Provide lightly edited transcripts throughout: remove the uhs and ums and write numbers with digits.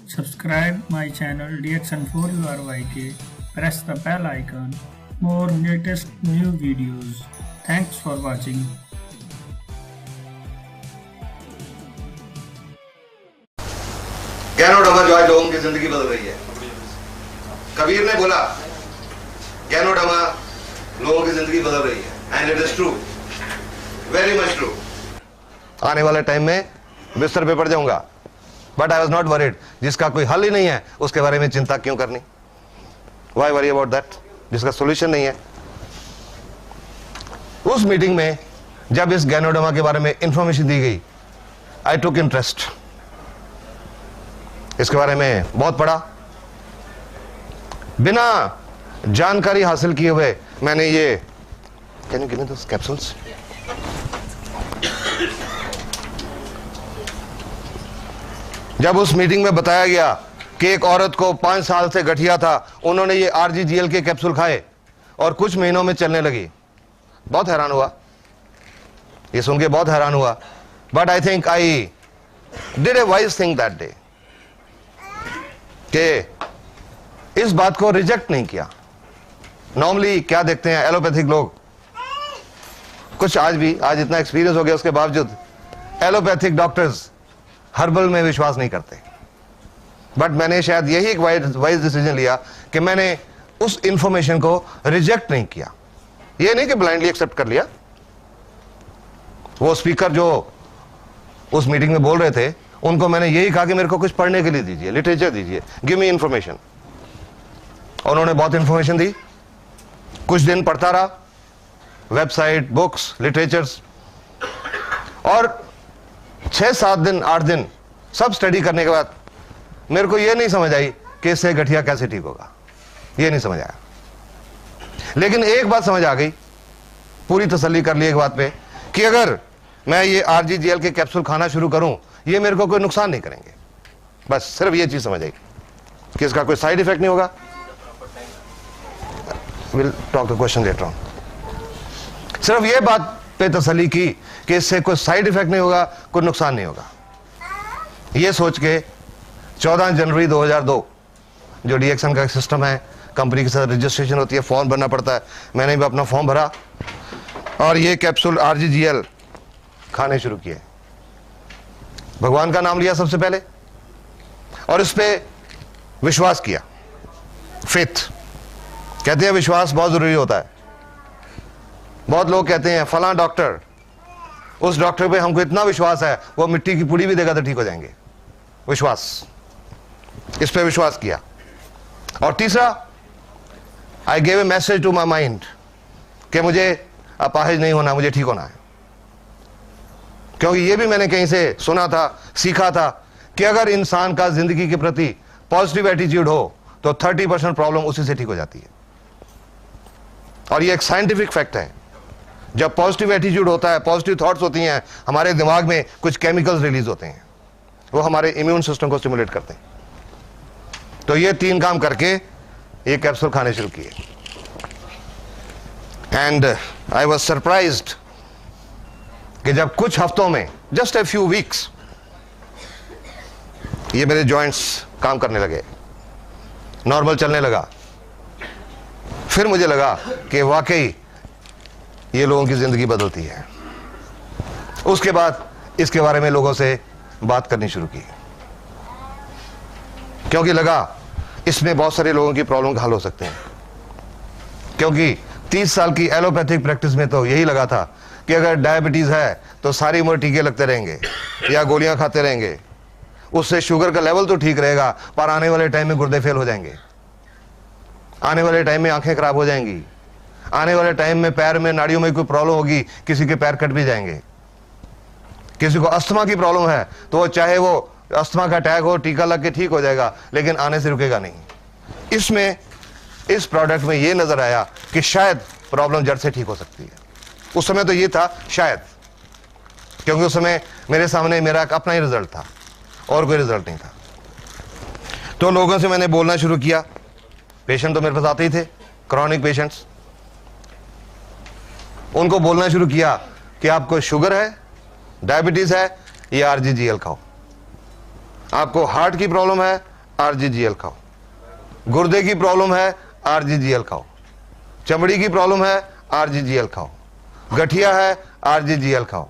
Subscribe my channel DXN4URYK. Press the bell icon. More latest new videos. Thanks for watching. Ganoderma जो है लोगों की जिंदगी बदल रही है। कबीर ने बोला गैनोडर्मा लोगों की जिंदगी बदल रही है and it is true, very much true. आने वाले टाइम में बिस्तर पे पड़ जाऊंगा, but I was not worried. जिसका कोई हल ही नहीं है उसके बारे में चिंता क्यों करनी? वाई वरी अबाउट दैट जिसका सोल्यूशन नहीं है। उस मीटिंग में जब इस गैनोडर्मा के बारे में इंफॉर्मेशन दी गई, आई टुक इंटरेस्ट। इसके बारे में बहुत पढ़ा, बिना जानकारी हासिल किए हुए मैंने ये can you give me those capsules? जब उस मीटिंग में बताया गया कि एक औरत को 5 साल से गठिया था, उन्होंने ये RGGL के कैप्सूल खाए और कुछ महीनों में चलने लगी, बहुत हैरान हुआ। ये सुन के बहुत हैरान हुआ, but I think I did a wise thing that day कि इस बात को रिजेक्ट नहीं किया। नॉर्मली क्या देखते हैं एलोपैथिक लोग, कुछ आज इतना एक्सपीरियंस हो गया उसके बावजूद एलोपैथिक डॉक्टर्स हर्बल में विश्वास नहीं करते। बट मैंने शायद यही एक वाइज डिसीजन लिया कि मैंने उस इंफॉर्मेशन को रिजेक्ट नहीं किया। ये नहीं कि ब्लाइंडली एक्सेप्ट कर लिया। वो स्पीकर जो उस मीटिंग में बोल रहे थे, उनको मैंने यही कहा कि मेरे को कुछ पढ़ने के लिए दीजिए, लिटरेचर दीजिए, गिव मी इंफॉर्मेशन। उन्होंने बहुत इंफॉर्मेशन दी। कुछ दिन पढ़ता रहा, वेबसाइट, बुक्स, लिटरेचर्स, और 6-7 दिन 8 दिन सब स्टडी करने के बाद मेरे को यह नहीं समझ आई कि इससे गठिया कैसे ठीक होगा। यह नहीं समझ आया। लेकिन एक बात समझ आ गई, पूरी तसल्ली कर ली एक बात पे, कि अगर मैं ये RGGL के कैप्सूल खाना शुरू करूं, ये मेरे को कोई नुकसान नहीं करेंगे। बस सिर्फ ये चीज समझ आई कि इसका कोई साइड इफेक्ट नहीं होगा। Will talk the question later on. सिर्फ ये बात पे तसल्ली की कि इससे कोई साइड इफेक्ट नहीं होगा, कोई नुकसान नहीं होगा। ये सोच के 14 जनवरी 2002 जो DXN का सिस्टम है, कंपनी के साथ रजिस्ट्रेशन होती है, फॉर्म भरना पड़ता है, मैंने भी अपना फॉर्म भरा और ये कैप्सूल RGGL खाने शुरू किए। भगवान का नाम लिया सबसे पहले और इस पे विश्वास किया। फेथ कहते हैं, विश्वास बहुत जरूरी होता है। बहुत लोग कहते हैं फलां डॉक्टर, उस डॉक्टर पे हमको इतना विश्वास है वो मिट्टी की पुड़ी भी देगा तो ठीक हो जाएंगे। विश्वास, इस पे विश्वास किया। और तीसरा, I gave a message to my mind कि मुझे अपाहिज नहीं होना, मुझे ठीक होना है। क्योंकि ये भी मैंने कहीं से सुना था, सीखा था कि अगर इंसान का जिंदगी के प्रति पॉजिटिव एटीट्यूड हो तो 30% प्रॉब्लम उसी से ठीक हो जाती है। और ये एक साइंटिफिक फैक्ट है। जब पॉजिटिव एटीट्यूड होता है, पॉजिटिव थॉट्स होती हैं, हमारे दिमाग में कुछ केमिकल्स रिलीज होते हैं, वो हमारे इम्यून सिस्टम को स्टिमुलेट करते हैं। तो ये 3 काम करके ये कैप्सूल खाने शुरू किए। एंड आई वॉज सरप्राइज्ड कि जब कुछ हफ्तों में, जस्ट ए फ्यू वीक्स, ये मेरे जॉइंट्स काम करने लगे, नॉर्मल चलने लगा। फिर मुझे लगा कि वाकई ये लोगों की जिंदगी बदलती है। उसके बाद इसके बारे में लोगों से बात करनी शुरू की, क्योंकि लगा इसमें बहुत सारे लोगों की प्रॉब्लम का हल हो सकते हैं। क्योंकि 30 साल की एलोपैथिक प्रैक्टिस में तो यही लगा था कि अगर डायबिटीज है तो सारी उम्र टीके लगते रहेंगे या गोलियां खाते रहेंगे, उससे शुगर का लेवल तो ठीक रहेगा, पर आने वाले टाइम में गुर्दे फेल हो जाएंगे, आने वाले टाइम में आंखें खराब हो जाएंगी, आने वाले टाइम में पैर में नाड़ियों में कोई प्रॉब्लम होगी, किसी के पैर कट भी जाएंगे। किसी को अस्थमा की प्रॉब्लम है तो चाहे वो अस्थमा का अटैक हो, टीका लग के ठीक हो जाएगा, लेकिन आने से रुकेगा नहीं। इसमें, इस प्रोडक्ट में ये नजर आया कि शायद प्रॉब्लम जड़ से ठीक हो सकती है। उस समय तो ये था शायद, क्योंकि उस समय मेरे सामने मेरा अपना ही रिजल्ट था और कोई रिजल्ट नहीं था। तो लोगों से मैंने बोलना शुरू किया। पेशेंट तो मेरे पास आते ही थे, क्रॉनिक पेशेंट्स। उनको बोलना शुरू किया कि आपको शुगर है, डायबिटीज है, ये RGGL खाओ। आपको हार्ट की प्रॉब्लम है, RGGL खाओ। गुर्दे की प्रॉब्लम है, RGGL खाओ। चमड़ी की प्रॉब्लम है, RGGL खाओ। गठिया है, RGGL खाओ।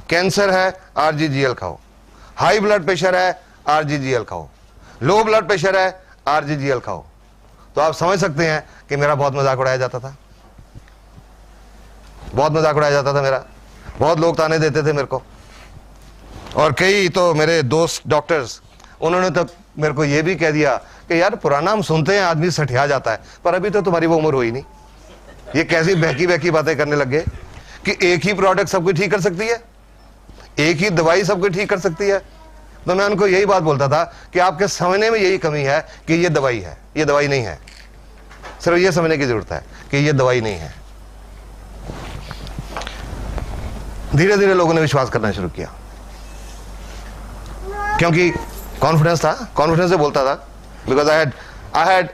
कैंसर है, RGGL खाओ। हाई ब्लड प्रेशर है, RGGL खाओ। लो ब्लड प्रेशर है, RGGL खाओ। तो आप समझ सकते हैं कि मेरा बहुत मजाक उड़ाया जाता था, बहुत मजाक उड़ाया जाता था मेरा। बहुत लोग ताने देते थे मेरे को, और कई तो मेरे दोस्त डॉक्टर्स, उन्होंने तो मेरे को ये भी कह दिया कि यार पुराना हम सुनते हैं आदमी सठिया जाता है, पर अभी तो तुम्हारी वो उम्र हुई नहीं, ये कैसी बहकी बहकी बातें करने लग गए कि एक ही प्रोडक्ट सब कुछ ठीक कर सकती है, एक ही दवाई सब कुछ ठीक कर सकती है। तो मैं उनको यही बात बोलता था कि आपके समझने में यही कमी है कि ये दवाई है, ये दवाई नहीं है। सिर्फ ये समझने की जरूरत है कि ये दवाई नहीं है। धीरे धीरे लोगों ने विश्वास करना शुरू किया, क्योंकि कॉन्फिडेंस था, कॉन्फिडेंस से बोलता था, because I had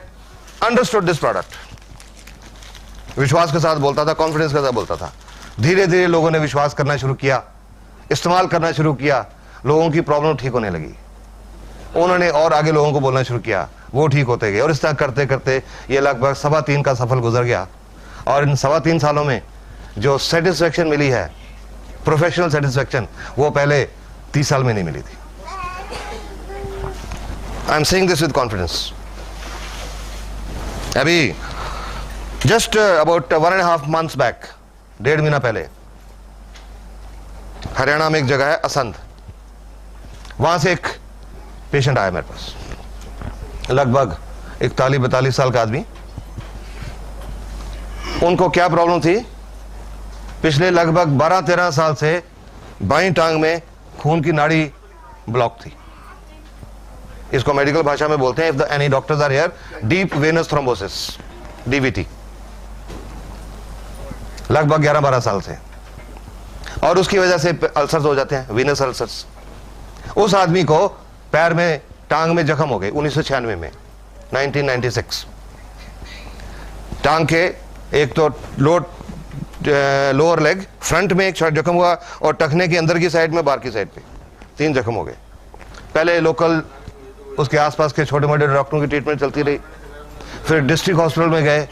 understood this product. विश्वास के साथ बोलता था, कॉन्फिडेंस के साथ बोलता था। धीरे धीरे लोगों ने विश्वास करना शुरू किया, इस्तेमाल करना शुरू किया, लोगों की प्रॉब्लम ठीक होने लगी। उन्होंने और आगे लोगों को बोलना शुरू किया, वो ठीक होते गए, और इस तरह करते करते ये लगभग 3.25 का सफल गुजर गया। और इन 3.25 सालों में जो सेटिस्फेक्शन मिली है, प्रोफेशनल सेटिस्फेक्शन, वो पहले 30 साल में नहीं मिली थी। I am saying this with confidence. अभी जस्ट अबाउट 1.5 months बैक, 1.5 महीना पहले, हरियाणा में एक जगह है असंध, वहां से एक पेशेंट आया मेरे पास, लगभग 41-42 साल का आदमी। उनको क्या प्रॉब्लम थी? पिछले लगभग 12-13 साल से बाईं टांग में खून की नाड़ी ब्लॉक थी। इसको मेडिकल भाषा में बोलते हैं, if any doctors are here, deep venous thrombosis, DVT, लगभग 11-12 साल से। और उसकी वजह से अल्सर्स हो जाते हैं, वीनस अल्सर्स। उस आदमी को पैर में, टांग में जख्म हो गए 1996 में, 1996। टांग के एक तो लोअर लेग फ्रंट में एक जख्म हुआ, और टखने के अंदर की साइड में, बाहर की साइड पे 3 जख्म हो गए। पहले लोकल उसके आसपास के छोटे मोटे डॉक्टरों की ट्रीटमेंट चलती रही, फिर डिस्ट्रिक्ट हॉस्पिटल में गए,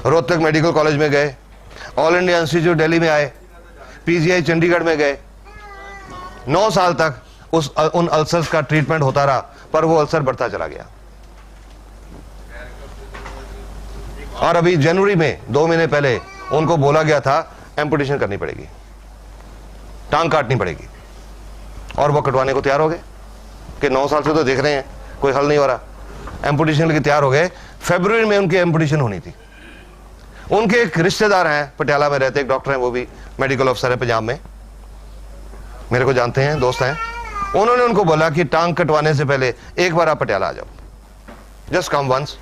रोहतक मेडिकल कॉलेज में गए, ऑल इंडिया इंस्टीट्यूट दिल्ली में आए, PGI चंडीगढ़ में गए। 9 साल तक उन अल्सर्स का ट्रीटमेंट होता रहा, पर वो अल्सर बढ़ता चला गया। और अभी जनवरी में 2 महीने पहले उनको बोला गया था एम्पुटेशन करनी पड़ेगी, टांग काटनी पड़ेगी, और वो कटवाने को तैयार हो गए कि 9 साल से तो देख रहे हैं कोई हल नहीं हो रहा। एम्पुटेशन के लिए तैयार हो गए। फरवरी में उनकी एम्पुटेशन होनी थी। उनके एक रिश्तेदार हैं, पटियाला में रहते, एक डॉक्टर हैं, वो भी मेडिकल ऑफिसर है पंजाब में, मेरे को जानते हैं, दोस्त हैं। उन्होंने उनको बोला कि टांग कटवाने से पहले एक बार आप पटियाला आ जाओ, जस्ट कम वंस।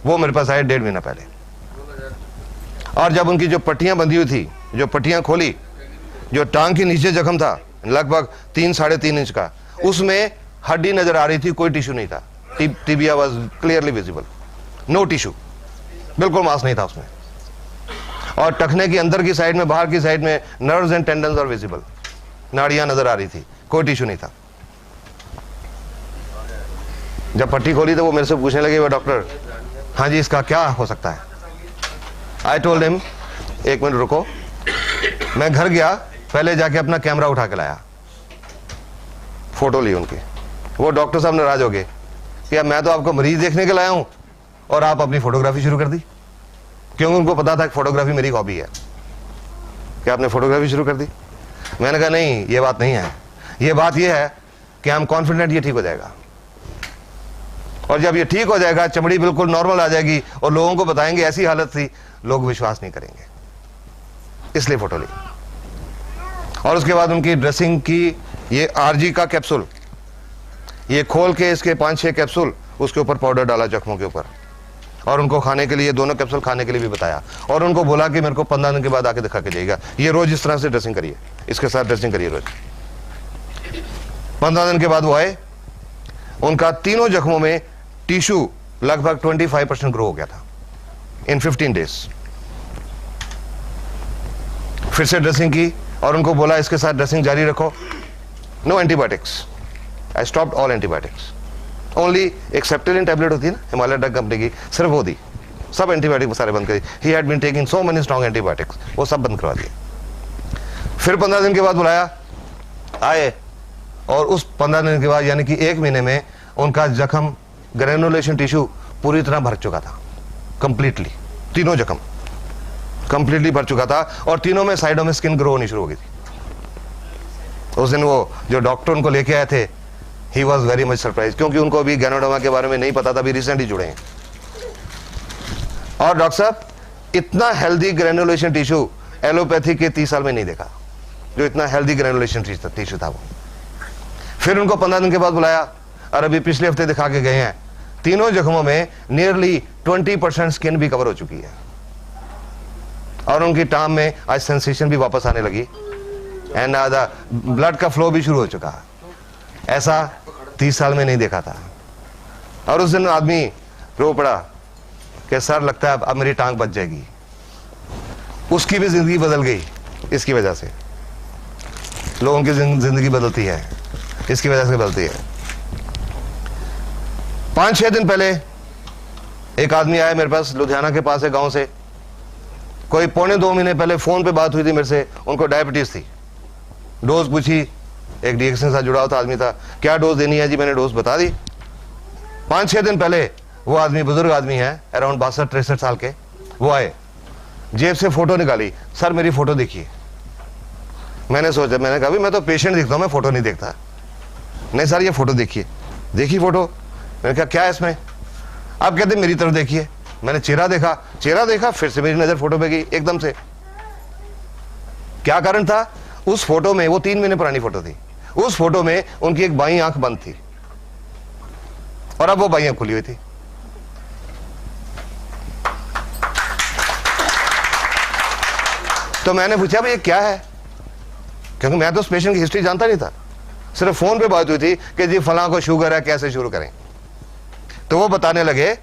वो मेरे पास आए 1.5 महीना पहले, और जब उनकी जो पट्टियां बंधी हुई थी, जो पट्टियां खोली, जो टांग के नीचे जख्म था लगभग 3-3.5 इंच का, उसमें हड्डी नजर आ रही थी, कोई टिश्यू नहीं था। Tibia was clearly visible, no tissue, बिल्कुल मांस नहीं था उसमें। और टखने की अंदर की साइड में, बाहर की साइड में नर्व्स एंड टेंडन्स और विजिबल, नाड़ियां नजर आ रही थी, कोई टिश्यू नहीं था। जब पट्टी खोली तो वो मेरे से पूछने लगे, वो डॉक्टर, हाँ जी इसका क्या हो सकता है? आई टोल्ड हिम, 1 मिनट रुको। मैं घर गया, पहले जाके अपना कैमरा उठा के लाया, फोटो ली उनकी। वो डॉक्टर साहब नाराज हो गए कि मैं तो आपको मरीज देखने के लाया हूं और आप अपनी फोटोग्राफी शुरू कर दी, क्योंकि उनको पता था कि फोटोग्राफी मेरी हॉबी है। कि आपने फोटोग्राफी शुरू कर दी? मैंने कहा नहीं, ये बात नहीं है, ये बात ये है कि हम कॉन्फिडेंट ये ठीक हो जाएगा, और जब ये ठीक हो जाएगा, चमड़ी बिल्कुल नॉर्मल आ जाएगी, और लोगों को बताएंगे ऐसी हालत थी, लोग विश्वास नहीं करेंगे, इसलिए फोटो ली। और उसके बाद उनकी ड्रेसिंग की, ये RG का कैप्सूल, ये खोल के इसके 5-6 कैप्सूल, उसके ऊपर पाउडर डाला जख्मों के ऊपर, और उनको खाने के लिए, दोनों कैप्सूल खाने के लिए भी बताया, और उनको बोला कि मेरे को 15 दिन के बाद आके दिखा के जाइएगा, ये रोज इस तरह से ड्रेसिंग करिए, इसके साथ ड्रेसिंग करिए रोज। 15 दिन के बाद वो आए, उनका तीनों जख्मों में टिश्यू लगभग 25% ग्रो हो गया था इन 15 डेज। फिर से ड्रेसिंग की, और उनको बोला इसके साथ ड्रेसिंग जारी रखो, no antibiotics, I stopped all antibiotics. Only एक सेप्टेलिन टैबलेट होती है ना हिमालय ड्रग कंपनी की, सिर्फ वो दी, सब एंटीबायोटिक सारे बंद करी। He had been taking so many strong antibiotics, वो सब बंद करवा दिए। फिर 15 दिन के बाद बुलाया, आए, और उस 15 दिन के बाद यानी कि 1 महीने में उनका जख्म ग्रेनुलेशन टिश्यू पूरी तरह भर चुका था, कंप्लीटली, तीनों जख्म कंप्लीटली भर चुका था, और तीनों में साइडों में स्किन ग्रो होनी शुरू हो गई थी। उस दिन वो जो डॉक्टर उनको लेके आए थे, he was very much surprise, क्योंकि उनको अभी गैनोडर्मा के बारे में नहीं पता था, अभी रिसेंटली जुड़े हैं। और डॉक्टर साहब, इतना हेल्दी ग्रेनुलेशन टिश्यू एलोपैथी के 30 साल में नहीं देखा, जो इतना हेल्दी ग्रेनुलेशन टिश्यू था वो। फिर उनको 15 दिन के बाद बुलाया, और अभी पिछले हफ्ते दिखा के गए हैं, तीनों जख्मों में नियरली 20% स्किन भी कवर हो चुकी है, और उनकी टांग में आज सेंसेशन भी वापस आने लगी, एंड ब्लड का फ्लो भी शुरू हो चुका। ऐसा 30 साल में नहीं देखा था। और उस दिन आदमी रो पड़ा कि सर लगता है अब मेरी टांग बच जाएगी। उसकी भी जिंदगी बदल गई इसकी वजह से। लोगों की जिंदगी बदलती है, इसकी वजह से बदलती है। 5-6 दिन पहले एक आदमी आया मेरे पास, लुधियाना के पास है, गांव से, कोई 1.25 महीने पहले फोन पे बात हुई थी मेरे से, उनको डायबिटीज थी। डोज पूछी, एक डीएक्शन के साथ जुड़ा हुआ था आदमी था, क्या डोज देनी है जी, मैंने डोज बता दी। 5-6 दिन पहले वो आदमी, बुजुर्ग आदमी है, अराउंड 62-63 साल के, वो आए, जेब से फोटो निकाली, सर मेरी फोटो देखिए। मैंने सोचा, मैंने कहा मैं तो पेशेंट दिखता हूं, मैं फोटो नहीं देखता। नहीं सर ये फोटो देखिए। देखी फोटो, मैंने कहा क्या है इसमें? आप कहते मेरी तरफ देखिए। मैंने चेहरा देखा, फिर से मेरी नजर फोटो पे गई एकदम से। क्या कारण था? उस फोटो में, वो 3 महीने पुरानी फोटो थी, उस फोटो में उनकी एक बाईं आंख बंद थी, और अब वो बाईं आंख खुली हुई थी। तो मैंने पूछा भाई ये क्या है, क्योंकि मैं तो उस पेशेंट की हिस्ट्री जानता नहीं था, सिर्फ फोन पे बात हुई थी कि जी फलां को शुगर है, कैसे शुरू करें। तो वो बताने लगे,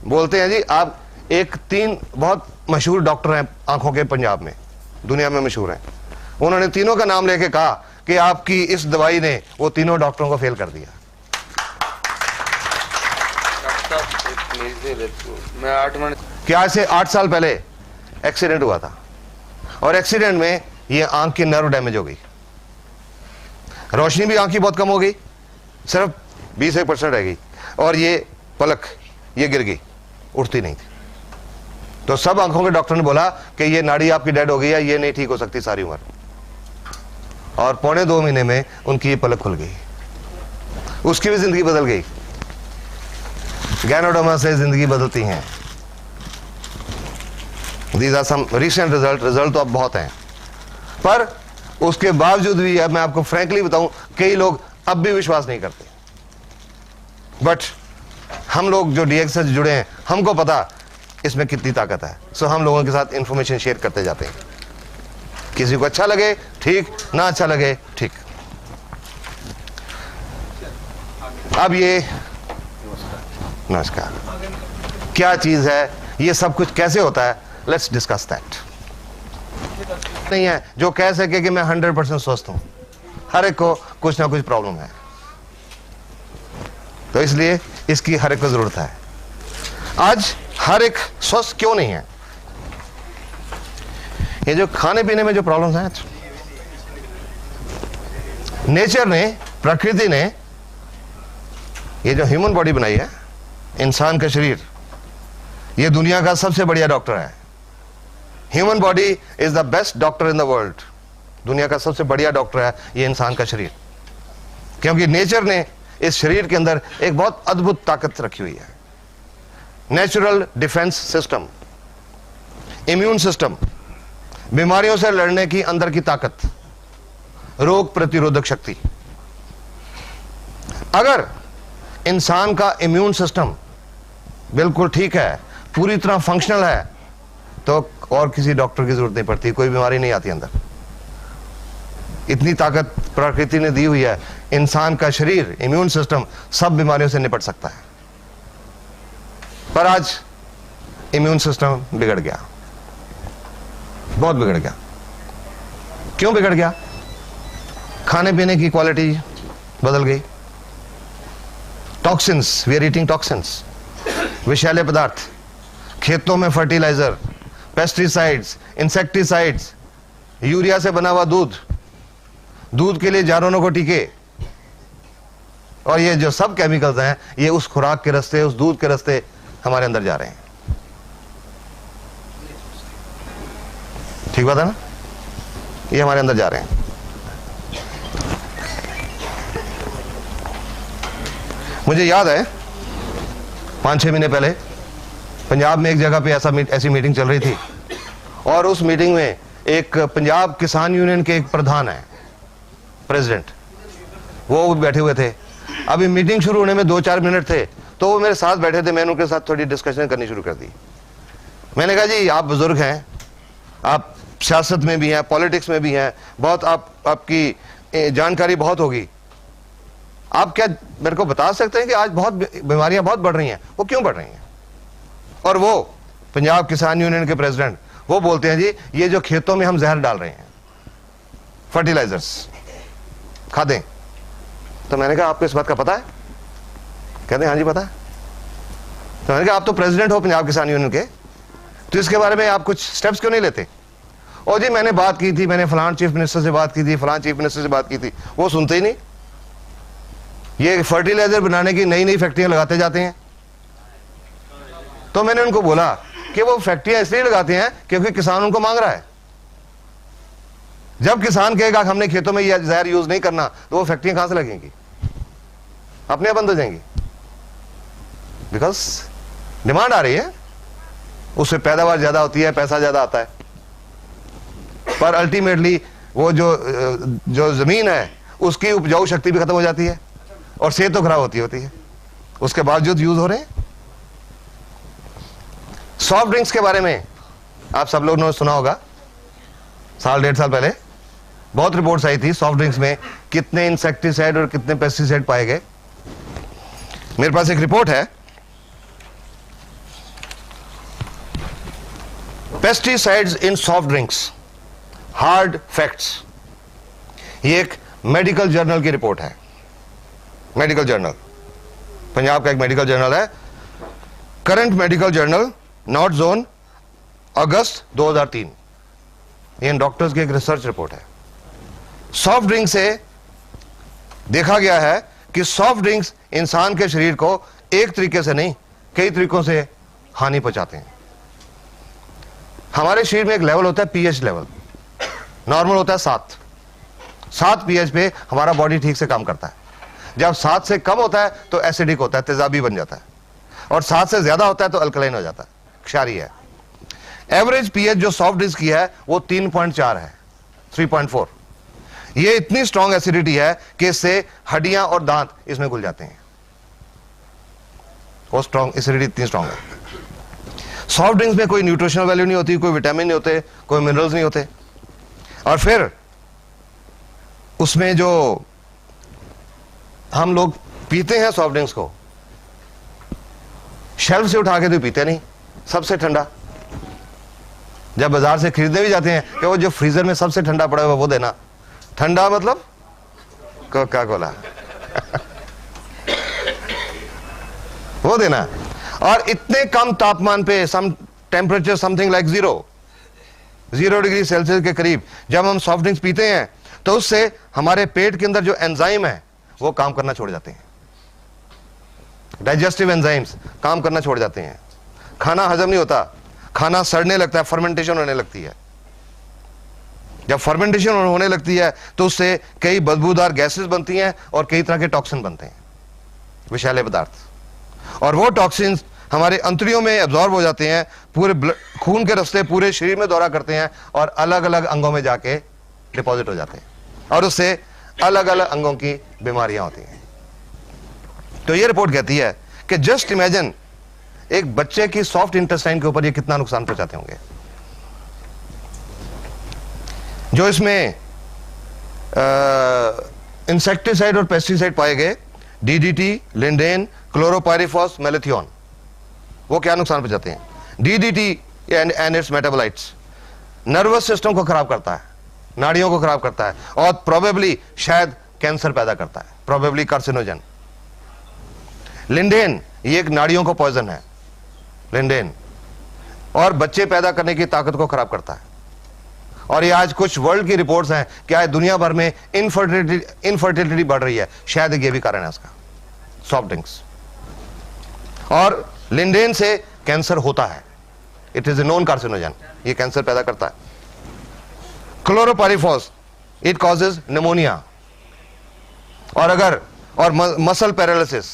बोलते हैं जी आप 3 बहुत मशहूर डॉक्टर हैं आंखों के पंजाब में, दुनिया में मशहूर हैं, उन्होंने तीनों का नाम लेके कहा कि आपकी इस दवाई ने वो तीनों डॉक्टरों को फेल कर दिया। मैं 8 मिनट कि आज से 8 साल पहले एक्सीडेंट हुआ था, और एक्सीडेंट में ये आंख की नर्व डैमेज हो गई, रोशनी भी आंख की बहुत कम हो गई, सिर्फ 20% रह गई, और ये पलक ये गिर गई, उठती नहीं थी। तो सब आंखों के डॉक्टर ने बोला कि ये नाड़ी आपकी डेड हो गई है, ये नहीं ठीक हो सकती सारी उम्र। और 1.25 महीने में उनकी ये पलक खुल गई, उसकी भी जिंदगी बदल गई। गैनोडर्मा से जिंदगी बदलती हैं। These are some recent result तो अब बहुत हैं, पर उसके बावजूद भी, अब मैं आपको फ्रैंकली बताऊं, कई लोग अब भी विश्वास नहीं करते। बट हम लोग जो डीएक्स से जुड़े हैं, हमको पता इसमें कितनी ताकत है, सो हम लोगों के साथ इंफॉर्मेशन शेयर करते जाते हैं। किसी को अच्छा लगे ठीक, ना अच्छा लगे ठीक। अब ये नमस्कार क्या चीज है, ये सब कुछ कैसे होता है, लेट्स डिस्कस दैट। नहीं है जो कह सके कि मैं 100% स्वस्थ हूं, हर एक को कुछ ना कुछ प्रॉब्लम है, तो इसलिए इसकी हर एक को जरूरत है। आज हर एक स्वस्थ क्यों नहीं है? ये जो खाने पीने में जो प्रॉब्लम्स हैं, नेचर ने, प्रकृति ने ये जो ह्यूमन बॉडी बनाई है, इंसान का शरीर, ये दुनिया का सबसे बढ़िया डॉक्टर है। Human body is the best doctor in the world. दुनिया का सबसे बढ़िया डॉक्टर है ये इंसान का शरीर, क्योंकि नेचर ने इस शरीर के अंदर एक बहुत अद्भुत ताकत रखी हुई है। Natural defence system, immune system, बीमारियों से लड़ने की अंदर की ताकत, रोग प्रतिरोधक शक्ति। अगर इंसान का इम्यून सिस्टम बिल्कुल ठीक है, पूरी तरह फंक्शनल है, तो और किसी डॉक्टर की जरूरत नहीं पड़ती, कोई बीमारी नहीं आती अंदर। इतनी ताकत प्रकृति ने दी हुई है, इंसान का शरीर, इम्यून सिस्टम सब बीमारियों से निपट सकता है। पर आज इम्यून सिस्टम बिगड़ गया, बहुत बिगड़ गया। क्यों बिगड़ गया? खाने पीने की क्वालिटी बदल गई, toxins, we are eating toxins, विषैले पदार्थ, खेतों में फर्टिलाइजर, पेस्टिसाइड्स, इंसेक्टिसाइड्स, यूरिया से बना हुआ दूध, दूध के लिए जानवरों को टीके, और ये जो सब केमिकल्स हैं ये उस खुराक के रास्ते, उस दूध के रास्ते हमारे अंदर जा रहे हैं। ठीक बात है ना? ये हमारे अंदर जा रहे हैं। मुझे याद है 5-6 महीने पहले पंजाब में एक जगह पे ऐसी मीटिंग चल रही थी, और उस मीटिंग में एक पंजाब किसान यूनियन के एक प्रधान है, प्रेसिडेंट, वो बैठे हुए थे। अभी मीटिंग शुरू होने में 2-4 मिनट थे, तो वो मेरे साथ बैठे थे। मैंने उनके साथ थोड़ी डिस्कशन करनी शुरू कर दी। मैंने कहा जी आप बुजुर्ग हैं, आप सियासत में भी हैं, पॉलिटिक्स में भी हैं, बहुत आपकी जानकारी बहुत होगी, आप क्या मेरे को बता सकते हैं कि आज बहुत बीमारियां बहुत बढ़ रही हैं, वो क्यों बढ़ रही हैं? और वो पंजाब किसान यूनियन के प्रेसिडेंट वो बोलते हैं जी ये जो खेतों में हम जहर डाल रहे हैं, फर्टिलाइजर्स, खादें। तो मैंने कहा आपको इस बात का पता है? कहते हैं हाँ जी पता है। तो मैंने कहा आप तो प्रेसिडेंट हो पंजाब किसान यूनियन के, तो इसके बारे में आप कुछ स्टेप्स क्यों नहीं लेते? और जी मैंने बात की थी, मैंने फलान चीफ मिनिस्टर से बात की थी, फलान चीफ मिनिस्टर से बात की थी, वो सुनते ही नहीं। ये फर्टिलाइजर बनाने की नई नई फैक्ट्रियां लगाते जाते हैं। तो मैंने उनको बोला कि वो फैक्ट्रियां इसलिए लगाते हैं क्योंकि किसान उनको मांग रहा है। जब किसान कहेगा हमने खेतों में ये जहर यूज नहीं करना, तो वो फैक्ट्रियां कहां से लगेंगी? अपने आप बंद हो जाएंगी, बिकॉज डिमांड आ रही है, उससे पैदावार ज्यादा होती है, पैसा ज्यादा आता है, पर अल्टीमेटली वो जो जमीन है उसकी उपजाऊ शक्ति भी खत्म हो जाती है और सेहत तो खराब होती है, उसके बावजूद यूज हो रहे हैं। सॉफ्ट ड्रिंक्स के बारे में आप सब लोगों ने सुना होगा, 1-1.5 साल पहले बहुत रिपोर्ट्स आई थी सॉफ्ट ड्रिंक्स में कितने इंसेक्टिसाइड और कितने पेस्टिसाइड पाए गए। मेरे पास एक रिपोर्ट है, pesticides in soft drinks, hard facts. ये एक मेडिकल जर्नल की रिपोर्ट है, मेडिकल जर्नल, पंजाब का एक मेडिकल जर्नल है, current medical journal, north zone, अगस्त 2003। ये डॉक्टर्स की एक रिसर्च रिपोर्ट है। सॉफ्ट ड्रिंक से देखा गया है कि सॉफ्ट ड्रिंक्स इंसान के शरीर को एक तरीके से नहीं कई तरीकों से हानि पहुंचाते हैं। हमारे शरीर में एक लेवल होता है पीएच लेवल, नॉर्मल होता है 7 पीएच पे हमारा बॉडी ठीक से काम करता है। जब 7 से कम होता है तो एसिडिक होता है, तेजाबी बन जाता है, और 7 से ज्यादा होता है तो अल्कलाइन हो जाता है, क्षारीय है। एवरेज पीएच जो सॉफ्ट ड्रिंक्स की है वो 3.4 है, 3.4। ये इतनी स्ट्रॉन्ग एसिडिटी है कि इससे हड्डियां और दांत इसमें घुल जाते हैं, वो स्ट्रॉन्ग एसिडिटी इतनी स्ट्रॉन्ग है। सॉफ्ट ड्रिंक्स में कोई न्यूट्रिशनल वैल्यू नहीं होती, कोई विटामिन नहीं होते, कोई मिनरल्स नहीं होते, और फिर उसमें जो हम लोग पीते हैं सॉफ्ट ड्रिंक्स को, शेल्फ से उठा के तो पीते नहीं, सबसे ठंडा। जब बाजार से खरीदने भी जाते हैं कि वो जो फ्रीजर में सबसे ठंडा पड़ा हुआ वो देना, ठंडा मतलब कोका कोला वो देना। और इतने कम तापमान पे, some temperature something like 0 degree Celsius के करीब जब हम सॉफ्ट ड्रिंक्स पीते हैं तो उससे हमारे पेट के अंदर जो एंजाइम है वो काम करना छोड़ जाते हैं, डाइजेस्टिव एंजाइम्स काम करना छोड़ जाते हैं, खाना हजम नहीं होता, खाना सड़ने लगता है, फर्मेंटेशन होने लगती है। जब फर्मेंटेशन होने लगती है तो उससे कई बदबूदार गैसेस बनती हैं और कई तरह के टॉक्सिन बनते हैं, विषैले पदार्थ, और वो टॉक्सिन्स हमारे अंतड़ियों में एब्जॉर्ब हो जाते हैं, पूरे खून के रास्ते पूरे शरीर में दौरा करते हैं और अलग अलग अंगों में जाके डिपॉजिट हो जाते हैं, और उससे अलग अलग अंगों की बीमारियां होती हैं। तो ये रिपोर्ट कहती है कि जस्ट इमेजिन एक बच्चे की सॉफ्ट इंटेस्टाइन के ऊपर ये कितना नुकसान पहुंचाते होंगे। जो इसमें इंसेक्टिसाइड और पेस्टिसाइड पाए गए, डीडीटी, लिंडेन, क्लोरोपाइरिफॉस, मेलेथियोन, वो क्या नुकसान पहुंचाते हैं? DDT and it's metabolites nervous system को खराब करता है, नाड़ियों को खराब करता है, और प्रोबेबली शायद कैंसर पैदा करता है, प्रोबेबली कार्सिनोजन। लिंडेन, ये एक नाड़ियों का पॉइजन है, लिंडेन, और बच्चे पैदा करने की ताकत को खराब करता है। और ये आज कुछ वर्ल्ड की रिपोर्ट्स हैं कि आज दुनिया भर में इनफर्टिलिटी बढ़ रही है, शायद ये भी कारण है इसका, सॉफ्ट ड्रिंक्स। और लिंडेन से कैंसर होता है, it is a non carcinogen, ये कैंसर पैदा करता है। क्लोरोपाइरिफॉस, इट कॉजेज निमोनिया, और मसल पैरालिसिस,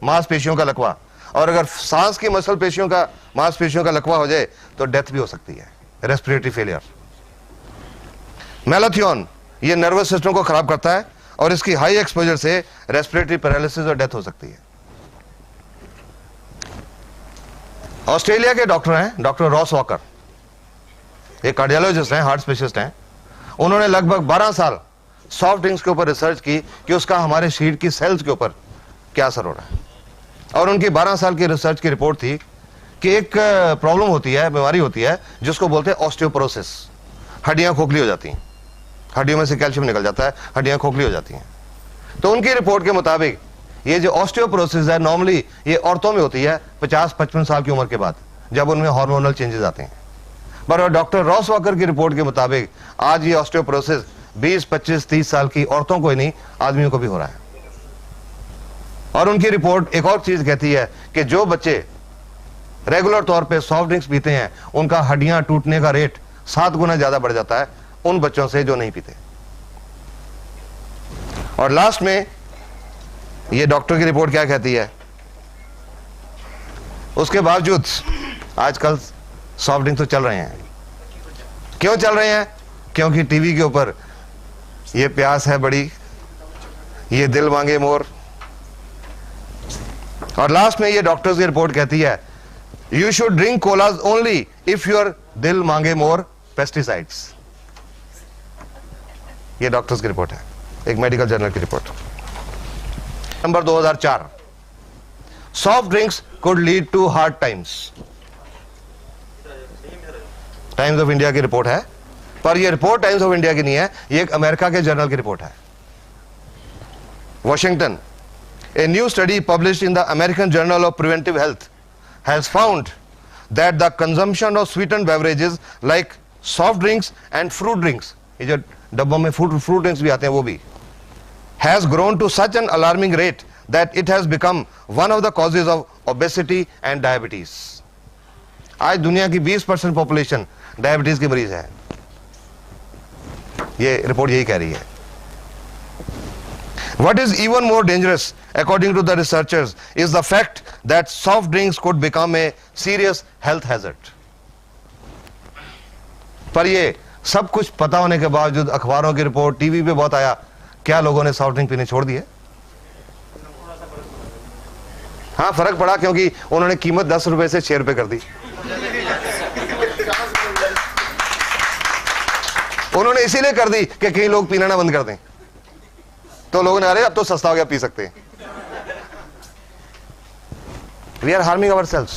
मांसपेशियों का लकवा, और अगर सांस की मांसपेशियों का लकवा हो जाए तो डेथ भी हो सकती है, रेस्पिरेटरी फेलियर। मेलाथियोन, ये नर्वस सिस्टम को खराब करता है और इसकी हाई एक्सपोजर से रेस्पिरेटरी पैरालिसिस और डेथ हो सकती है। ऑस्ट्रेलिया के डॉक्टर हैं डॉक्टर रॉस वॉकर, एक कार्डियोलॉजिस्ट हैं, हार्ट स्पेशलिस्ट हैं। उन्होंने लगभग 12 साल सॉफ्ट ड्रिंक्स के ऊपर रिसर्च की कि उसका हमारे शरीर की सेल्स के ऊपर क्या असर हो रहा है। और उनकी 12 साल की रिसर्च की रिपोर्ट थी कि एक प्रॉब्लम होती है, बीमारी होती है जिसको बोलते हैं ऑस्टियोपोरोसिस, हड्डियां खोखली हो जाती हैं, हड्डियों में से कैल्शियम निकल जाता है, हड्डियां खोखली हो जाती हैं। तो उनकी रिपोर्ट के मुताबिक ये जो ऑस्टियोपोरोसिस है नॉर्मली ये औरतों में होती है 50-55 साल की उम्र के बाद, जब उनमें हार्मोनल चेंजेस आते हैं। पर डॉक्टर रॉस वॉकर की रिपोर्ट के मुताबिक आज ये ऑस्टियोपोरोसिस 20, 25, 30 साल की औरतों को ही नहीं, आदमियों को भी हो रहा है। और उनकी रिपोर्ट एक और चीज कहती है कि जो बच्चे रेगुलर तौर पे सॉफ्ट ड्रिंक्स पीते हैं उनका हड्डियां टूटने का रेट 7 गुना ज्यादा बढ़ जाता है उन बच्चों से जो नहीं पीते। और लास्ट में ये डॉक्टर की रिपोर्ट क्या कहती है, उसके बावजूद आजकल सॉफ्ट ड्रिंक तो चल रहे हैं। क्यों चल रहे हैं? क्योंकि टीवी के ऊपर ये प्यास है बड़ी, ये दिल मांगे मोर। और लास्ट में ये डॉक्टर्स की रिपोर्ट कहती है you should drink colas only if your दिल मांगे मोर पेस्टिसाइड्स। ये डॉक्टर्स की रिपोर्ट है, एक मेडिकल जर्नल की report. Number 2004, soft drinks could lead to hard times. Times of India की रिपोर्ट है, पर यह रिपोर्ट टाइम्स ऑफ इंडिया की नहीं है, यह एक अमेरिका के जर्नल की रिपोर्ट है। Washington, a new study published in the American Journal of Preventive Health has found that the consumption of sweetened beverages like soft drinks and fruit drinks, ये जो डब्बों में fruit drinks भी आते हैं वो भी, has grown to such an alarming rate that it has become one of the causes of obesity and diabetes. आज दुनिया की 20% पॉपुलेशन डायबिटीज के मरीज है, ये रिपोर्ट यही कह रही है। What is even more dangerous, according to the researchers, is the fact that soft drinks could become a serious health hazard. पर ये सब कुछ पता होने के बावजूद अखबारों की रिपोर्ट, टीवी पे बहुत आया, क्या लोगों ने सॉफ्ट ड्रिंक पीने छोड़ दिए? हाँ, फर्क पड़ा क्योंकि उन्होंने कीमत 10 रुपए से 6 रुपए कर दी। उन्होंने इसीलिए कर दी कि कई लोग पीना ना बंद कर दें, तो लोगों ने अरे अब तो सस्ता हो गया, पी सकते हैं। We are harming our self,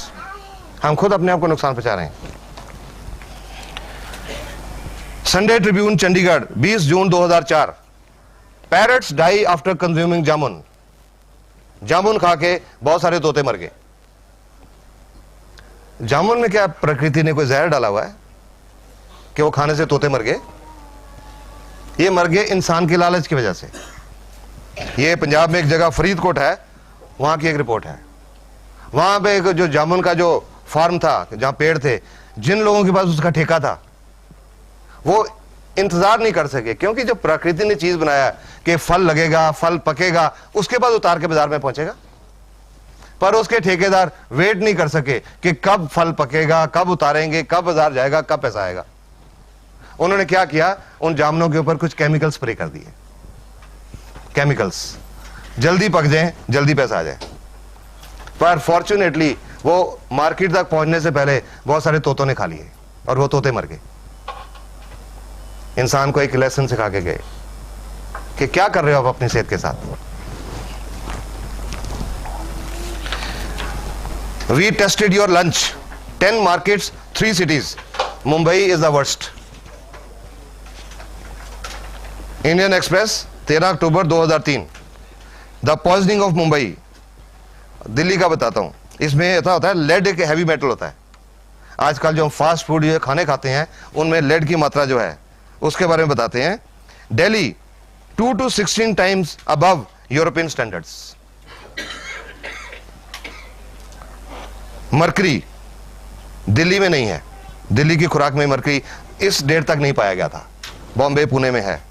हम खुद अपने आप को नुकसान पहुंचा रहे हैं। Sunday Tribune Chandigarh 20 June 2004, parrots die after consuming jamun. जामुन खा के बहुत सारे तोते मर गए। जामुन में क्या प्रकृति ने कोई जहर डाला हुआ है कि वो खाने से तोते मर गए? ये मर गए इंसान के लालच की वजह से। ये पंजाब में एक जगह फरीदकोट है, वहां की एक रिपोर्ट है। वहां पे एक जो जामुन का जो फार्म था, जहां पेड़ थे, जिन लोगों के पास उसका ठेका था वो इंतजार नहीं कर सके, क्योंकि जो प्रकृति ने चीज बनाया कि फल लगेगा, फल पकेगा, उसके बाद उतार के बाजार में पहुंचेगा। पर उसके ठेकेदार वेट नहीं कर सके कि कब फल पकेगा, कब उतारेंगे, कब बाजार जाएगा, कब पैसा आएगा। उन्होंने क्या किया, उन जामुनों के ऊपर कुछ केमिकल स्प्रे कर दिए, केमिकल्स, जल्दी पक जाए, जल्दी पैसा आ जाए। पर फॉर्चुनेटली वो मार्केट तक पहुंचने से पहले बहुत सारे तोतों ने खा लिए और वो तोते मर गए। इंसान को एक लेसन सिखा के गए कि क्या कर रहे हो आप अपनी सेहत के साथ। We tested your lunch, 10 markets, 3 cities. Mumbai is the worst. Indian Express 13 October 2003, the poisoning of Mumbai. Delhi का बताता हूँ। इसमें ऐसा होता है, लेड एक हैवी मेटल होता है। आजकल जो हम फास्ट फूड जो खाने खाते हैं उनमें लेड की मात्रा जो है उसके बारे में बताते हैं। Delhi 2 to 16 times above European standards. Mercury Delhi में नहीं है, दिल्ली की खुराक में मरकरी इस डेट तक नहीं पाया गया था, बॉम्बे पुणे में है।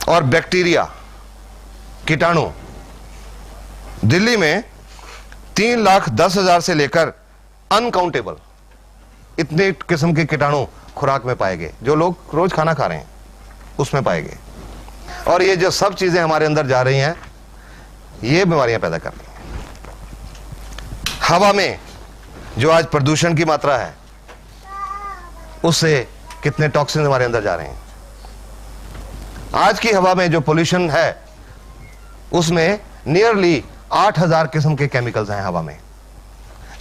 और बैक्टीरिया, कीटाणु, दिल्ली में 3,10,000 से लेकर अनकाउंटेबल इतने किस्म के कीटाणु खुराक में पाए गए, जो लोग रोज खाना खा रहे हैं उसमें पाए गए। और ये जो सब चीजें हमारे अंदर जा रही हैं ये बीमारियां पैदा कर रही हैं। हवा में जो आज प्रदूषण की मात्रा है उससे कितने टॉक्सिन हमारे अंदर जा रहे हैं। आज की हवा में जो पोल्यूशन है उसमें नियरली 8,000 किस्म के केमिकल्स हैं हवा में,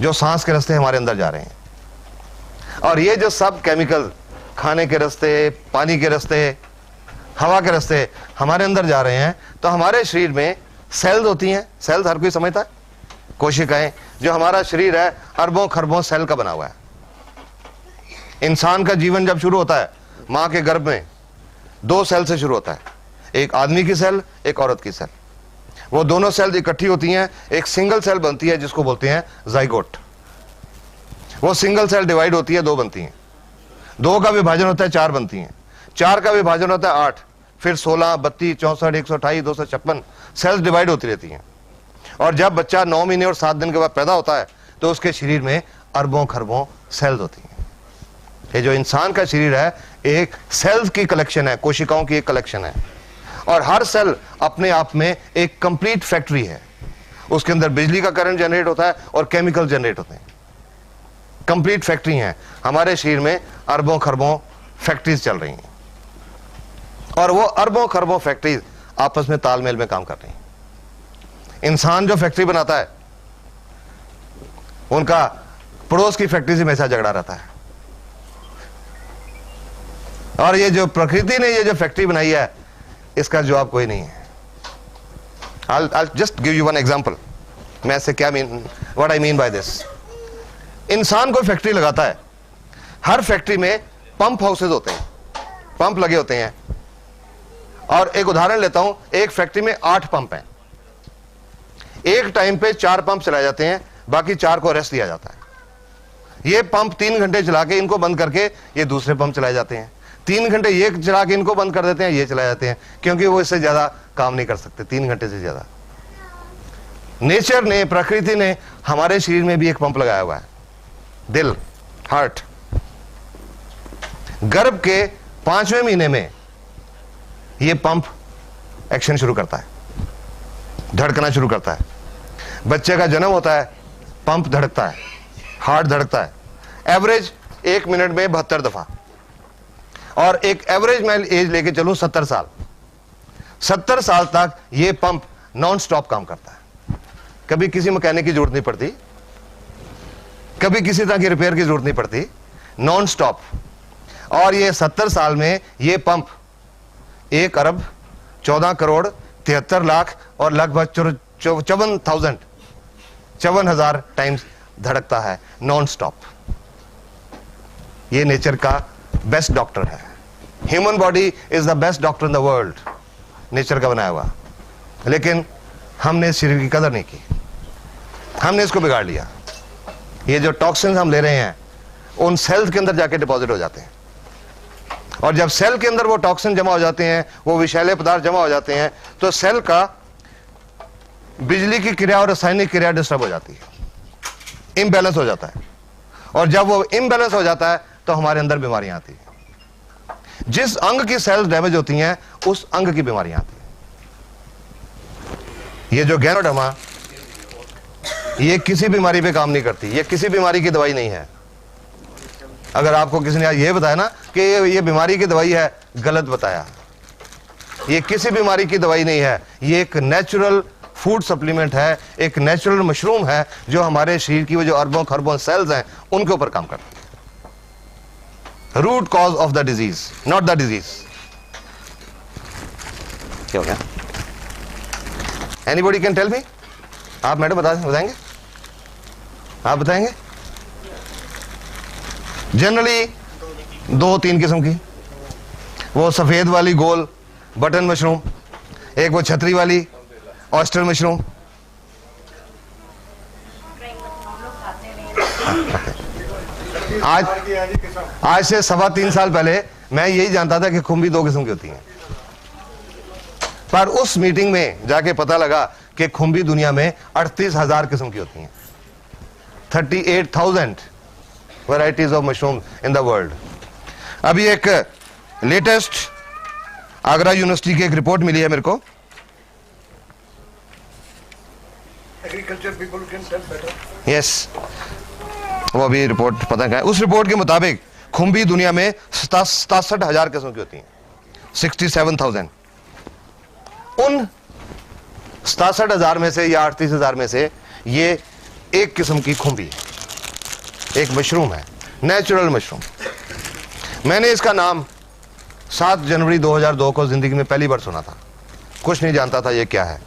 जो सांस के रास्ते हमारे अंदर जा रहे हैं। और ये जो सब केमिकल खाने के रास्ते, पानी के रास्ते, हवा के रास्ते हमारे अंदर जा रहे हैं, तो हमारे शरीर में सेल्स होती हैं। सेल्स हर कोई समझता है, कोशिकाएं। जो हमारा शरीर है अरबों खरबों सेल का बना हुआ है। इंसान का जीवन जब शुरू होता है मां के गर्भ में 2 सेल से शुरू होता है, एक आदमी की सेल, एक औरत की सेल। वो दोनों सेल इकट्ठी होती हैं, एक सिंगल सेल बनती है जिसको बोलते हैं जाइगोट। वो सिंगल सेल डिवाइड होती है, 2 बनती हैं। 2 का विभाजन होता है 4 बनती हैं। 4 का विभाजन होता है 8, फिर 16, 32, 64, 128, 256 सेल्स डिवाइड होती रहती हैं। और जब बच्चा 9 महीने और 7 दिन के बाद पैदा होता है तो उसके शरीर में अरबों खरबों सेल्स होती हैं। ये जो इंसान का शरीर है एक सेल्स की कलेक्शन है, कोशिकाओं की एक कलेक्शन है। और हर सेल अपने आप में एक कंप्लीट फैक्ट्री है। उसके अंदर बिजली का करंट जनरेट होता है और केमिकल जनरेट होते हैं। कंप्लीट फैक्ट्री है। हमारे शरीर में अरबों खरबों फैक्ट्रीज चल रही हैं और वो अरबों खरबों फैक्ट्रीज आपस में तालमेल में काम कर रही हैं। इंसान जो फैक्ट्री बनाता है उनका पड़ोस की फैक्ट्री से हमेशा झगड़ा रहता है। और ये जो प्रकृति ने ये जो फैक्ट्री बनाई है इसका जवाब कोई नहीं है। I'll just give you one example। मैं इससे क्या what I mean by this। इंसान कोई फैक्ट्री लगाता है, हर फैक्ट्री में पंप हाउसेज होते हैं, पंप लगे होते हैं। और एक उदाहरण लेता हूं, एक फैक्ट्री में 8 पंप हैं। एक टाइम पे 4 पंप चलाए जाते हैं, बाकी 4 को रेस्ट दिया जाता है। ये पंप 3 घंटे चला के इनको बंद करके ये दूसरे पंप चलाए जाते हैं। 3 घंटे ये चला के इनको बंद कर देते हैं, ये चलाए जाते हैं, क्योंकि वो इससे ज्यादा काम नहीं कर सकते 3 घंटे से ज्यादा। नेचर ने, प्रकृति ने हमारे शरीर में भी एक पंप लगाया हुआ है, दिल, हार्ट। गर्भ के 5वें महीने में ये पंप एक्शन शुरू करता है, धड़कना शुरू करता है। बच्चे का जन्म होता है, पंप धड़कता है, हार्ट धड़कता है। एवरेज 1 मिनट में 72 दफा। और एक एवरेज मैं एज लेके चलूं 70 साल, 70 साल तक ये पंप नॉन स्टॉप काम करता है। कभी किसी मैकेनिक की जरूरत नहीं पड़ती, कभी किसी तरह की रिपेयर की जरूरत नहीं पड़ती, नॉन स्टॉप। और ये 70 साल में ये पंप 1 अरब 14 करोड़ 73 लाख और लगभग 54,000 टाइम्स धड़कता है नॉन स्टॉप। ये नेचर का बेस्ट डॉक्टर है। Human body is the best doctor in the world, nature का बनाया हुआ। लेकिन हमने इस शरीर की कदर नहीं की, हमने इसको बिगाड़ लिया। ये जो टॉक्सिन्स हम ले रहे हैं उन सेल्स के अंदर जाके डिपॉजिट हो जाते हैं। और जब सेल के अंदर वो टॉक्सिन जमा हो जाते हैं, वो विषैले पदार्थ जमा हो जाते हैं, तो सेल का बिजली की क्रिया और रासायनिक क्रिया डिस्टर्ब हो जाती है, इम्बैलेंस हो जाता है। और जब वो इम्बैलेंस हो जाता है तो हमारे अंदर बीमारियां आती हैं। जिस अंग की सेल्स डैमेज होती हैं उस अंग की बीमारियां आती हैं। ये जो गैनोडर्मा, ये किसी बीमारी पे काम नहीं करती, ये किसी बीमारी की दवाई नहीं है। अगर आपको किसी ने आज ये बताया ना कि ये बीमारी की दवाई है, गलत बताया। ये किसी बीमारी की दवाई नहीं है, ये एक नेचुरल फूड सप्लीमेंट है, एक नेचुरल मशरूम है जो हमारे शरीर की वो जो अरबों खरबों सेल्स हैं उनके ऊपर काम करता है। Root cause of the disease, not the disease. क्या हो गया? Anybody can tell me? आप मैडम बताएंगे? आप बताएंगे? जनरली 2-3 किस्म की, वो सफेद वाली गोल बटन मशरूम, एक वो छतरी वाली ऑयस्टर मशरूम। आज से 3.25 साल पहले मैं यही जानता था कि खुम्बी 2 किस्म की होती हैं, पर उस मीटिंग में जाके पता लगा कि खुम्बी दुनिया में 38,000 किस्म की होती हैं। 38,000 varieties of mushroom in the world. अभी एक लेटेस्ट आगरा यूनिवर्सिटी की एक रिपोर्ट मिली है मेरे को, agriculture people can tell better. Yes, वो अभी रिपोर्ट पता है। उस रिपोर्ट के मुताबिक खुम्बी दुनिया में 67,000 किस्म की होती हैं, 67,000। उन 67,000 में से या 38,000 में से ये एक किस्म की खुम्बी है, एक मशरूम है, नेचुरल मशरूम। मैंने इसका नाम 7 जनवरी 2002 को जिंदगी में पहली बार सुना था, कुछ नहीं जानता था ये क्या है।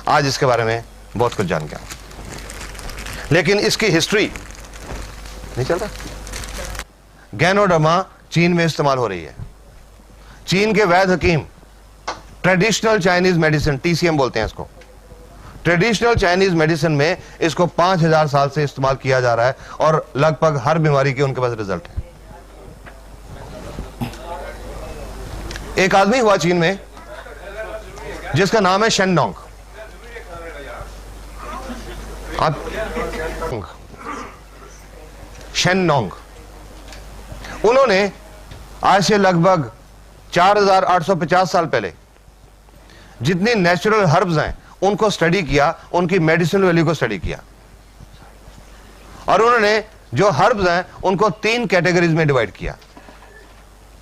आज इसके बारे में बहुत कुछ जान गया, लेकिन इसकी हिस्ट्री नहीं चलता। गैनोडर्मा चीन में इस्तेमाल हो रही है। चीन के वैद्य हकीम ट्रेडिशनल चाइनीज मेडिसिन, TCM बोलते हैं इसको, ट्रेडिशनल चाइनीज मेडिसिन में इसको 5000 साल से इस्तेमाल किया जा रहा है और लगभग हर बीमारी के उनके पास रिजल्ट है। एक आदमी हुआ चीन में जिसका नाम है शेन नोंग। शेन नोंग, उन्होंने आज से लगभग 4850 साल पहले जितनी नेचुरल हर्ब्स हैं उनको स्टडी किया, उनकी मेडिसिनल वैल्यू को स्टडी किया, और उन्होंने जो हर्ब्स हैं उनको 3 कैटेगरीज में डिवाइड किया।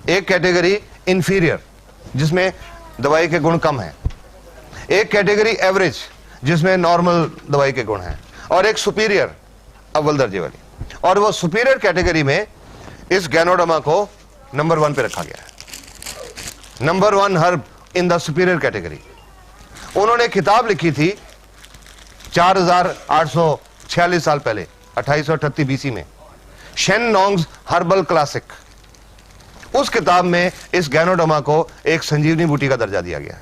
एक कैटेगरी इंफीरियर, जिसमें दवाई के गुण कम हैं, एक कैटेगरी एवरेज, जिसमें नॉर्मल दवाई के गुण हैं, और एक सुपीरियर, अव्वल दर्जे वाली। और वो सुपीरियर कैटेगरी में इस गैनोडर्मा को नंबर 1 पे रखा गया है, number 1 herb in the superior category. उन्होंने किताब लिखी थी 4846 साल पहले, 2838 BC में, शेन नोंग्स हर्बल क्लासिक। उस किताब में इस गैनोडर्मा को एक संजीवनी बूटी का दर्जा दिया गया है।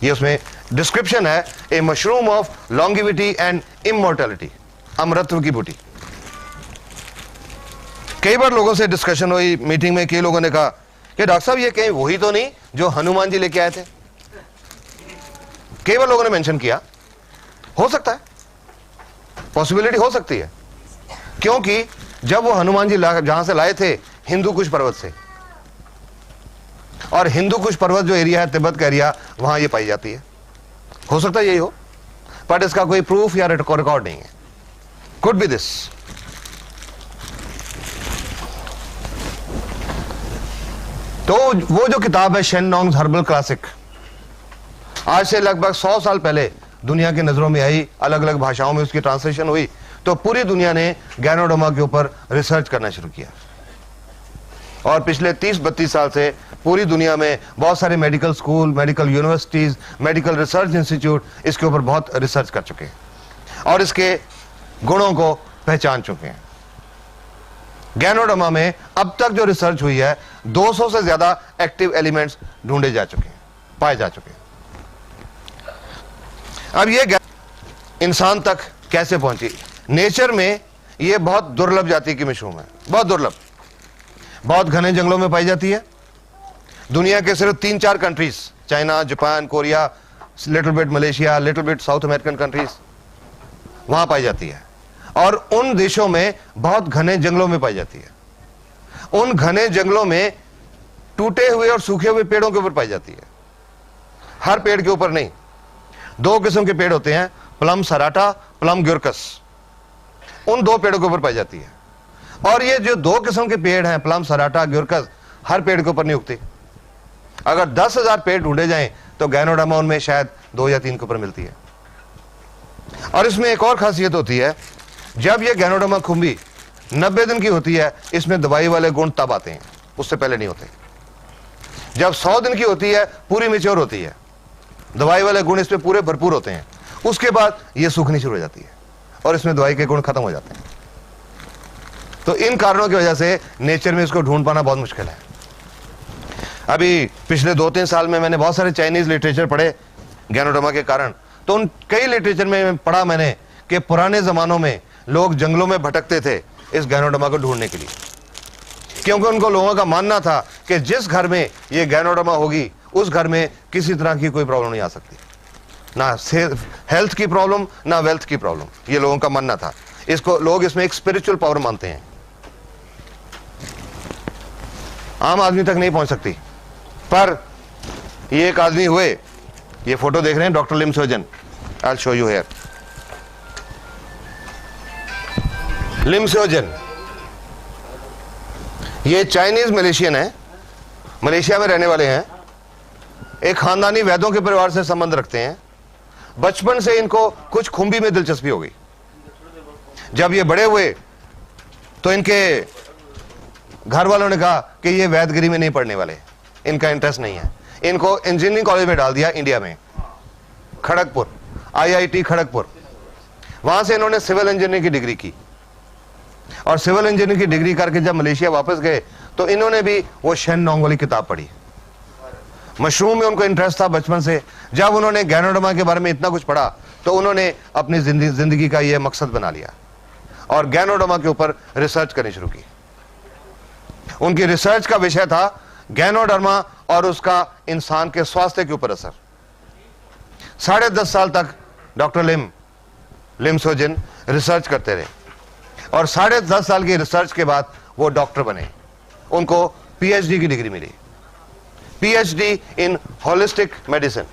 ये उसमें डिस्क्रिप्शन है, a mushroom of longevity and immortality, अमरत्व की बूटी। कई बार लोगों से डिस्कशन हुई मीटिंग में, कई लोगों ने कहा कि डॉक्टर साहब ये कहीं वही तो नहीं जो हनुमान जी लेके आए थे। कई बार लोगों ने मेंशन किया, हो सकता है, पॉसिबिलिटी हो सकती है, क्योंकि जब वो हनुमान जी जहां से लाए थे हिंदू कुश पर्वत से, और हिंदू कुश पर्वत जो एरिया है, तिब्बत का एरिया, वहां ये पाई जाती है। हो सकता है यही हो, बट इसका कोई प्रूफ या रिकॉर्ड नहीं है। Could be this. तो वो जो किताब है शेन नोंग्स हर्बल क्लासिक, आज से लगभग 100 साल पहले दुनिया की नजरों में आई, अलग अलग भाषाओं में उसकी ट्रांसलेशन हुई, तो पूरी दुनिया ने गैनोडर्मा के ऊपर रिसर्च करना शुरू किया। और पिछले 30-32 साल से पूरी दुनिया में बहुत सारे medical school, medical universities, medical research institute इसके ऊपर बहुत रिसर्च कर चुके हैं और इसके गुणों को पहचान चुके हैं। गैनोडर्मा में अब तक जो रिसर्च हुई है, 200 से ज्यादा एक्टिव एलिमेंट्स ढूंढे जा चुके हैं, पाए जा चुके हैं। अब ये इंसान तक कैसे पहुंची? नेचर में ये बहुत दुर्लभ जाति की मशरूम है, बहुत दुर्लभ, बहुत घने जंगलों में पाई जाती है। दुनिया के सिर्फ 3-4 countries, China, Japan, Korea, little bit Malaysia, little bit south American countries, वहां पाई जाती है। और उन देशों में बहुत घने जंगलों में पाई जाती है। उन घने जंगलों में टूटे हुए और सूखे हुए पेड़ों के ऊपर पाई जाती है, हर पेड़ के ऊपर नहीं। 2 किस्म के पेड़ होते हैं, प्लम सराटा, प्लम ग्यूरकस, उन 2 पेड़ों के ऊपर पाई जाती है। और ये जो 2 किस्म के पेड़ हैं, प्लम सराटा ग्यूरकस, हर पेड़ के ऊपर नहीं उगते। अगर 10,000 पेड़ ढूंढे जाएं तो गैनोडर्मा उनमें शायद 2 या 3 के ऊपर मिलती है। और इसमें एक और खासियत होती है, जब ये गैनोडर्मा खुम्बी 90 दिन की होती है, इसमें दवाई वाले गुण तब आते हैं, उससे पहले नहीं होते। जब 100 दिन की होती है, पूरी मैच्योर होती है, दवाई वाले गुण इस पे पूरे भरपूर होते हैं। उसके बाद ये सूखनी शुरू हो जाती है और इसमें दवाई के गुण खत्म हो जाते हैं। तो इन कारणों की वजह से नेचर में इसको ढूंढ पाना बहुत मुश्किल है। अभी पिछले 2-3 साल में मैंने बहुत सारे चाइनीज लिटरेचर पढ़े गैनोडर्मा के कारण। तो उन कई लिटरेचर में पढ़ा मैंने कि पुराने जमानों में लोग जंगलों में भटकते थे इस गैनोडर्मा को ढूंढने के लिए, क्योंकि उनको लोगों का मानना था कि जिस घर में ये गैनोडर्मा होगी उस घर में किसी तरह की कोई प्रॉब्लम नहीं आ सकती, ना हेल्थ की प्रॉब्लम ना वेल्थ की प्रॉब्लम, ये लोगों का मानना था। इसको लोग इसमें एक स्पिरिचुअल पावर मानते हैं, आम आदमी तक नहीं पहुंच सकती। पर ये एक आदमी हुए, ये फोटो देख रहे हैं, doctor Lim Sojan, I will show you here. Lim Sojan ये चाइनीज मलेशियन है, मलेशिया में रहने वाले हैं, एक खानदानी वैद्यों के परिवार से संबंध रखते हैं। बचपन से इनको कुछ खुंबी में दिलचस्पी हो गई। जब ये बड़े हुए तो इनके घर वालों ने कहा कि ये वैदगिरी में नहीं पढ़ने वाले, इनका इंटरेस्ट नहीं है। इनको इंजीनियरिंग कॉलेज में डाल दिया इंडिया में, खड़गपुर, IIT खड़गपुर। वहां से इन्होंने सिविल इंजीनियरिंग की डिग्री की और सिविल इंजीनियरिंग की डिग्री करके जब मलेशिया वापस गए तो इन्होंने भी वो शेन नोंग वाली किताब पढ़ी। मशरूम में उनको इंटरेस्ट था बचपन से। जब उन्होंने गैनोडर्मा के बारे में इतना कुछ पढ़ा तो उन्होंने अपनी जिंदगी का ये मकसद बना लिया और गैनोडर्मा के ऊपर रिसर्च करनी शुरू की। उनकी रिसर्च का विषय था गैनोडर्मा और उसका इंसान के स्वास्थ्य के ऊपर असर। 10.5 साल तक डॉक्टर लिम सोजिन रिसर्च करते रहे और 10.5 साल की रिसर्च के बाद वो डॉक्टर बने। उनको PhD की डिग्री मिली, PhD इन होलिस्टिक मेडिसिन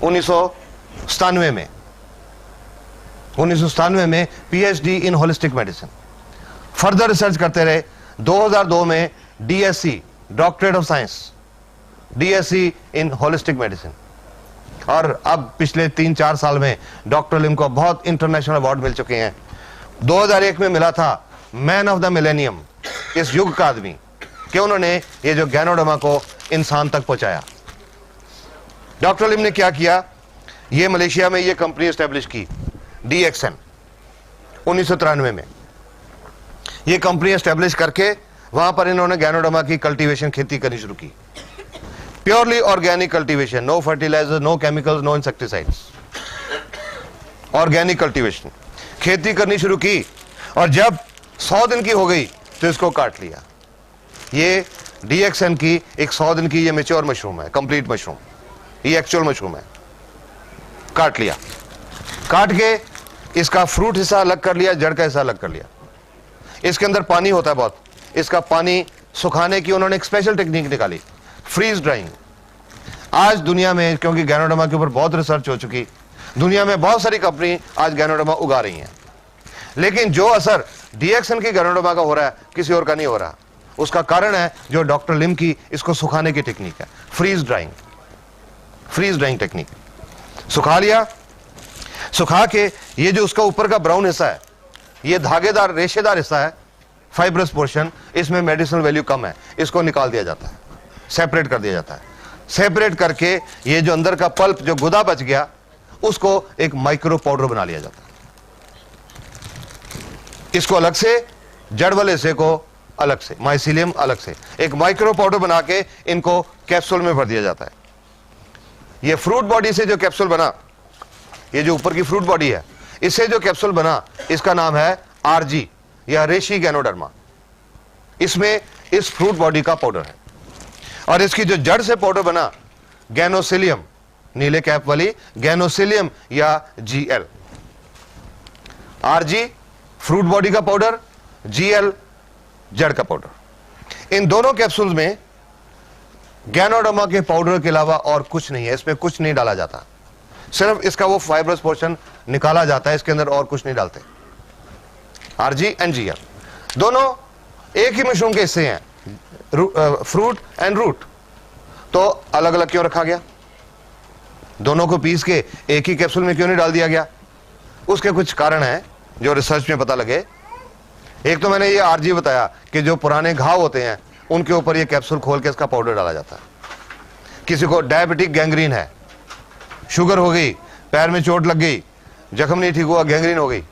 1997 में PhD इन होलिस्टिक मेडिसिन। फर्दर रिसर्च करते रहे। 2002 में DSc, doctorate of science, DSc in holistic medicine. और अब पिछले 3-4 साल में डॉक्टर लिम को बहुत इंटरनेशनल अवार्ड मिल चुके हैं। 2001 में मिला था मैन ऑफ द मिलेनियम, इस युग का आदमी, कि उन्होंने ये जो गैनोडर्मा को इंसान तक पहुंचाया। डॉक्टर लिम ने क्या किया, ये मलेशिया में ये कंपनी एस्टेब्लिश की, DXN 1993 में। ये कंपनी एस्टेब्लिश करके वहां पर इन्होंने गैनोडर्मा की कल्टीवेशन, खेती करनी शुरू की। Purely organic cultivation, no fertiliser, no chemicals, no insecticides, organic cultivation, खेती करनी शुरू की। और जब 100 दिन की हो गई तो इसको काट लिया। ये DXN की एक 100 दिन की ये मैच्योर मशरूम है, कंप्लीट मशरूम, ये एक्चुअल मशरूम है। काट लिया, काट के इसका फ्रूट हिस्सा अलग कर लिया, जड़ का हिस्सा अलग कर लिया। इसके अंदर पानी होता है बहुत, इसका पानी सुखाने की उन्होंने एक स्पेशल टेक्निक निकाली, फ्रीज ड्राइंग। आज दुनिया में, क्योंकि गैनोडर्मा के ऊपर बहुत रिसर्च हो चुकी, दुनिया में बहुत सारी कंपनी आज गैनोडर्मा उगा रही हैं, लेकिन जो असर DXN की गैनोडर्मा का हो रहा है किसी और का नहीं हो रहा। उसका कारण है जो डॉक्टर लिम की इसको सुखाने की टेक्निक है, फ्रीज ड्राइंग टेक्निक। सुखा लिया, सुखा के ये जो उसका ऊपर का ब्राउन हिस्सा है, ये धागेदार रेशेदार हिस्सा है, फाइब्रस पोर्शन, इसमें मेडिसिनल वैल्यू कम है, इसको निकाल दिया जाता है, सेपरेट कर दिया जाता है। सेपरेट करके ये जो अंदर का पल्प, जो गुदा बच गया, उसको एक माइक्रो पाउडर बना लिया जाता है। इसको अलग से, जड़ वाले हिस्से को अलग से, माइसीलियम अलग से, एक माइक्रो पाउडर बना के इनको कैप्सूल में भर दिया जाता है। ये फ्रूट बॉडी से जो कैप्सूल बना, ये जो ऊपर की फ्रूट बॉडी है, इससे जो कैप्सूल बना, इसका नाम है RG या रेशी गैनोडर्मा। इसमें इस फ्रूट बॉडी का पाउडर है। और इसकी जो जड़ से पाउडर बना, गैनोसिलियम, नीले कैप वाली गैनोसिलियम या GL। RG फ्रूट बॉडी का पाउडर, GL जड़ का पाउडर। इन दोनों कैप्सूल्स में गैनोडर्मा के पाउडर के अलावा और कुछ नहीं है, इसमें कुछ नहीं डाला जाता, सिर्फ इसका वो फाइब्रस पोर्शन निकाला जाता है, इसके अंदर और कुछ नहीं डालते। RG एंड GL दोनों एक ही मशरूम के हिस्से हैं, फ्रूट एंड रूट। तो अलग अलग क्यों रखा गया? दोनों को पीस के एक ही कैप्सूल में क्यों नहीं डाल दिया गया? उसके कुछ कारण हैं जो रिसर्च में पता लगे। एक तो मैंने ये RG बताया कि जो पुराने घाव होते हैं उनके ऊपर ये कैप्सूल खोल के इसका पाउडर डाला जाता है। किसी को डायबिटिक गैंग्रीन है, शुगर हो गई, पैर में चोट लग गई, जख्म नहीं ठीक हुआ, गैंग्रीन हो गई,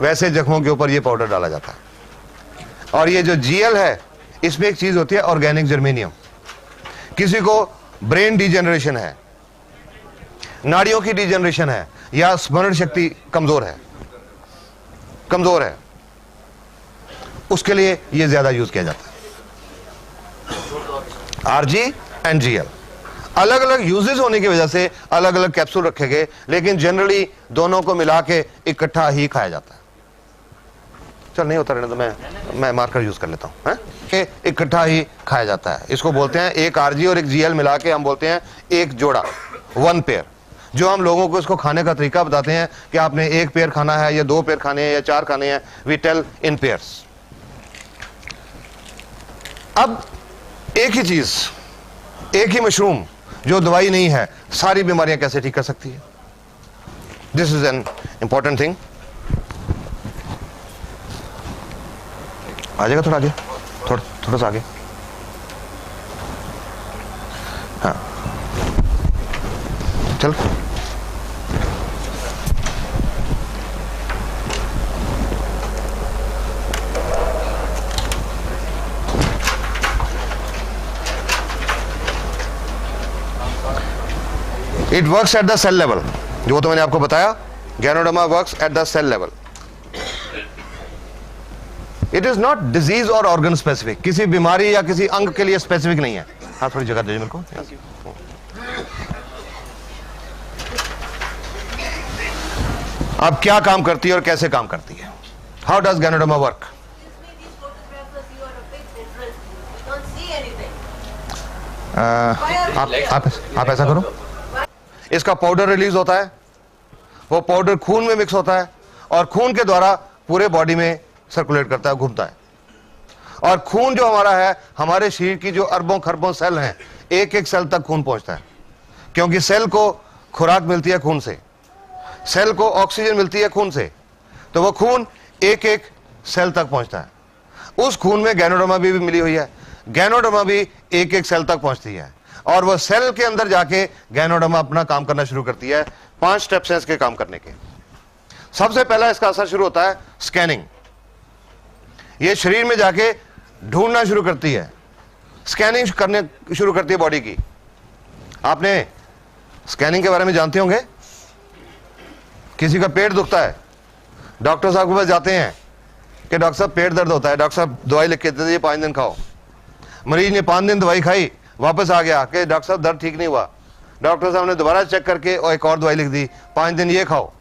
वैसे जख्मों के ऊपर ये पाउडर डाला जाता है। और ये जो जीएल है, इसमें एक चीज होती है ऑर्गेनिक जर्मेनियम। किसी को ब्रेन डिजेनरेशन है, नाड़ियों की डिजेनरेशन है, या स्मरण शक्ति कमजोर है, उसके लिए यह ज्यादा यूज किया जाता है। आरजी एंड जीएल अलग अलग यूजेस होने की वजह से अलग अलग कैप्सूल रखे गए, लेकिन जनरली दोनों को मिला के इकट्ठा ही खाया जाता है। चल नहीं होता रहने तो मैं मार्कर यूज कर लेता हूं। इकट्ठा ही खाया जाता है। इसको बोलते हैं, एक आरजी और एक जीएल मिला के हम बोलते हैं एक जोड़ा, 1 पेयर। जो हम लोगों को इसको खाने का तरीका बताते हैं कि आपने 1 पेयर खाना है या 2 पेयर खाने हैं या 4 खाने हैं, वी टेल इन पेयर्स। अब एक ही चीज, एक ही मशरूम जो दवाई नहीं है, सारी बीमारियां कैसे ठीक कर सकती है? This is an important thing. आ जाएगा थोड़ा आगे, थोड़ा सा आगे। हाँ चल। It works at the cell level, जो तो मैंने आपको बताया, Ganoderma works at the cell level. It is not disease और ऑर्गन स्पेसिफिक, किसी बीमारी या किसी अंग के लिए स्पेसिफिक नहीं है। हाँ थोड़ी जगह दीजिए मेरे को। अब क्या काम करती है और कैसे काम करती है? How does ganoderma work? आप ऐसा करो, इसका पाउडर रिलीज होता है, वो पाउडर खून में मिक्स होता है और खून के द्वारा पूरे बॉडी में सर्कुलेट करता है, घूमता है। और खून जो हमारा है, हमारे शरीर की जो अरबों खरबों सेल हैं, एक एक सेल तक खून पहुंचता है, क्योंकि सेल को खुराक मिलती है खून से, सेल को ऑक्सीजन मिलती है खून से, तो वो खून एक एक सेल तक पहुंचता है। उस खून में गैनोडर्मा भी मिली हुई है, गैनोडर्मा भी एक एक सेल तक पहुंचती है और वो सेल के अंदर जाके गैनोडर्मा अपना काम करना शुरू करती है। 5 स्टेप्स हैं इसके काम करने के। सबसे पहला इसका असर शुरू होता है स्कैनिंग। ये शरीर में जाके ढूंढना शुरू करती है, स्कैनिंग करने शुरू करती है बॉडी की। आपने स्कैनिंग के बारे में जानते होंगे। किसी का पेट दुखता है, डॉक्टर साहब के पास जाते हैं कि डॉक्टर साहब पेट दर्द होता है, डॉक्टर साहब दवाई लिख के देते हैं 5 दिन खाओ। मरीज ने 5 दिन दवाई खाई, वापस आ गया कि डॉक्टर साहब दर्द ठीक नहीं हुआ। डॉक्टर साहब ने दोबारा चेक करके और एक और दवाई लिख दी, 5 दिन ये खाओ।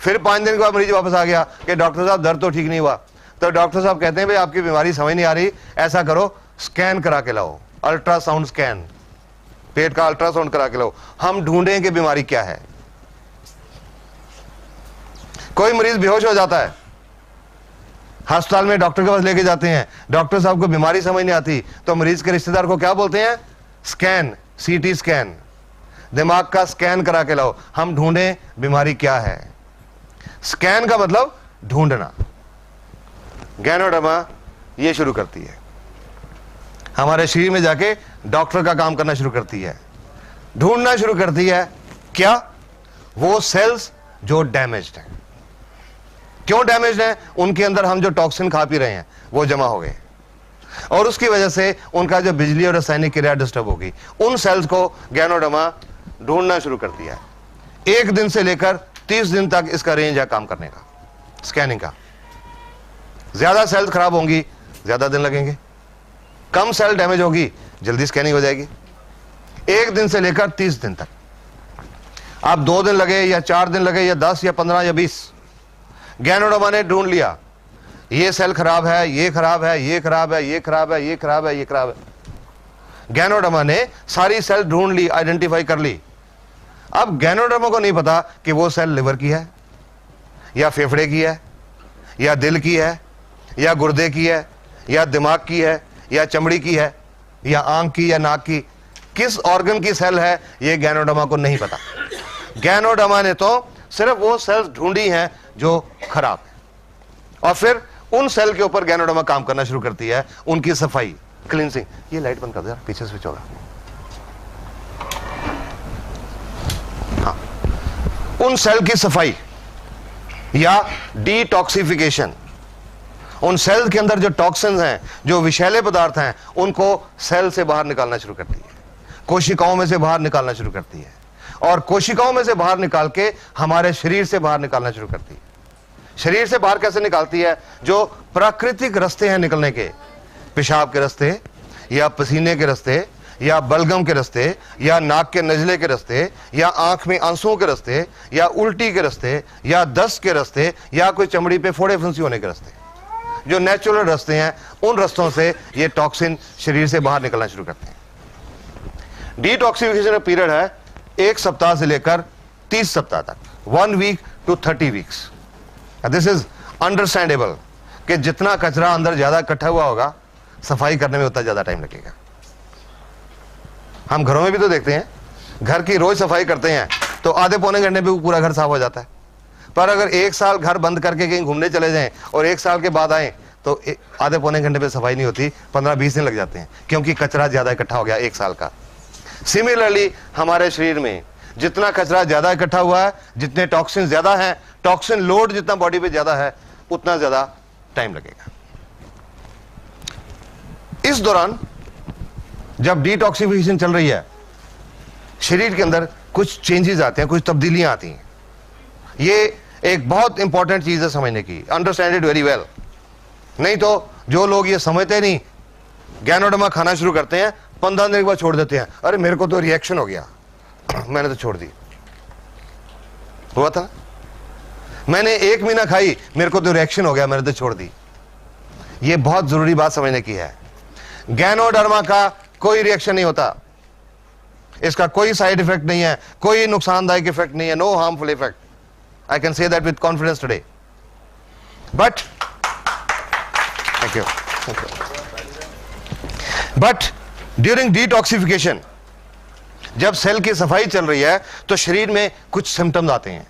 फिर 5 दिन के बाद मरीज वापस आ गया कि डॉक्टर साहब दर्द तो ठीक नहीं हुआ। तो डॉक्टर साहब कहते हैं भाई आपकी बीमारी समझ नहीं आ रही, ऐसा करो स्कैन करा के लाओ, अल्ट्रासाउंड स्कैन, पेट का अल्ट्रासाउंड करा के लाओ, हम ढूंढें कि बीमारी क्या है। कोई मरीज बेहोश हो जाता है, अस्पताल में डॉक्टर के पास लेके जाते हैं, डॉक्टर साहब को बीमारी समझ नहीं आती, तो मरीज के रिश्तेदार को क्या बोलते हैं? स्कैन, सीटी स्कैन, दिमाग का स्कैन करा के लाओ, हम ढूंढें बीमारी क्या है। स्कैन का मतलब ढूंढना। गैनोडर्मा ये शुरू करती है, हमारे शरीर में जाके डॉक्टर का काम करना शुरू करती है, ढूंढना शुरू करती है क्या? वो सेल्स जो डैमेज्ड हैं। क्यों डैमेज्ड हैं? उनके अंदर हम जो टॉक्सिन खा पी रहे हैं वो जमा हो गए और उसकी वजह से उनका जो बिजली और रासायनिक क्रिया डिस्टर्ब होगी। उन सेल्स को गैनोडर्मा ढूंढना शुरू करती है। 1 दिन से लेकर 30 दिन तक इसका रेंज है काम करने का, स्कैनिंग का। ज्यादा सेल्स खराब होंगी, ज्यादा दिन लगेंगे, कम सेल डैमेज होगी, जल्दी स्कैनिंग हो जाएगी। 1 दिन से लेकर 30 दिन तक। आप 2 दिन लगे या 4 दिन लगे या 10 या 15 या 20, गैनोडर्मा ने ढूंढ लिया ये सेल खराब है, ये खराब है, ये खराब है, ये खराब है, ये खराब है, ये खराब है। गैनोडर्मा ने सारी सेल ढूंढ ली, आइडेंटिफाई कर ली। अब गैनोडर्मा को नहीं पता कि वो सेल लिवर की है या फेफड़े की है या दिल की है या गुर्दे की है या दिमाग की है या चमड़ी की है या आंख की या नाक की, किस ऑर्गन की सेल है ये गैनोडर्मा को नहीं पता। गैनोडर्मा ने तो सिर्फ वो सेल्स ढूंढी हैं जो खराब है और फिर उन सेल के ऊपर गैनोडर्मा काम करना शुरू करती है, उनकी सफाई, क्लींसिंग। ये लाइट बंद कर दो यार, पीछे स्विच होगा। हाँ उन सेल की सफाई या डिटॉक्सिफिकेशन, उन सेल के अंदर जो टॉक्सिन्स हैं, जो विषैले पदार्थ हैं, उनको सेल से बाहर निकालना शुरू करती है, कोशिकाओं में से बाहर निकालना शुरू करती है, और कोशिकाओं में से बाहर निकाल के हमारे शरीर से बाहर निकालना शुरू करती है। शरीर से बाहर कैसे निकालती है? जो प्राकृतिक रास्ते हैं निकलने के, पेशाब के रास्ते या पसीने के रास्ते या बलगम के रास्ते या नाक के नजले के रास्ते या आंख में आंसुओं के रास्ते या उल्टी के रास्ते या दस्त के रास्ते या कोई चमड़ी पे फोड़े फुंसी होने के रास्ते, जो नेचुरल रास्ते हैं, उन रास्तों से ये टॉक्सिन शरीर से बाहर निकलना शुरू करते हैं। डिटॉक्सिफिकेशन का पीरियड है 1 सप्ताह से लेकर 30 सप्ताह तक, 1 week to 30 weeks. This is understandable कि जितना कचरा अंदर ज्यादा इकट्ठा हुआ होगा, सफाई करने में उतना ज्यादा टाइम लगेगा। हम घरों में भी तो देखते हैं, घर की रोज सफाई करते हैं तो आधे पौने घंटे में पूरा घर साफ हो जाता है, पर अगर 1 साल घर बंद करके कहीं घूमने चले जाएं और 1 साल के बाद आए तो आधे पौने घंटे में सफाई नहीं होती, 15-20 दिन लग जाते हैं, क्योंकि कचरा ज्यादा इकट्ठा हो गया 1 साल का। सिमिलरली हमारे शरीर में जितना कचरा ज्यादा इकट्ठा हुआ है, जितने टॉक्सिन ज्यादा हैं, टॉक्सिन लोड जितना बॉडी पे ज्यादा है, उतना ज्यादा टाइम लगेगा। इस दौरान जब डिटॉक्सिफिकेशन चल रही है, शरीर के अंदर कुछ चेंजेस आते हैं, कुछ तब्दीलियां आती हैं। ये एक बहुत इंपॉर्टेंट चीज है समझने की, अंडरस्टैंड इट वेरी वेल। नहीं तो जो लोग ये समझते नहीं, गैनोडर्मा खाना शुरू करते हैं, 15 दिन के बाद छोड़ देते हैं। अरे मेरे को तो रिएक्शन हो गया, मैंने तो छोड़ दी। हुआ था, मैंने 1 महीना खाई, मेरे को तो रिएक्शन हो गया, मैंने तो छोड़ दी। ये बहुत जरूरी बात समझने की है। गैनोडर्मा का कोई रिएक्शन नहीं होता, इसका कोई साइड इफेक्ट नहीं है, कोई नुकसानदायक इफेक्ट नहीं है, no harmful effect. I can say that with confidence today. But, thank you. But during detoxification, जब सेल की सफाई चल रही है तो शरीर में कुछ सिम्टम्स आते हैं,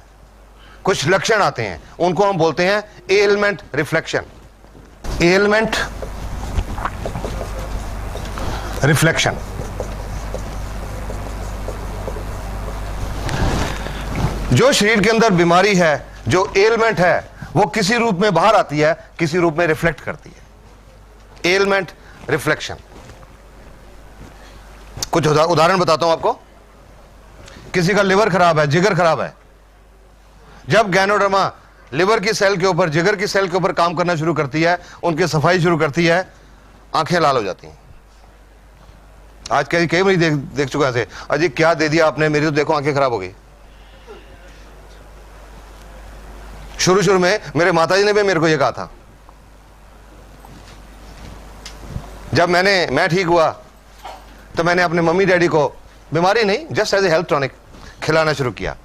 कुछ लक्षण आते हैं, उनको हम बोलते हैं एलमेंट रिफ्लेक्शन। एलमेंट रिफ्लेक्शन जो शरीर के अंदर बीमारी है, जो एलमेंट है, वो किसी रूप में बाहर आती है, किसी रूप में रिफ्लेक्ट करती है। Ailment reflection. कुछ उदाहरण बताता हूं आपको। किसी का लिवर खराब है, जिगर खराब है, जब गैनोडर्मा लिवर की सेल के ऊपर, जिगर की सेल के ऊपर काम करना शुरू करती है, उनकी सफाई शुरू करती है, आंखें लाल हो जाती हैं। आज कई मरीज देख चुका है, अजी क्या दे दिया आपने, मेरी तो देखो आंखें खराब हो गई। शुरू में मेरे माताजी ने भी मेरे को यह कहा था। जब मैं ठीक हुआ तो मैंने अपने मम्मी डैडी को, बीमारी नहीं, just as a health tonic खिलाना शुरू किया।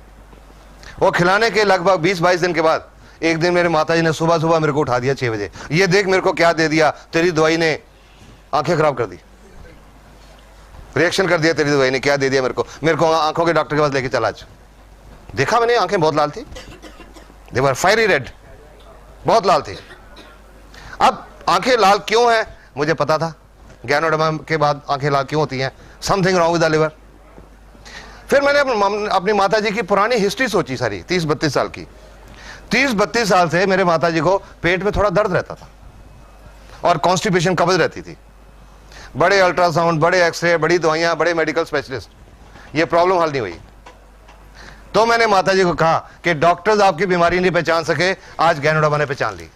वो खिलाने के लगभग 20-22 दिन के बाद एक दिन मेरे माताजी ने सुबह मेरे को उठा दिया 6 बजे, ये देख मेरे को क्या दे दिया, तेरी दवाई ने आंखें खराब कर दी, रिएक्शन कर दिया, तेरी दवाई ने क्या दे दिया मेरे को आंखों के डॉक्टर के पास लेके चला। आज देखा मैंने, आंखें बहुत लाल थी, दे वर फायरी रेड, बहुत लाल थी। अब आंखें लाल क्यों है मुझे पता था, गैनोडर्मा के बाद आंखें लाल क्यों होती हैं, something wrong with the liver. फिर मैंने अपनी माताजी की पुरानी हिस्ट्री सोची सारी, 30-32 साल की। 30-32 साल से मेरे माताजी को पेट में थोड़ा दर्द रहता था और कॉन्स्टिपेशन, कब्ज रहती थी। बड़े अल्ट्रासाउंड, बड़े एक्सरे, बड़ी दवाइयां, बड़े मेडिकल स्पेशलिस्ट, ये प्रॉब्लम हल नहीं हुई। तो मैंने माताजी को कहा कि डॉक्टर्स आपकी बीमारी नहीं पहचान सके, आज गैनोडर्मा ने पहचान ली।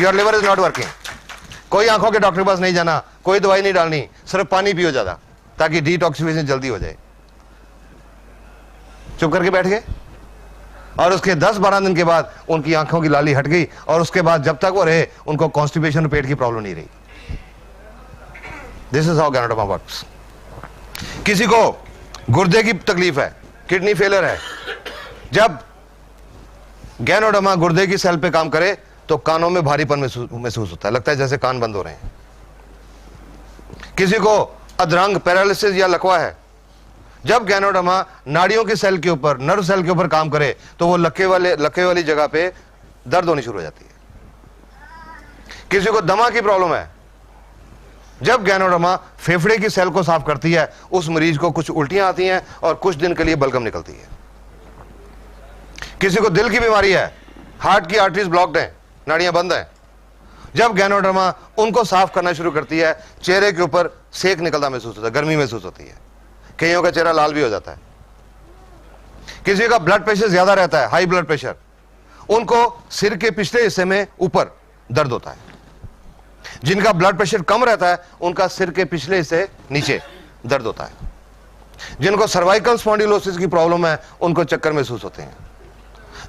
Your liver is not working. कोई आंखों के डॉक्टर के पास नहीं जाना, कोई दवाई नहीं डालनी, सिर्फ पानी पियो ज्यादा, ताकि डिटॉक्सिफिकेशन जल्दी हो जाए। चुप करके बैठ गए और उसके 10-12 दिन के बाद उनकी आंखों की लाली हट गई, और उसके बाद जब तक वो रहे उनको कॉन्स्टिपेशन, पेट की प्रॉब्लम नहीं रही। This is how ganoderma works. किसी को गुर्दे की तकलीफ है, किडनी फेलियर है, जब गैनोडर्मा गुर्दे की सेल पे काम करे तो कानों में भारीपन महसूस होता है, लगता है जैसे कान बंद हो रहे हैं। किसी को अधरंग, पैरालिसिस या लकवा है, जब गैनोडर्मा नाड़ियों की सेल के ऊपर, नर्व सेल के ऊपर काम करे तो वो लक्के वाली जगह पे दर्द होनी शुरू हो जाती है। किसी को दमा की प्रॉब्लम है, जब गैनोडर्मा फेफड़े की सेल को साफ करती है, उस मरीज को कुछ उल्टियां आती हैं और कुछ दिन के लिए बलगम निकलती है। किसी को दिल की बीमारी है, हार्ट की आर्टरीज ब्लॉक्ड हैं, नाड़ियां बंद हैं, जब गैनोडर्मा उनको साफ करना शुरू करती है, चेहरे के ऊपर सेक निकलता महसूस होता है, गर्मी महसूस होती है, कईयों का चेहरा लाल भी हो जाता है। किसी का ब्लड प्रेशर ज्यादा रहता है, हाई ब्लड प्रेशर, उनको सिर के पिछले हिस्से में ऊपर दर्द होता है। जिनका ब्लड प्रेशर कम रहता है, उनका सिर के पिछले हिस्से नीचे दर्द होता है। जिनको सर्वाइकल स्पॉन्डिलोसिस की प्रॉब्लम है, उनको चक्कर महसूस होते हैं।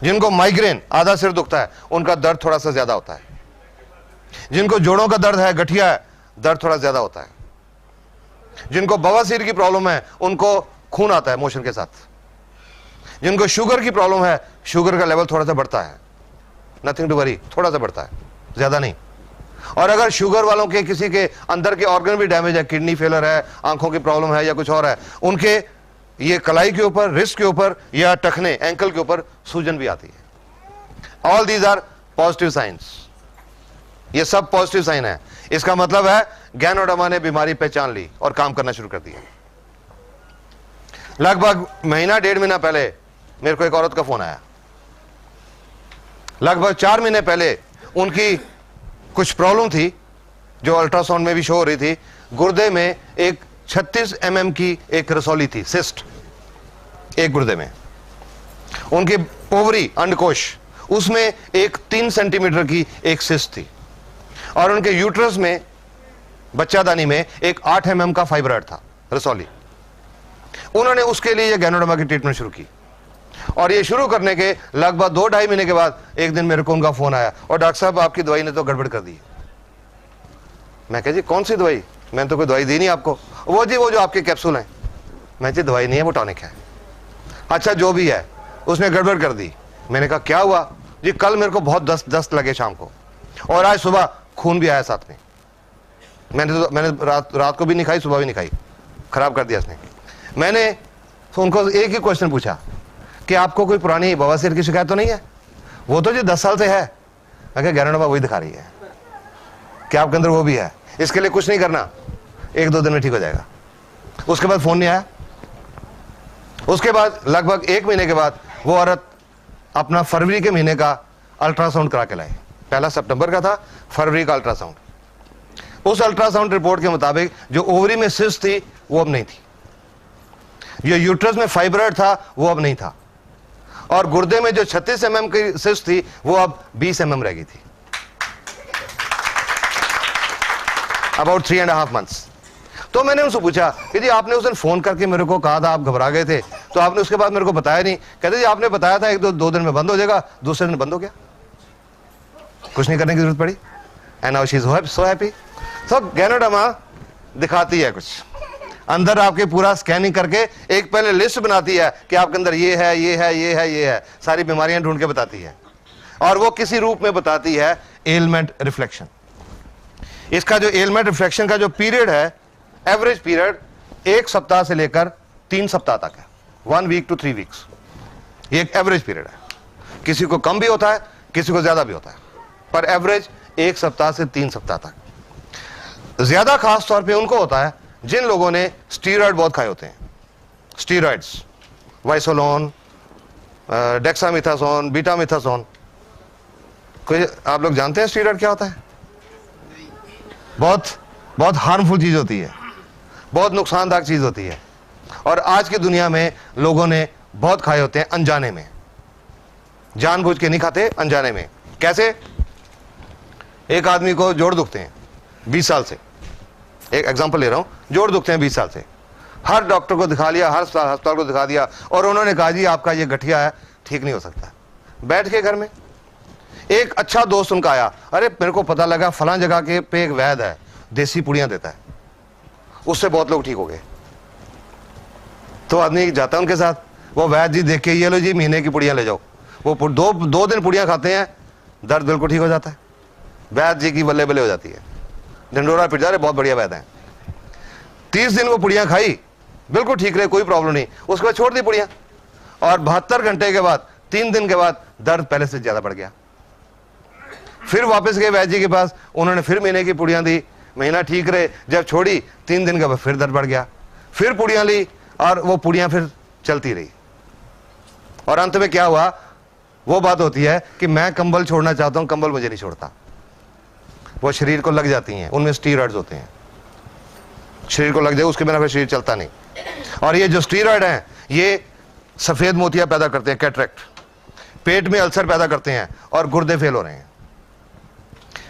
जिनको माइग्रेन, आधा सिर दुखता है, उनका दर्द थोड़ा सा ज्यादा होता है। जिनको जोड़ों का दर्द है, गठिया है, दर्द थोड़ा ज्यादा होता है। जिनको बवासीर की प्रॉब्लम है, उनको खून आता है मोशन के साथ। जिनको शुगर की प्रॉब्लम है, शुगर का लेवल थोड़ा सा बढ़ता है, नथिंग टू वरी, थोड़ा सा बढ़ता है, ज्यादा नहीं। और अगर शुगर वालों के किसी के अंदर के ऑर्गन भी डैमेज है, किडनी फेलर है, आंखों की प्रॉब्लम है या कुछ और है, उनके ये कलाई के ऊपर, रिस्ट के ऊपर या टखने, एंकल के ऊपर सूजन भी आती है। All these are positive science. ये सब पॉजिटिव साइन है। इसका मतलब है गैनोडर्मा ने बीमारी पहचान ली और काम करना शुरू कर दिया। लगभग महीना 1.5 महीना पहले मेरे को एक औरत का फोन आया। लगभग 4 महीने पहले उनकी कुछ प्रॉब्लम थी जो अल्ट्रासाउंड में भी शो हो रही थी। गुर्दे में एक 36 mm की एक रसौली थी, सिस्ट, एक गुर्दे में। उनकी ओवरी, अंडकोश, उसमें एक 3 सेंटीमीटर की एक सिस्ट थी। और उनके यूट्रस में, बच्चादानी में, एक 8 mm का फाइब्रॉइड था, रसौली। उन्होंने उसके लिए गैनोडर्मा की ट्रीटमेंट शुरू की। और ये शुरू करने के लगभग 2-2.5 महीने के बाद एक दिन मेरे को उनका फोन आया, और डॉक्टर साहब आपकी दवाई ने तो गड़बड़ कर दी। मैं कह जी कौन सी दवाई? मैंने तो कोई दवाई दी नहीं आपको। वो जी वो जो आपके कैप्सूल हैं। मैं जी दवाई नहीं है, वो टॉनिक है। अच्छा जो भी है, उसने गड़बड़ कर दी। मैंने कहा क्या हुआ? जी कल मेरे को बहुत दस्त लगे शाम को, और आज सुबह खून भी आया साथ में। मैंने रात को भी नहीं खाई, सुबह भी नहीं खाई, खराब कर दिया इसने। मैंने तो उनको एक ही क्वेश्चन पूछा कि आपको कोई पुरानी बवासीर की शिकायत तो नहीं है? वो तो जी 10 साल से है। मैं कहा गैनोडर्मा वही दिखा रही है कि आपके अंदर वो भी है। इसके लिए कुछ नहीं करना, 1-2 दिन में ठीक हो जाएगा। उसके बाद फोन नहीं आया। उसके बाद लगभग 1 महीने के बाद वो औरत अपना फरवरी के महीने का अल्ट्रासाउंड करा के लाई। पहला सितंबर का था, फरवरी का अल्ट्रासाउंड। उस अल्ट्रासाउंड रिपोर्ट के मुताबिक जो ओवरी में सिस्ट थी वो अब नहीं थी, जो यूट्रस में फाइब्रॉइड था वो अब नहीं था, और गुर्दे में जो 36 mm की सिस्ट थी वो अब 20 mm रह गई थी। About 3.5 months। तो मैंने उनसे पूछा कि जी आपने उस दिन फोन करके मेरे को कहा था, आप घबरा गए थे, तो आपने उसके बाद मेरे को बताया नहीं। कहते जी आपने बताया था 1-2 दिन में बंद हो जाएगा, दूसरे दिन बंद हो गया, कुछ नहीं करने की जरूरत पड़ी। And now she is so happy. So ganoderma दिखाती है कुछ अंदर, आपके पूरा स्कैनिंग करके एक पहले लिस्ट बनाती है कि आपके अंदर ये है, ये है, ये है, ये है, सारी बीमारियां ढूंढ के बताती है। और वो किसी रूप में बताती है एलमेंट रिफ्लेक्शन। इसका जो एलमेंट रिफ्लेक्शन का जो पीरियड है, एवरेज पीरियड 1 सप्ताह से लेकर 3 सप्ताह तक है, 1 week to 3 weeks। ये एक एवरेज पीरियड है। किसी को कम भी होता है, किसी को ज्यादा भी होता है, पर एवरेज 1 सप्ताह से 3 सप्ताह तक। ज्यादा खास तौर पे उनको होता है जिन लोगों ने स्टीरॉयड बहुत खाए होते हैं। Steroids, Wysolone, dexamethasone, betamethasone. कोई आप लोग जानते हैं स्टीरॉयड क्या होता है? बहुत हार्मफुल चीज होती है, बहुत नुकसानदायक चीज होती है, और आज की दुनिया में लोगों ने बहुत खाए होते हैं अनजाने में। जानबूझ के नहीं खाते, अनजाने में। कैसे? एक आदमी को जोड़ दुखते हैं 20 साल से, एक एग्जांपल ले रहा हूं, जोड़ दुखते हैं 20 साल से, हर डॉक्टर को दिखा लिया, हर अस्पताल को दिखा दिया, और उन्होंने कहा जी आपका ये गठिया है, ठीक नहीं हो सकता। बैठ के घर में एक अच्छा दोस्त उनका आया, अरे मेरे को पता लगा फलां जगह के पे एक वैद्य है, देसी पुड़ियां देता है, उससे बहुत लोग ठीक हो गए। तो आदमी जाता है उनके साथ, वो वैद्य जी देख के ये लो जी महीने की पुड़ियां ले जाओ। वो 2 दिन पुड़ियां खाते हैं, दर्द बिल्कुल ठीक हो जाता है। वैद्य जी की बल्ले बल्ले हो जाती है, ढंडोरा पिट जा रहे, बहुत बढ़िया वैद्य है। 30 दिन वो पुड़ियां खाई, बिल्कुल ठीक रहे, कोई प्रॉब्लम नहीं। उसके बाद छोड़ दी पुड़ियां, और 72 घंटे के बाद, 3 दिन के बाद दर्द पहले से ज्यादा बढ़ गया। फिर वापस गए वैद्य जी के पास, उन्होंने फिर महीने की पुड़ियां दी, महीना ठीक रहे, जब छोड़ी 3 दिन के बाद फिर दर्द बढ़ गया, फिर पुड़ियां ली और वो पुड़ियां फिर चलती रही। और अंत में क्या हुआ, वो बात होती है कि मैं कंबल छोड़ना चाहता हूं, कंबल मुझे नहीं छोड़ता, वो शरीर को लग जाती हैं, उनमें स्टीरॉइड्स होते हैं, शरीर को लग जाए उसके बिना फिर शरीर चलता नहीं। और ये जो स्टीरॉइड हैं ये सफेद मोतियां पैदा करते हैं, कैटरेक्ट, पेट में अल्सर पैदा करते हैं और गुर्दे फेल हो रहे हैं।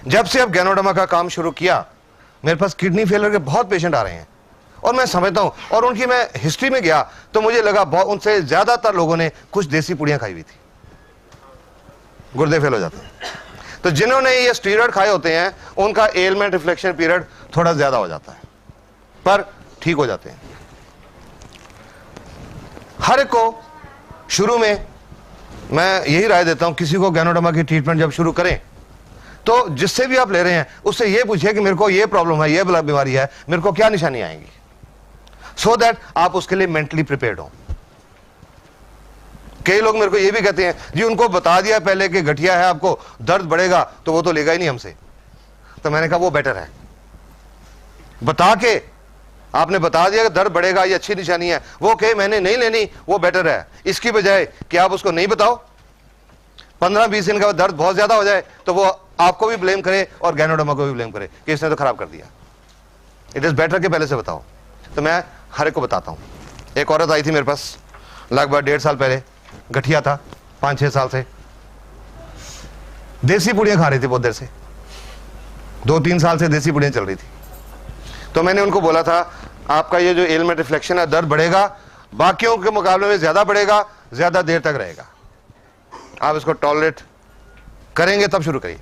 जब से अब गैनोडर्मा का काम शुरू किया, मेरे पास किडनी फेलियर के बहुत पेशेंट आ रहे हैं और मैं समझता हूं, और उनकी मैं हिस्ट्री में गया तो मुझे लगा उनसे ज्यादातर लोगों ने कुछ देसी पुड़ियां खाई हुई थी, गुर्दे फेल हो जाते हैं। तो जिन्होंने ये स्टीरॉइड खाए होते हैं उनका एलमेंट रिफ्लेक्शन पीरियड थोड़ा ज्यादा हो जाता है, पर ठीक हो जाते हैं। हर एक को शुरू में मैं यही राय देता हूं, किसी को गैनोडर्मा की ट्रीटमेंट जब शुरू करें तो जिससे भी आप ले रहे हैं उससे यह पूछिए कि मेरे को ये प्रॉब्लम है, ये बीमारी है, मेरे को क्या निशानी आएंगी, सो दैट आप उसके लिए मेंटली प्रिपेयर्ड हो। कई लोग मेरे को ये भी कहते हैं जी उनको बता दिया पहले कि गठिया है, आपको दर्द बढ़ेगा, तो वो तो लेगा ही नहीं हमसे। तो मैंने कहा वो बेटर है, बता के आपने बता दिया कि दर्द बढ़ेगा, ये अच्छी निशानी है, वो कहे मैंने नहीं लेनी, वो बेटर है, इसकी बजाय कि आप उसको नहीं बताओ, 15-20 दिन का दर्द बहुत ज्यादा हो जाए तो वो आपको भी ब्लेम करे और गैनोडर्मा को भी ब्लेम करे कि इसने तो खराब कर दिया। इट इज बेटर कि पहले से बताओ। तो मैं हर एक को बताता हूं। एक औरत आई थी मेरे पास लगभग 1.5 साल पहले, गठिया था 5-6 साल से, देसी पुड़ियां खा रही थी बहुत देर से, 2-3 साल से देसी पुड़ियां चल रही थी। तो मैंने उनको बोला था आपका ये जो एलमेंट रिफ्लेक्शन है दर्द बढ़ेगा, बाकियों के मुकाबले में ज्यादा बढ़ेगा, ज्यादा देर तक रहेगा, आप इसको टॉलरेट करेंगे तब शुरू करिए।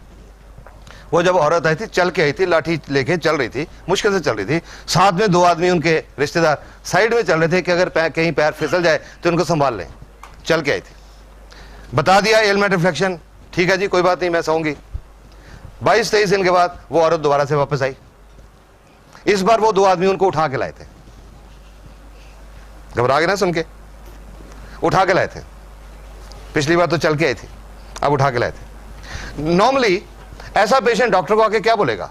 वो जब औरत आई थी, चल के आई थी, लाठी लेके चल रही थी, मुश्किल से चल रही थी, साथ में 2 आदमी उनके रिश्तेदार साइड में चल रहे थे कि अगर कहीं पैर फिसल जाए तो उनको संभाल लें। चल के आई थी, बता दिया एलमेंट रिफ्लेक्शन, ठीक है जी कोई बात नहीं मैं सोऊंगी। 22-23 दिन के बाद वो औरत दोबारा से वापस आई। इस बार वो 2 आदमी उनको उठा के लाए थे, घबरा गए ना सुन के, उठा के लाए थे। पिछली बार तो चल के आई थी, अब उठा के लाए थे। नॉर्मली ऐसा पेशेंट डॉक्टर को आके क्या बोलेगा,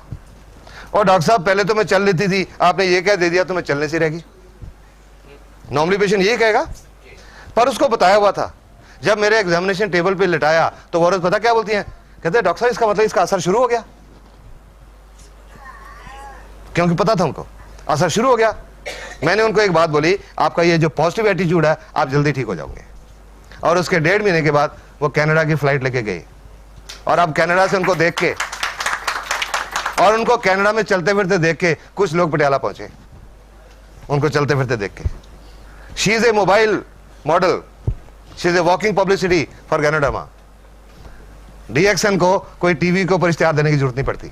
और डॉक्टर साहब पहले तो मैं चल लेती थी, आपने ये कह दे दिया तो मैं चलने से रहेगी। नॉर्मली पेशेंट यही कहेगा, पर उसको बताया हुआ था। जब मेरे एग्जामिनेशन टेबल पे लिटाया तो वो औरत पता क्या बोलती है, कहते हैं डॉक्टर साहब इसका मतलब इसका असर शुरू हो गया, क्योंकि पता था उनको असर शुरू हो गया। मैंने उनको एक बात बोली, आपका ये जो पॉजिटिव एटीट्यूड है आप जल्दी ठीक हो जाओगे। और उसके 1.5 महीने के बाद वो कनाडा की फ्लाइट लेके गई, और अब कनाडा से उनको देख के और उनको कनाडा में चलते फिरते देख के कुछ लोग पटियाला पहुंचे, उनको चलते फिरते देख के। She is a mobile model, she is a walking publicity for Ganoderma. DXN को कोई टीवी के ऊपर इश्तेहार देने की जरूरत नहीं पड़ती,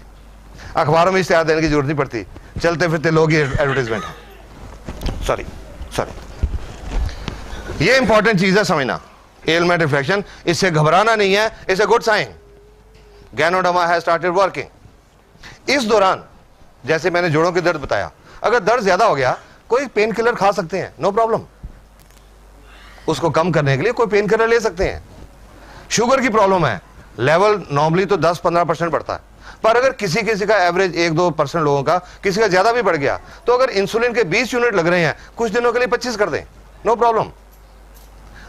अखबारों में इश्तेहार देने की जरूरत नहीं पड़ती, चलते फिरते लोग ही एडवर्टाइजमेंट है। सॉरी, ये इंपॉर्टेंट चीज है समझना, एलमेंट रिफ्लेक्शन, इससे घबराना नहीं है, it's a good sign. Ganoderma has started working. इस दौरान जैसे मैंने जोड़ों के दर्द बताया, अगर दर्द ज्यादा हो गया कोई पेन किलर खा सकते हैं, नो प्रॉब्लम, उसको कम करने के लिए कोई पेन किलर ले सकते हैं। शुगर की प्रॉब्लम है, लेवल नॉर्मली तो 10-15% बढ़ता है, पर अगर किसी का एवरेज 1-2% लोगों का, किसी का ज्यादा भी बढ़ गया, तो अगर इंसुलिन के 20 यूनिट लग रहे हैं, कुछ दिनों के लिए 25 कर दें, नो प्रॉब्लम।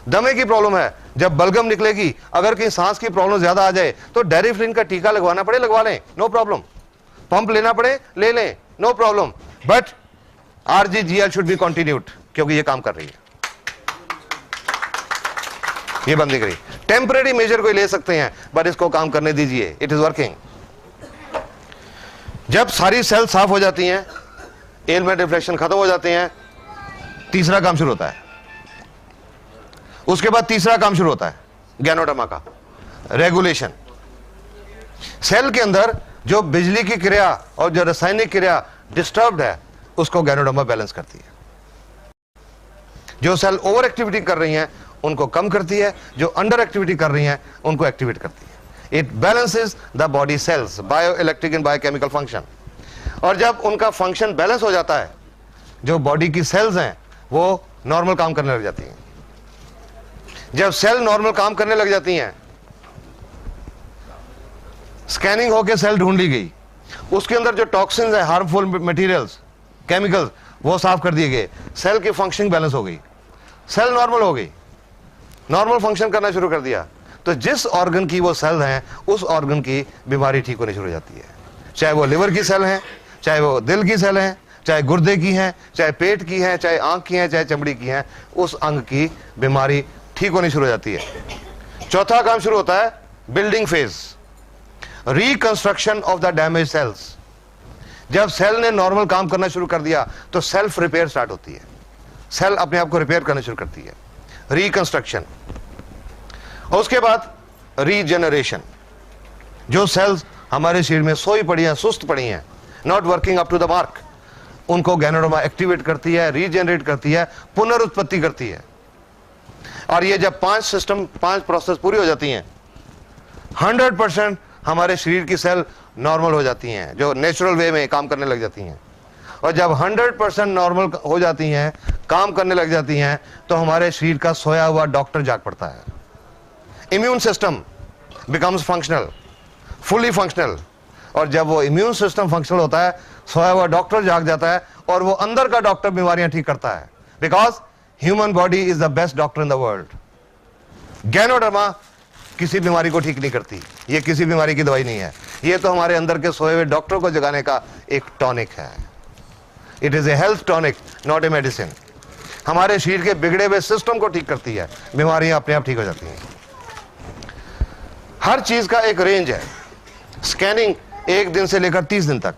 दमे की प्रॉब्लम है, जब बलगम निकलेगी, अगर कहीं सांस की प्रॉब्लम ज्यादा आ जाए तो डेरिफ्लिन का टीका लगवाना पड़े, लगवा लें, नो प्रॉब्लम। पंप लेना पड़े, ले लें, no problem. But RGGL should be continued, क्योंकि ये काम कर रही है, ये बंद नहीं करी। टेम्परेरी मेजर कोई ले सकते हैं, बट इसको काम करने दीजिए, इट इज वर्किंग। जब सारी सेल साफ हो जाती हैं, एलमेंट रिफ्लेक्शन खत्म हो जाते हैं, तीसरा काम शुरू होता है। उसके बाद तीसरा काम शुरू होता है गैनोडर्मा का, रेगुलेशन। सेल के अंदर जो बिजली की क्रिया और जो रासायनिक क्रिया डिस्टर्ब्ड है, उसको गैनोडर्मा बैलेंस करती है। जो सेल ओवर एक्टिविटी कर रही हैं उनको कम करती है, जो अंडर एक्टिविटी कर रही हैं उनको एक्टिवेट करती है। It balances the body cells, bio electric and biochemical function. और जब उनका फंक्शन बैलेंस हो जाता है, जो बॉडी की सेल्स हैं वो नॉर्मल काम करने लग जाती हैं। जब सेल नॉर्मल काम करने लग जाती हैं, स्कैनिंग होकर सेल ढूंढ ली गई, उसके अंदर जो टॉक्सिन्स है, हार्मफुल मटेरियल्स, केमिकल्स, वो साफ कर दिए गए। सेल की फंक्शनिंग बैलेंस हो गई, सेल नॉर्मल हो गई, नॉर्मल फंक्शन करना शुरू कर दिया। तो जिस ऑर्गन की वो सेल हैं, उस ऑर्गन की बीमारी ठीक होनी शुरू हो जाती है। चाहे वो लिवर की सेल हैं, चाहे वो दिल की सेल हैं, चाहे गुर्दे की हैं, चाहे पेट की हैं, चाहे आंख की हैं, चाहे चमड़ी की हैं, उस अंग की बीमारी ठीक होनी शुरू हो जाती है। चौथा काम शुरू होता है building phase, reconstruction of the damage cells. जब सेल ने नॉर्मल काम करना शुरू कर दिया तो सेल्फ रिपेयर स्टार्ट होती है, सेल अपने आप को रिपेयर करना शुरू करती है, रिकंस्ट्रक्शन। और उसके बाद रीजेनरेशन। जो सेल्स हमारे शरीर में सोई पड़ी हैं, सुस्त पड़ी हैं, not working up to the mark, उनको गैनोडर्मा एक्टिवेट करती है, रीजेनरेट करती है, पुनरुत्पत्ति करती है। और ये जब 5 प्रोसेस पूरी हो जाती हैं, 100% हमारे शरीर की सेल नॉर्मल हो जाती हैं, जो नेचुरल वे में काम करने लग जाती हैं। और जब 100% नॉर्मल हो जाती हैं, काम करने लग जाती हैं, तो हमारे शरीर का सोया हुआ डॉक्टर जाग पड़ता है। Immune system becomes functional, fully functional. और जब वो इम्यून सिस्टम फंक्शनल होता है, सोया हुआ डॉक्टर जाग जाता है, और वो अंदर का डॉक्टर बीमारियां ठीक करता है। Because human body is the best doctor in the world. Ganoderma किसी बीमारी को ठीक नहीं करती, ये किसी बीमारी की दवाई नहीं है, ये तो हमारे अंदर के सोए हुए डॉक्टर को जगाने का एक टॉनिक है। It is a health tonic, not a medicine. हमारे शरीर के बिगड़े हुए सिस्टम को ठीक करती है, बीमारियां अपने आप ठीक हो जाती हैं। हर चीज का एक रेंज है। स्कैनिंग 1 दिन से लेकर 30 दिन तक,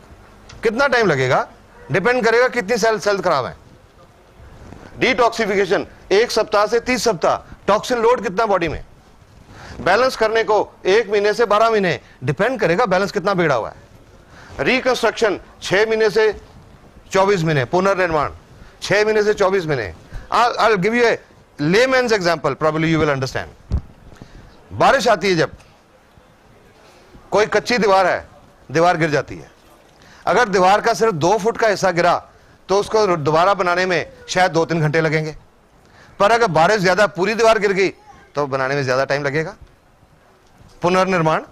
कितना टाइम लगेगा डिपेंड करेगा कितनी सेल खराब है। डिटॉक्सिफिकेशन 1 सप्ताह से 30 सप्ताह, टॉक्सिन लोड कितना बॉडी में, बैलेंस करने को 1 महीने से 12 महीने, डिपेंड करेगा बैलेंस कितना बिगड़ा हुआ है। रिकंस्ट्रक्शन 6 महीने से 24 महीने, पुनर्निर्माण 6 महीने से 24 महीने। I'll give you a layman's example, probably you will understand। बारिश आती है, जब कोई कच्ची दीवार है, दीवार गिर जाती है। अगर दीवार का सिर्फ 2 फुट का हिस्सा गिरा तो उसको दोबारा बनाने में शायद 2-3 घंटे लगेंगे। पर अगर बारिश ज्यादा, पूरी दीवार गिर गई, तो बनाने में ज्यादा टाइम लगेगा, पुनर्निर्माण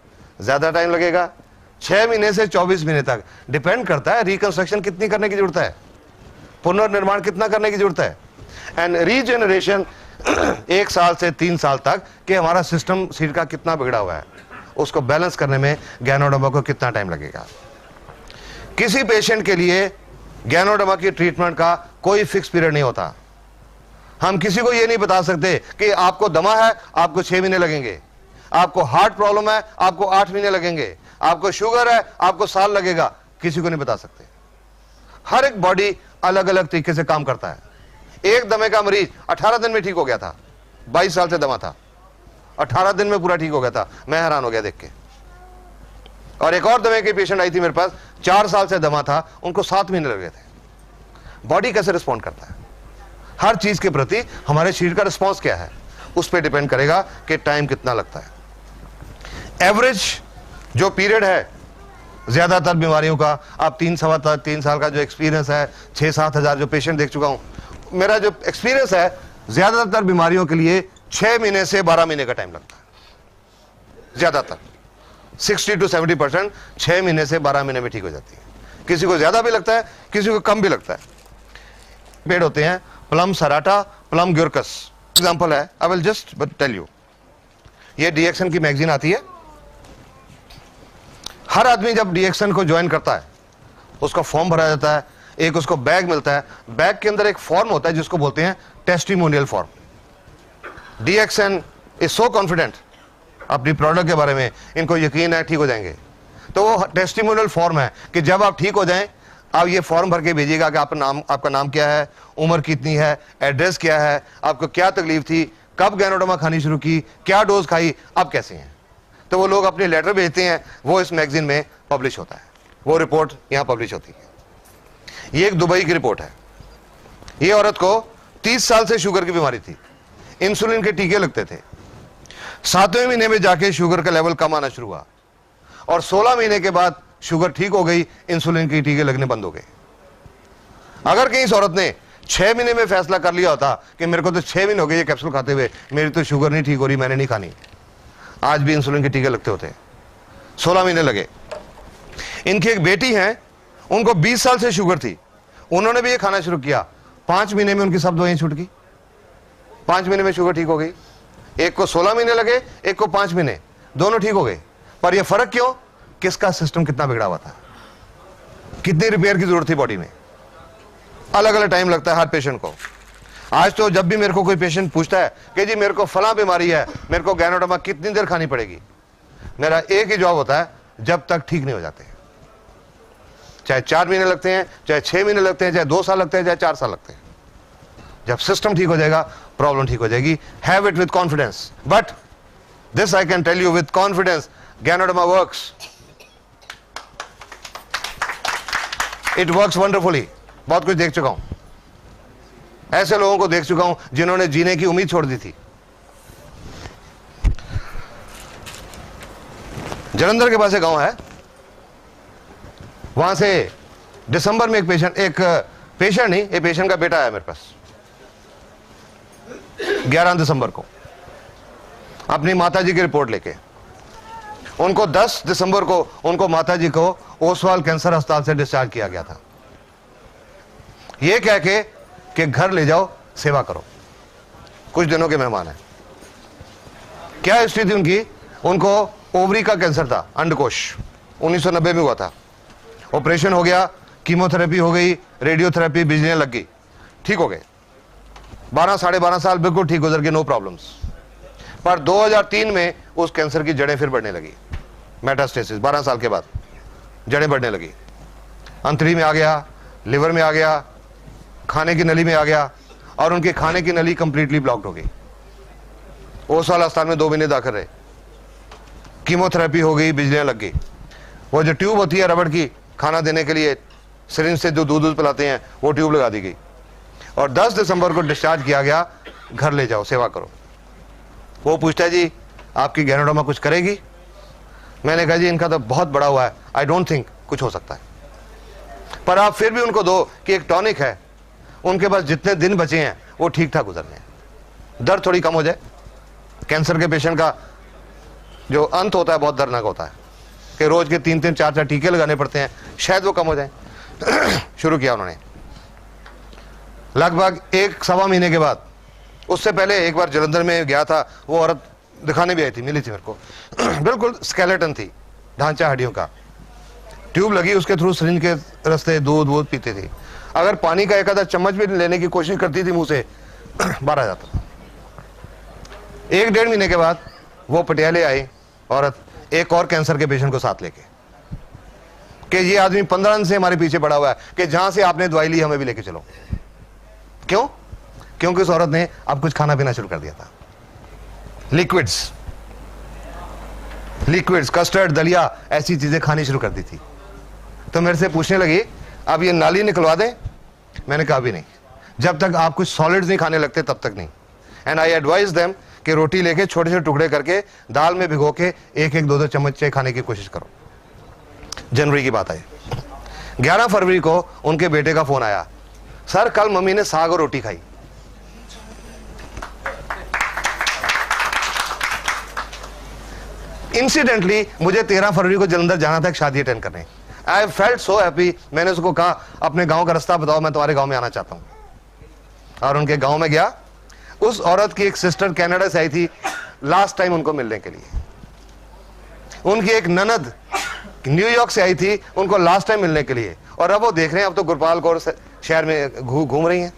ज्यादा टाइम लगेगा। 6 महीने से 24 महीने तक डिपेंड करता है रिकंस्ट्रक्शन कितनी करने की जरूरत है, पुनर्निर्माण कितना करने की जरूरत है। एंड रीजेनरेशन 1 साल से 3 साल तक कि हमारा सिस्टम शरीर का कितना बिगड़ा हुआ है, उसको बैलेंस करने में गैनोडर्मा को कितना टाइम लगेगा। किसी पेशेंट के लिए गैनोडर्मा की ट्रीटमेंट का कोई फिक्स पीरियड नहीं होता। हम किसी को यह नहीं बता सकते कि आपको दमा है, आपको 6 महीने लगेंगे, आपको हार्ट प्रॉब्लम है, आपको 8 महीने लगेंगे, आपको शुगर है, आपको साल लगेगा, किसी को नहीं बता सकते। हर एक बॉडी अलग अलग तरीके से काम करता है। एक दमे का मरीज 18 दिन में ठीक हो गया था, 22 साल से दमा था, 18 दिन में पूरा ठीक हो गया था, मैं हैरान हो गया देख के। और एक और दमे की पेशेंट आई थी मेरे पास, 4 साल से दमा था, उनको 7 महीने लगे थे। बॉडी कैसे रिस्पॉन्ड करता है, हर चीज के प्रति हमारे शरीर का रिस्पॉन्स क्या है, उस पर डिपेंड करेगा कि टाइम कितना लगता है। एवरेज जो पीरियड है ज्यादातर बीमारियों का, आप 3 साल का जो एक्सपीरियंस है, 6-7 हजार जो पेशेंट देख चुका हूं, मेरा जो एक्सपीरियंस है, ज्यादातर बीमारियों के लिए 6 महीने से 12 महीने का टाइम लगता है। ज्यादातर 60 to 70% 6 महीने से 12 महीने में ठीक हो जाती है। किसी को ज्यादा भी लगता है, किसी को कम भी लगता है। पेड़ होते हैं प्लम सराटा, प्लम ग्यूरकस एग्जांपल है। I will just tell you, ये डीएक्सन की मैगजीन आती है। हर आदमी जब डीएक्सन को ज्वाइन करता है, उसका फॉर्म भरा जाता है, एक उसको बैग मिलता है, बैग के अंदर एक फॉर्म होता है जिसको बोलते हैं testimonial form. DXN is so confident अपनी प्रोडक्ट के बारे में, इनको यकीन है ठीक हो जाएंगे, तो वो टेस्टिमोनियल फॉर्म है कि जब आप ठीक हो जाएं, आप ये फॉर्म भर के भेजिएगा कि आपका नाम क्या है, उम्र कितनी है, एड्रेस क्या है, आपको क्या तकलीफ थी, कब गैनोडर्मा खानी शुरू की, क्या डोज खाई, अब कैसे हैं। तो वो लोग अपने लेटर भेजते हैं, वो इस मैगजीन में पब्लिश होता है, वो रिपोर्ट यहां पब्लिश होती है। ये एक दुबई की रिपोर्ट है। ये औरत को 30 साल से शुगर की बीमारी थी, इंसुलिन के टीके लगते थे। 7वें महीने में जाके शुगर का लेवल कम आना शुरू हुआ, और 16 महीने के बाद शुगर ठीक हो गई, इंसुलिन के टीके लगने बंद हो गए। अगर कहीं इस औरत ने 6 महीने में फैसला कर लिया होता कि मेरे को तो 6 महीने हो गए ये कैप्सूल खाते हुए, मेरी तो शुगर नहीं ठीक हो रही, मैंने नहीं खानी, आज भी इंसुलिन के टीके लगते होते। 16 महीने लगे। इनकी एक बेटी है, उनको 20 साल से शुगर थी, उन्होंने भी ये खाना शुरू किया, 5 महीने में उनकी सब दवाइयां छूट गई, 5 महीने में शुगर ठीक हो गई। एक को 16 महीने लगे, एक को 5 महीने, दोनों ठीक हो गए। पर यह फर्क क्यों? किसका सिस्टम कितना बिगड़ा हुआ था, कितनी रिपेयर की जरूरत थी बॉडी में। अलग अलग टाइम लगता है हर पेशेंट को। आज तो जब भी मेरे को कोई पेशेंट पूछता है कि जी मेरे को फला बीमारी है, मेरे को गैनोडर्मा कितनी देर खानी पड़ेगी, मेरा एक ही जवाब होता है, जब तक ठीक नहीं हो जाते। चाहे 4 महीने लगते हैं, चाहे 6 महीने लगते हैं, चाहे 2 साल लगते हैं, चाहे 4 साल लगते हैं। जब सिस्टम ठीक हो जाएगा, प्रॉब्लम ठीक हो जाएगी। Have it with confidence, but this I can tell you with confidence, Ganoderma works, it works wonderfully. बहुत कुछ देख चुका हूं, ऐसे लोगों को देख चुका हूं जिन्होंने जीने की उम्मीद छोड़ दी थी। जलंधर के पास एक गांव है, वहां से दिसंबर में एक पेशेंट नहीं, एक पेशेंट का बेटा आया मेरे पास 11 दिसंबर को अपनी माताजी की रिपोर्ट लेके। उनको 10 दिसंबर को उनको माताजी को ओसवाल कैंसर अस्पताल से डिस्चार्ज किया गया था, यह कह के कि घर ले जाओ, सेवा करो, कुछ दिनों के मेहमान हैं। क्या हिस्ट्री थी उनकी? उनको ओवरी का कैंसर था, अंडकोश, 1990 में हुआ था। ऑपरेशन हो गया, कीमोथेरेपी हो गई, रेडियोथेरेपी, बिजलियां लग गई, ठीक हो गए। 12 साढ़े 12 साल बिल्कुल ठीक गुजर गए, नो प्रॉब्लम्स। पर 2003 में उस कैंसर की जड़ें फिर बढ़ने लगी, मेटास्टेसिस, 12 साल के बाद जड़ें बढ़ने लगी, अंतरी में आ गया, लिवर में आ गया, खाने की नली में आ गया, और उनके खाने की नली कंप्लीटली ब्लॉक्ड हो गई। ओसवाल अस्पताल में 2 महीने दाखिल रहे, कीमोथेरेपी हो गई, बिजलियां लग गई। वो जो ट्यूब होती है रबड़ की, खाना देने के लिए सिरिंज से जो दूध पिलाते हैं, वो ट्यूब लगा दी गई, और 10 दिसंबर को डिस्चार्ज किया गया, घर ले जाओ, सेवा करो। वो पूछता है जी आपकी गैनोडर्मा कुछ करेगी? मैंने कहा जी इनका तो बहुत बड़ा हुआ है, आई डोंट थिंक कुछ हो सकता है, पर आप फिर भी उनको दो कि एक टॉनिक है, उनके पास जितने दिन बचे हैं वो ठीक ठाक गुजरने हैं, दर्द थोड़ी कम हो जाए। कैंसर के पेशेंट का जो अंत होता है बहुत दर्दनाक होता है कि रोज के 3-3 4-4 टीके लगाने पड़ते हैं, शायद वो कम हो जाए। शुरू किया उन्होंने लगभग 1-1.25 महीने के बाद। उससे पहले एक बार जलंधर में गया था, वो औरत दिखाने भी आई थी, मिली थी मेरे को, बिल्कुल स्केलेटन थी, ढांचा हड्डियों का, ट्यूब लगी, उसके थ्रू सिरिंज के रास्ते दूध पीते थे। अगर पानी का एक आधा चम्मच भी लेने की कोशिश करती थी मुंह से, बाहर आ जाता था। 1-1.5 महीने के बाद वो पटियाले आई औरत, एक और कैंसर के पेशेंट को साथ लेके, कि ये आदमी 15 दिन से हमारे पीछे पड़ा हुआ है कि जहां से आपने दवाई ली हमें भी लेके चलो। क्यों? क्योंकि उस औरत ने अब कुछ खाना पीना शुरू कर दिया था, लिक्विड्स, कस्टर्ड, दलिया, ऐसी चीजें खानी शुरू कर दी थी। तो मेरे से पूछने लगी अब ये नाली निकलवा दें? मैंने कहा भी नहीं, जब तक आप कुछ सॉलिड्स नहीं खाने लगते तब तक नहीं। एंड आई एडवाइज देम कि रोटी लेके छोटे छोटे टुकड़े करके दाल में भिगो के 1-1, 2-2 चम्मच खाने की कोशिश करो। जनवरी की बात आई, 11 फरवरी को उनके बेटे का फोन आया, सर कल मम्मी ने साग और रोटी खाई। इंसिडेंटली मुझे 13 फरवरी को जलंधर जाना था एक शादी अटेंड करने। I felt so happy. मैंने उसको कहा अपने गांव का रास्ता बताओ, मैं तुम्हारे गांव में आना चाहता हूं। और उनके गांव में गया। उस औरत की एक सिस्टर कनाडा से आई थी लास्ट टाइम उनको मिलने के लिए। उनकी एक ननद न्यूयॉर्क से आई थी उनको लास्ट टाइम मिलने के लिए। और अब वो देख रहे हैं अब तो गुरपाल कौर शहर में घूम रही हैं।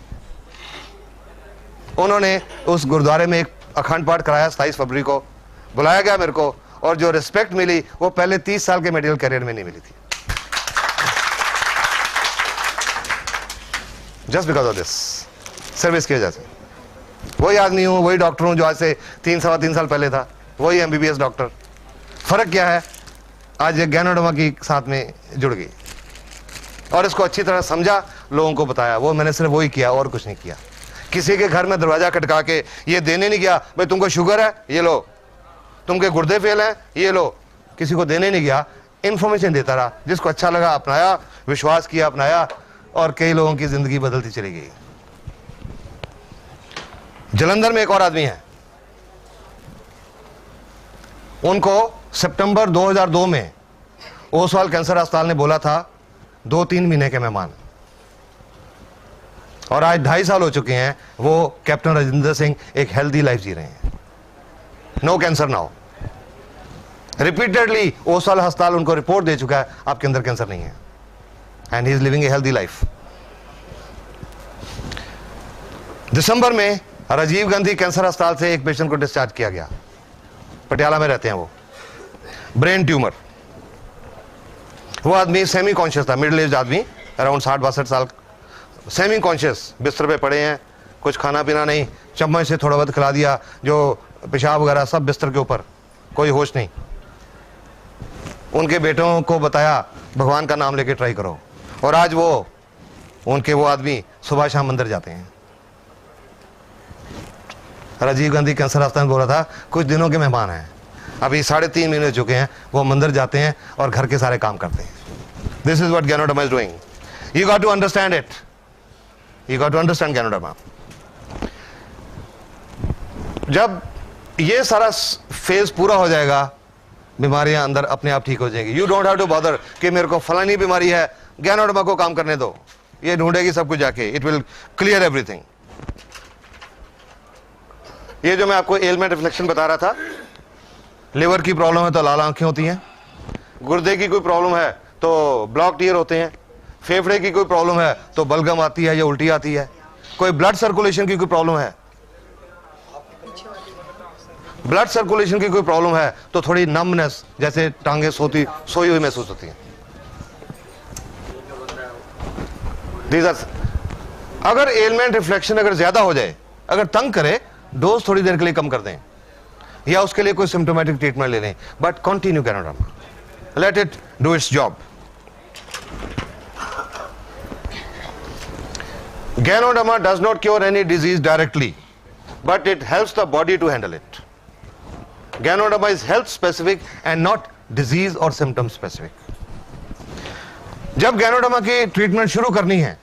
उन्होंने उस गुरुद्वारे में एक अखंड पाठ कराया। 27 फरवरी को बुलाया गया मेरे को, और जो रिस्पेक्ट मिली वो पहले 30 साल के मेडिकल करियर में नहीं मिली थी। Just because of this service की वजह से। वही आदमी हूं, वही डॉक्टर हूं जो आज से 3-3.25 साल पहले था, वही MBBS डॉक्टर। फर्क क्या है, आज ये गैनोडर्मा की साथ में जुड़ गई और इसको अच्छी तरह समझा, लोगों को बताया। वो मैंने सिर्फ वही किया और कुछ नहीं किया। किसी के घर में दरवाजा खटका के ये देने नहीं गया भाई तुमको शुगर है ये लो, तुमके गुर्दे फेल हैं ये लो, किसी को देने नहीं गया। इंफॉर्मेशन देता रहा, जिसको अच्छा लगा अपनाया, विश्वास किया अपनाया, और कई लोगों की जिंदगी बदलती चली गई। जलंधर में एक और आदमी है, उनको सितंबर 2002 में ओसवाल कैंसर अस्पताल ने बोला था 2-3 महीने के मेहमान, और आज 2.5 साल हो चुके हैं वो कैप्टन राजेंद्र सिंह एक हेल्दी लाइफ जी रहे हैं। No cancer now. Repeatedly Oswal अस्पताल उनको रिपोर्ट दे चुका है आपके अंदर कैंसर नहीं है, and he is living a healthy life. दिसंबर में राजीव गांधी कैंसर अस्पताल से एक पेशेंट को डिस्चार्ज किया गया, पटियाला में रहते हैं वो, ब्रेन ट्यूमर। वो आदमी सेमी कॉन्शियस था, मिडिल एज आदमी, अराउंड 60-62 साल, सेमी कॉन्शियस, बिस्तर पे पड़े हैं, कुछ खाना पीना नहीं, चम्मच से थोड़ा बहुत खिला दिया, जो पेशाब वगैरह सब बिस्तर के ऊपर, कोई होश नहीं। उनके बेटों को बताया भगवान का नाम लेके ट्राई करो, और आज वो आदमी सुबह शाम मंदिर जाते हैं। राजीव गांधी कैंसर अस्पताल बोला था कुछ दिनों के मेहमान हैं, अभी 3.5 महीने हो चुके हैं, वो मंदिर जाते हैं और घर के सारे काम करते हैं। This is what Ganoderma is doing. You got to understand it, you got to understand Ganoderma. जब ये सारा फेज पूरा हो जाएगा, बीमारियां अंदर अपने आप ठीक हो जाएंगी। You don't have to bother कि मेरे को फलानी बीमारी है, गैनोडर्मा को काम करने दो, ये ढूंढेगी सब कुछ जाके, इट विल क्लियर एवरीथिंग। ये जो मैं आपको एलमेंट रिफ्लेक्शन बता रहा था, लिवर की प्रॉब्लम है तो लाल आंखें होती हैं, गुर्दे की कोई प्रॉब्लम है तो ब्लॉक ईयर होते हैं, फेफड़े की कोई प्रॉब्लम है तो बलगम आती है या उल्टी आती है, कोई ब्लड सर्कुलेशन की कोई प्रॉब्लम है, ब्लड सर्कुलेशन की कोई प्रॉब्लम है तो थोड़ी नमनेस, जैसे टांगे सोई हुई महसूस होती हैं। अगर एलमेंट रिफ्लेक्शन अगर ज्यादा हो जाए, अगर तंग करे, डोज थोड़ी देर के लिए कम कर दें या उसके लिए कोई सिम्टोमेटिक ट्रीटमेंट ले लें, but continue ganoderma, let it do it's job. Ganoderma does not cure any disease directly, but it helps the body to handle it. Ganoderma is health specific and not disease or symptom specific. जब ganoderma की treatment शुरू करनी है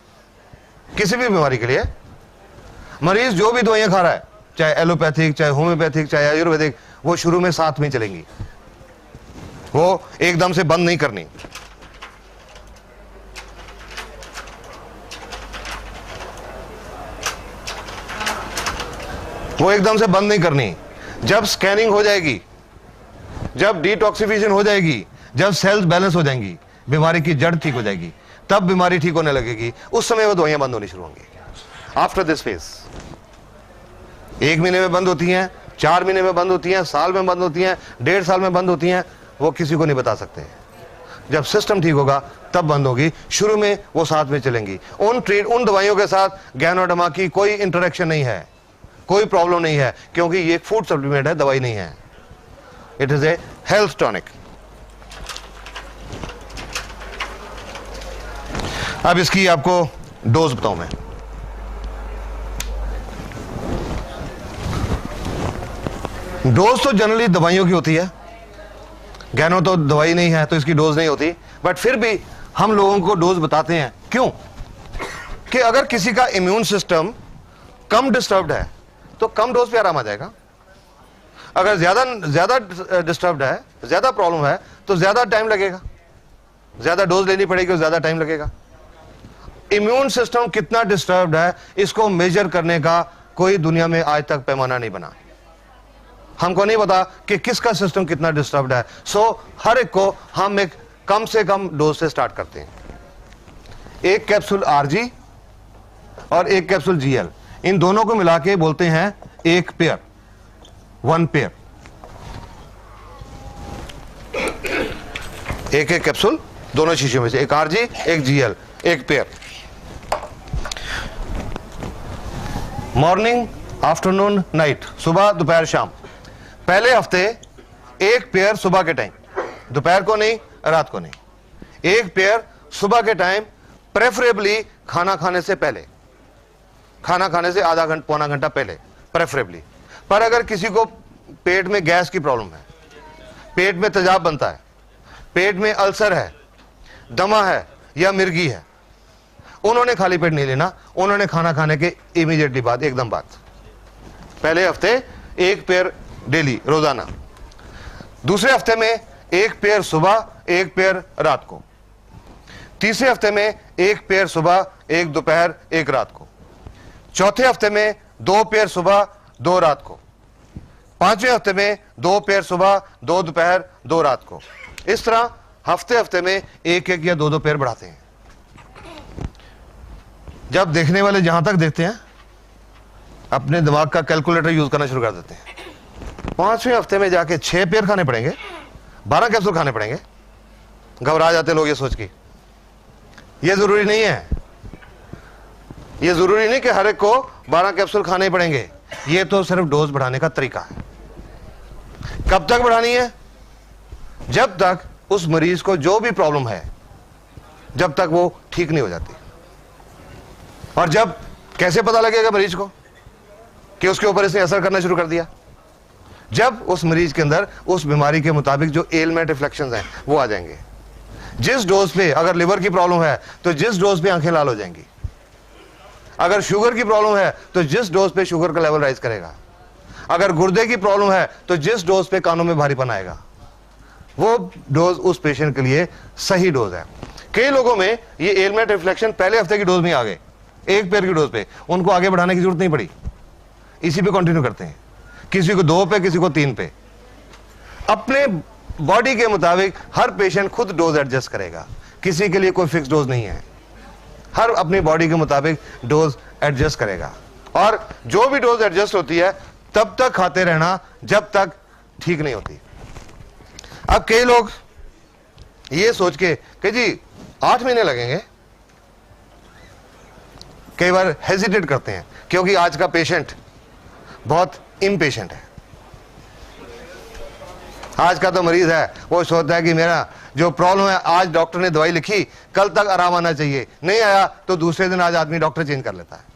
किसी भी बीमारी के लिए, मरीज जो भी दवाइयां खा रहा है, चाहे एलोपैथिक, चाहे होम्योपैथिक, चाहे आयुर्वेदिक, वो शुरू में साथ में चलेंगी, वो एकदम से बंद नहीं करनी। वो एकदम से बंद नहीं करनी। जब स्कैनिंग हो जाएगी, जब डिटॉक्सिफिकेशन हो जाएगी, जब सेल्स बैलेंस हो जाएंगी, बीमारी की जड़ ठीक हो जाएगी, तब बीमारी ठीक होने लगेगी, उस समय वो दवाइयां बंद होनी शुरू होंगी। आफ्टर दिस फेज 1 महीने में बंद होती हैं, 4 महीने में बंद होती हैं, साल में बंद होती हैं, 1.5 साल में बंद होती हैं, वो किसी को नहीं बता सकते। जब सिस्टम ठीक होगा तब बंद होगी, शुरू में वो साथ में चलेंगी। उन दवाइयों के साथ गैनोडर्मा की कोई इंटरेक्शन नहीं है, कोई प्रॉब्लम नहीं है, क्योंकि ये फूड सप्लीमेंट है, दवाई नहीं है। It is a health tonic. अब इसकी आपको डोज बताऊं मैं। डोज तो जनरली दवाइयों की होती है, गैनो तो दवाई नहीं है तो इसकी डोज नहीं होती, बट फिर भी हम लोगों को डोज बताते हैं। क्यों? कि अगर किसी का इम्यून सिस्टम कम डिस्टर्ब्ड है तो कम डोज पे आराम आ जाएगा, अगर ज्यादा डिस्टर्ब्ड है, ज्यादा प्रॉब्लम है, तो ज्यादा टाइम लगेगा, ज्यादा डोज लेनी पड़ेगी और ज्यादा टाइम लगेगा। इम्यून सिस्टम कितना डिस्टर्ब्ड है इसको मेजर करने का कोई दुनिया में आज तक पैमाना नहीं बना। हमको नहीं पता कि किसका सिस्टम कितना डिस्टर्ब्ड है, सो हर एक को हम एक कम से कम डोज से स्टार्ट करते हैं। एक कैप्सूल आरजी और एक कैप्सूल जीएल, इन दोनों को मिला के बोलते हैं एक पेयर, 1 पेयर। एक कैप्सूल दोनों शीशियों में से, एक आरजी एक जीएल, एक पेयर। मॉर्निंग, आफ्टरनून, नाइट, सुबह दोपहर शाम। पहले हफ्ते एक पेयर सुबह के टाइम, दोपहर को नहीं, रात को नहीं, एक पेयर सुबह के टाइम, प्रेफरेबली खाना खाने से पहले, खाना खाने से आधा घंटा पौना घंटा पहले प्रेफरेबली। पर अगर किसी को पेट में गैस की प्रॉब्लम है, पेट में तेजाब बनता है, पेट में अल्सर है, दमा है या मिर्गी है, उन्होंने खाली पेट नहीं लेना, उन्होंने खाना खाने के इमीडिएटली बाद, एकदम बाद, पहले हफ्ते एक पेयर डेली रोजाना, दूसरे हफ्ते में एक पेयर सुबह, एक पेयर रात को। तीसरे हफ्ते में एक पेयर सुबह, एक दोपहर, एक रात को। चौथे हफ्ते में 2 पेयर सुबह, 2 रात को। पांचवें हफ्ते में 2 पेयर सुबह, 2 दोपहर, 2 रात को। इस तरह हफ्ते हफ्ते में एक एक या 2 पेयर बढ़ाते हैं। जब देखने वाले जहां तक देखते हैं अपने दिमाग का कैलकुलेटर यूज करना शुरू कर देते हैं। 5वें हफ्ते में जाके 6 पेयर खाने पड़ेंगे, 12 कैप्सूल खाने पड़ेंगे। घबरा जाते लोग ये सोच के। ये जरूरी नहीं है, ये जरूरी नहीं कि हर एक को 12 कैप्सूल खाने पड़ेंगे। ये तो सिर्फ डोज बढ़ाने का तरीका है। कब तक बढ़ानी है? जब तक उस मरीज को जो भी प्रॉब्लम है, जब तक वो ठीक नहीं हो जाती। और जब कैसे पता लगेगा मरीज को कि उसके ऊपर इसने असर करना शुरू कर दिया? जब उस मरीज के अंदर उस बीमारी के मुताबिक जो एलमेंट रिफ्लेक्शंस हैं वो आ जाएंगे। जिस डोज पे, अगर लिवर की प्रॉब्लम है तो जिस डोज पे आंखें लाल हो जाएंगी। अगर शुगर की प्रॉब्लम है तो जिस डोज पे शुगर का लेवल राइज करेगा। अगर गुर्दे की प्रॉब्लम है तो जिस डोज पे कानों में भारीपन आएगा, वो डोज उस पेशेंट के लिए सही डोज है। कई लोगों में ये एलमेंट रिफ्लेक्शन पहले हफ्ते की डोज में आ गए, एक पेयर की डोज पे, उनको आगे बढ़ाने की जरूरत नहीं पड़ी, इसी पे कंटिन्यू करते हैं। किसी को 2 पे, किसी को 3 पे। अपने बॉडी के मुताबिक हर पेशेंट खुद डोज एडजस्ट करेगा, किसी के लिए कोई फिक्स डोज नहीं है। हर अपनी बॉडी के मुताबिक डोज एडजस्ट करेगा, और जो भी डोज एडजस्ट होती है तब तक खाते रहना जब तक ठीक नहीं होती। अब कई लोग ये सोच के कि जी 8 महीने लगेंगे, कई बार हेजिटेट करते हैं, क्योंकि आज का पेशेंट बहुत इम्पेशेंट है। आज का तो मरीज है, वो सोचता है कि मेरा जो प्रॉब्लम है, आज डॉक्टर ने दवाई लिखी, कल तक आराम आना चाहिए, नहीं आया तो दूसरे दिन आज आदमी डॉक्टर चेंज कर लेता है।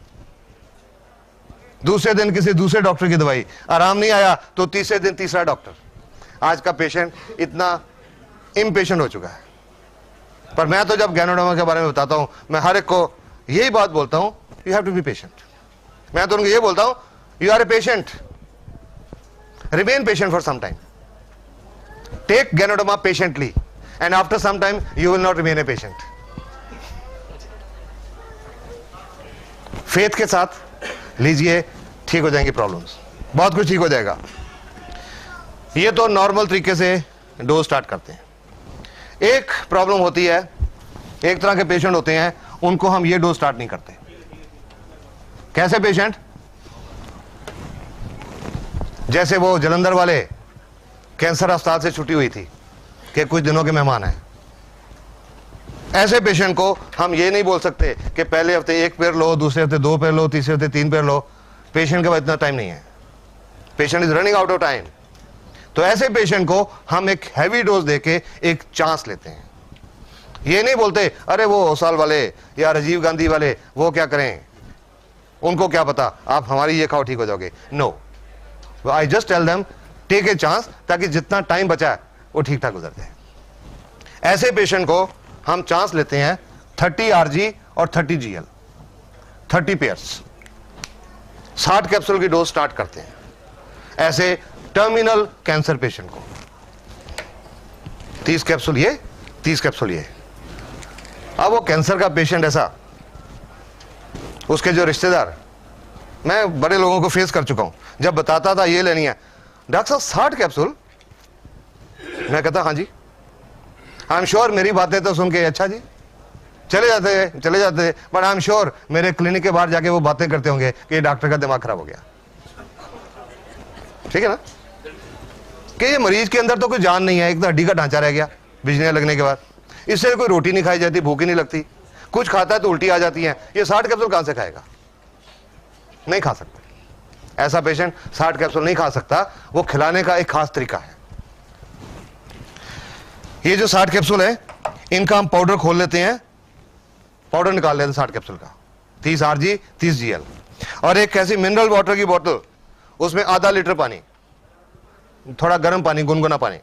दूसरे दिन किसी दूसरे डॉक्टर की दवाई, आराम नहीं आया तो तीसरे दिन तीसरा डॉक्टर। आज का पेशेंट इतना इम्पेशेंट हो चुका है। पर मैं तो जब गैनोडर्मा के बारे में बताता हूं, मैं हर एक को यही बात बोलता हूं, you have to be patient. मैं तो उनको ये बोलता हूं, you are a patient, remain patient for some time, take Ganoderma patiently, and after some time you will not remain a patient. Faith के साथ लीजिए, ठीक हो जाएंगी प्रॉब्लम्स, बहुत कुछ ठीक हो जाएगा। ये तो नॉर्मल तरीके से डोज स्टार्ट करते हैं। एक प्रॉब्लम होती है, एक तरह के पेशेंट होते हैं, उनको हम ये डोज स्टार्ट नहीं करते। कैसे पेशेंट? जैसे वो जलंधर वाले कैंसर अस्पताल से छुट्टी हुई थी कि कुछ दिनों के मेहमान हैं। ऐसे पेशेंट को हम ये नहीं बोल सकते कि पहले हफ्ते 1 पेयर लो, दूसरे हफ्ते 2 पेयर लो, तीसरे हफ्ते 3 पेयर लो। पेशेंट के पास इतना टाइम नहीं है, patient is running out of time. तो ऐसे पेशेंट को हम एक हैवी डोज देके एक चांस लेते हैं। ये नहीं बोलते अरे वो ओसाल वाले या राजीव गांधी वाले वो क्या करें, उनको क्या पता, आप हमारी ये खाओ ठीक हो जाओगे। No, I just tell them take a chance, ताकि जितना टाइम बचा है वो ठीक ठाक गुजर जाए। ऐसे पेशेंट को हम चांस लेते हैं 30 RG और 30 GL, 30 पेयर्स, 60 कैप्सूल की डोज स्टार्ट करते हैं ऐसे टर्मिनल कैंसर पेशेंट को। 30 कैप्सूल ये, 30 कैप्सूल ये। अब वो कैंसर का पेशेंट ऐसा, उसके जो रिश्तेदार, मैं बड़े लोगों को फेस कर चुका हूं, जब बताता था ये लेनी है, डॉक्टर साहब 60 कैप्सूल, मैं कहता हाँ जी, आई एम श्योर मेरी बातें तो सुन के अच्छा जी चले जाते, बट आई एम श्योर मेरे क्लिनिक के बाहर जाके वो बातें करते होंगे कि डॉक्टर का दिमाग खराब हो गया। ठीक है ना, कि ये मरीज के अंदर तो कोई जान नहीं है, एक तो हड्डी का ढांचा रह गया बिजलियां लगने के बाद, इससे कोई रोटी नहीं खाई जाती, भूख ही नहीं लगती, कुछ खाता है तो उल्टी आ जाती है। ये 60 कैप्सूल कहां से खाएगा? नहीं खा सकता। ऐसा पेशेंट 60 कैप्सूल नहीं खा सकता, वो खिलाने का एक खास तरीका है। ये जो 60 कैप्सूल है, इनका हम पाउडर खोल लेते हैं, पाउडर निकाल लेते हैं 60 कैप्सूल का, 30 RG 30 GL, और एक ऐसी मिनरल वाटर की बोतल, उसमें आधा लीटर पानी, थोड़ा गर्म पानी, गुनगुना पानी,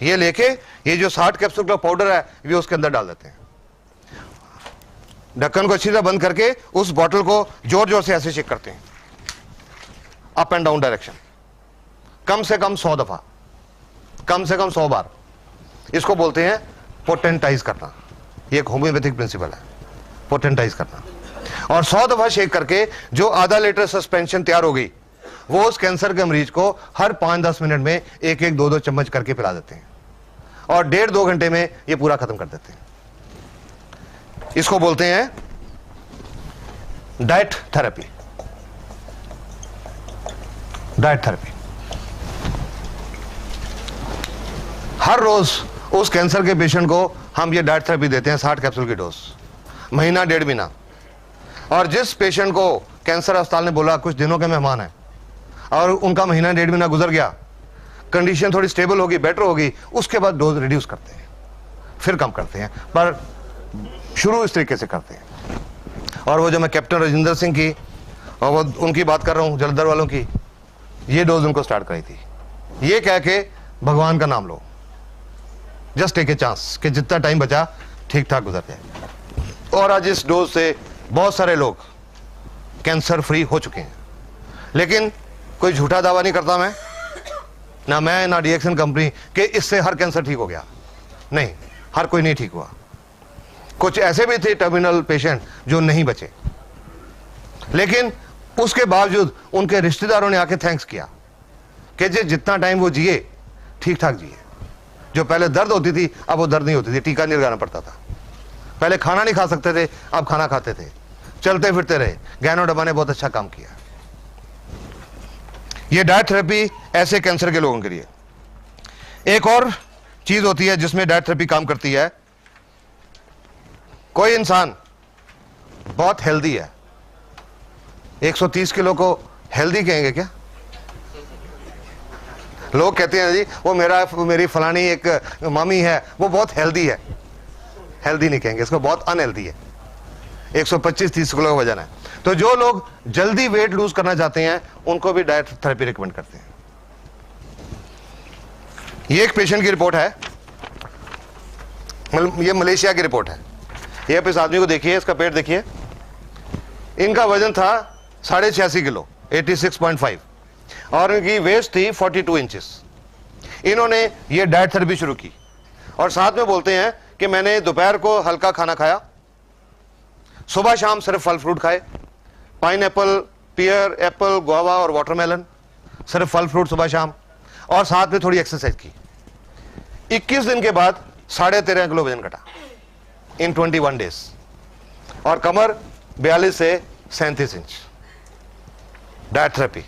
ये लेके ये जो 60 कैप्सूल का पाउडर है ये उसके अंदर डाल देते हैं। ढक्कन को अच्छी तरह बंद करके उस बोतल को जोर जोर से ऐसे शेक करते हैं, अप एंड डाउन डायरेक्शन, कम से कम 100 दफा, कम से कम 100 बार। इसको बोलते हैं पोटेंटाइज करना। ये एक होम्योपैथिक प्रिंसिपल है, पोटेंटाइज करना। और 100 दफा शेक करके जो आधा लीटर सस्पेंशन तैयार हो गई, वो उस कैंसर के मरीज को हर 5-10 मिनट में 1-2 चम्मच करके पिला देते हैं और 1.5-2 घंटे में ये पूरा खत्म कर देते हैं। इसको बोलते हैं डाइट थेरेपी। डाइट थेरेपी हर रोज उस कैंसर के पेशेंट को हम ये डाइट थेरेपी देते हैं, 60 कैप्सूल की डोज, महीना 1.5 महीना। और जिस पेशेंट को कैंसर अस्पताल ने बोला कुछ दिनों के मेहमान हैं और उनका महीना 1.5 महीना गुजर गया, कंडीशन थोड़ी स्टेबल होगी, बेटर होगी, उसके बाद डोज रिड्यूस करते हैं, फिर कम करते हैं, पर शुरू इस तरीके से करते हैं। और वो जो मैं कैप्टन राजेंद्र सिंह की और वो उनकी बात कर रहा हूँ, जलंधर वालों की, ये डोज उनको स्टार्ट कराई थी, ये कह के भगवान का नाम लो, जस्ट टेक ए चांस कि जितना टाइम बचा ठीक ठाक गुजर जाए। और आज इस डोज से बहुत सारे लोग कैंसर फ्री हो चुके हैं। लेकिन कोई झूठा दावा नहीं करता मैं ना डीएक्सन कंपनी कि इससे हर कैंसर ठीक हो गया। नहीं, हर कोई नहीं ठीक हुआ। कुछ ऐसे भी थे टर्मिनल पेशेंट जो नहीं बचे, लेकिन उसके बावजूद उनके रिश्तेदारों ने आके थैंक्स किया कि जितना टाइम वो जिए ठीक ठाक जिए। जो पहले दर्द होती थी अब वो दर्द नहीं होती थी, टीका नहीं लगाना पड़ता था। पहले खाना नहीं खा सकते थे, अब खाना खाते थे, चलते फिरते रहे। गैनो डब्बा ने बहुत अच्छा काम किया। ये डाइट थेरेपी ऐसे कैंसर के लोगों के लिए। एक और चीज होती है जिसमें डाइट थेरेपी काम करती है। कोई इंसान बहुत हेल्दी है, 130 किलो को हेल्दी कहेंगे क्या? लोग कहते हैं जी वो मेरी फलानी एक मामी है, वो बहुत हेल्दी है। हेल्दी नहीं कहेंगे इसको, बहुत अनहेल्दी है। 125-30 किलो का वजन है। तो जो लोग जल्दी वेट लूज करना चाहते हैं उनको भी डाइट थेरेपी रिकमेंड करते हैं। ये एक पेशेंट की रिपोर्ट है, ये मलेशिया की रिपोर्ट है। ये आप इस आदमी को देखिए, इसका पेट देखिए। इनका वजन था 86.5 किलो, 86.5, और इनकी वेस्ट थी 42 इंचेस। इन्होंने ये डाइट थेरेपी शुरू की और साथ में बोलते हैं कि मैंने दोपहर को हल्का खाना खाया, सुबह शाम सिर्फ फल फ्रूट खाए, पाइनएप्पल, पियर, एप्पल, गुआवा और वाटरमेलन, सिर्फ फल फ्रूट सुबह शाम, और साथ में थोड़ी एक्सरसाइज की। 21 दिन के बाद 13.5 किलो वजन घटा इन 21 डेज, और कमर 42 से 37 inch. Diet therapy.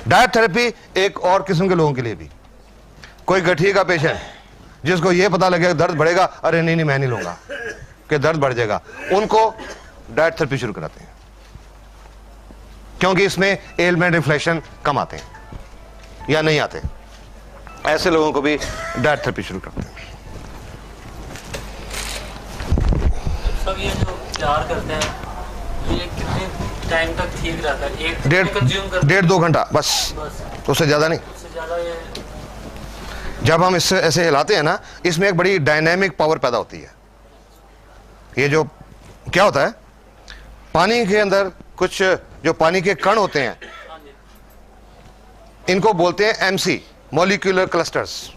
Diet therapy एक और किस्म के लोगों के लिए भी, कोई गठिए का पेशेंट जिसको यह पता लगेगा दर्द बढ़ेगा, अरे नहीं मैं नहीं लूंगा कि दर्द बढ़ जाएगा, उनको डाइट थेरेपी शुरू कराते हैं, क्योंकि इसमें एलमेंट रिफ्लेक्शन कम आते हैं या नहीं आते। ऐसे लोगों को भी डाइट थेरेपी शुरू करते हैं। सब ये जो तैयार करते हैं ये कितने टाइम तक ठीक रहता है? 1.5-2 घंटा बस, उससे ज्यादा नहीं। उससे ज्यादा ये जब हम इससे ऐसे हिलाते हैं ना, इसमें एक बड़ी डायनेमिक पावर पैदा होती है। ये जो क्या होता है, पानी के अंदर कुछ जो पानी के कण होते हैं, इनको बोलते हैं MC, molecular clusters.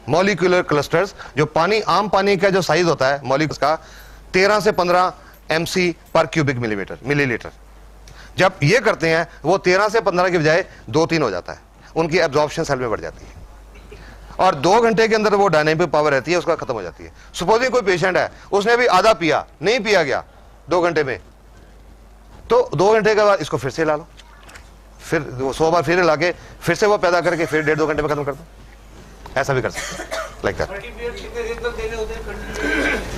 Molecular clusters, जो पानी, आम पानी का जो साइज होता है मॉलिक्यूल्स का 13 से 15 एमसी पर क्यूबिक मिलीलीटर। जब ये करते हैं वो 13 से 15 की बजाय 2-3 हो जाता है, उनकी एब्जॉर्प्शन सेल में बढ़ जाती है, और 2 घंटे के अंदर वो डायनेमिक पावर रहती है, उसका खत्म हो जाती है। सपोजिंग कोई पेशेंट है, उसने भी आधा पिया, नहीं पिया गया 2 घंटे में, तो 2 घंटे के बाद इसको फिर से हिला लो, फिर 100 बार फिर हिला के फिर से वो पैदा करके फिर 1.5-2 घंटे में खत्म कर दो। ऐसा भी कर सकते हैं, लाइक दैट।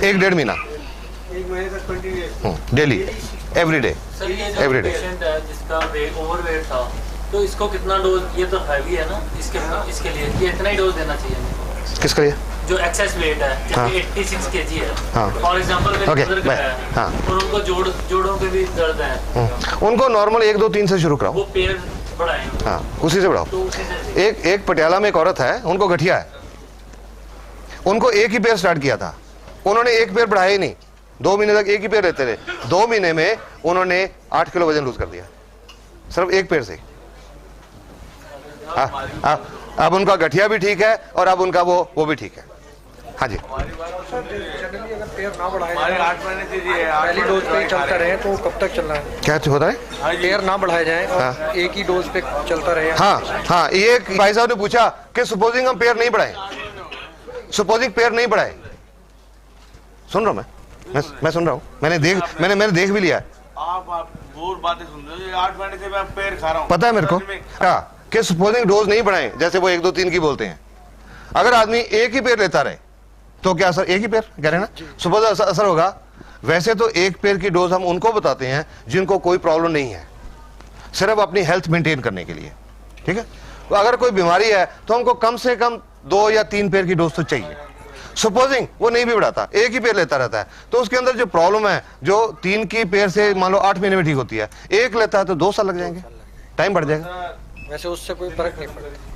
1-1.5 महीना डेली, एवरी डे। सर ये जो Every day. पेशेंट है जिसका ओवरवेट था, तो इसको कितना डोज, ये तो हैवी है ना, इसके लिए ये इतना ही डोज देना चाहिए? किसके लिए? जो एक्सेस वेट है, हाँ। 86 केजी है, हाँ। फॉर एग्जांपल Okay, है, हाँ। और उनको जोड़ों के भी दर्द है, उनको नॉर्मल 1-2-3 से शुरू कराओ। वो पेयर बढ़ाएं, हाँ, उसी से बढ़ाओ। तो उसी से एक पटियाला में एक औरत है, उनको गठिया है, उनको एक ही पैर स्टार्ट किया था, उन्होंने एक पैर बढ़ाया ही नहीं, 2 महीने तक एक ही पैर रहते रहे। 2 महीने में उन्होंने 8 किलो वजन लूज कर दिया, सिर्फ एक पैर से। अब उनका गठिया भी ठीक है और अब उनका वो भी ठीक है। हाँ जी, जनरली अगर पेयर ना बढ़ाए पहली डोज पे ही चलता रहे तो कब तक चलना है? क्या होता है? पेयर ना बढ़ाए जाए और हाँ। एक ही डोज पे चलता रहे। हाँ हाँ, ये भाई साहब ने पूछा कि सपोजिंग हम पेयर नहीं बढ़ाए, सपोजिंग पेयर नहीं बढ़ाए, सुन रहा हूँ मैं सुन रहा हूँ, मैंने देख भी लिया है। आप बहुत बातें सुन रहे हो, 8 महीने से मैं पेड़ खा रहा हूँ, पता है मेरे को कि सपोजिंग डोज नहीं बढ़ाए, जैसे वो 1 2 3 की बोलते हैं, अगर आदमी एक ही पेड़ लेता रहे तो क्या असर, एक ही पेड़ कह रहे हैं ना, सुबह असर होगा। वैसे तो एक पेड़ की डोज हम उनको बताते हैं जिनको कोई प्रॉब्लम नहीं है, सिर्फ अपनी हेल्थ मेंटेन करने के लिए, ठीक है। तो अगर कोई बीमारी है तो हमको कम से कम 2 या 3 पेड़ की डोज तो चाहिए। सपोजिंग वो नहीं भी बढ़ाता, एक ही पेड़ लेता रहता है, तो उसके अंदर जो प्रॉब्लम है, जो 3 की पेड़ से मान लो 8 महीने में ठीक होती है, एक लेता है तो 2 साल लग जाएंगे, टाइम बढ़ जाएगा। वैसे उससे कोई फर्क नहीं पड़ता,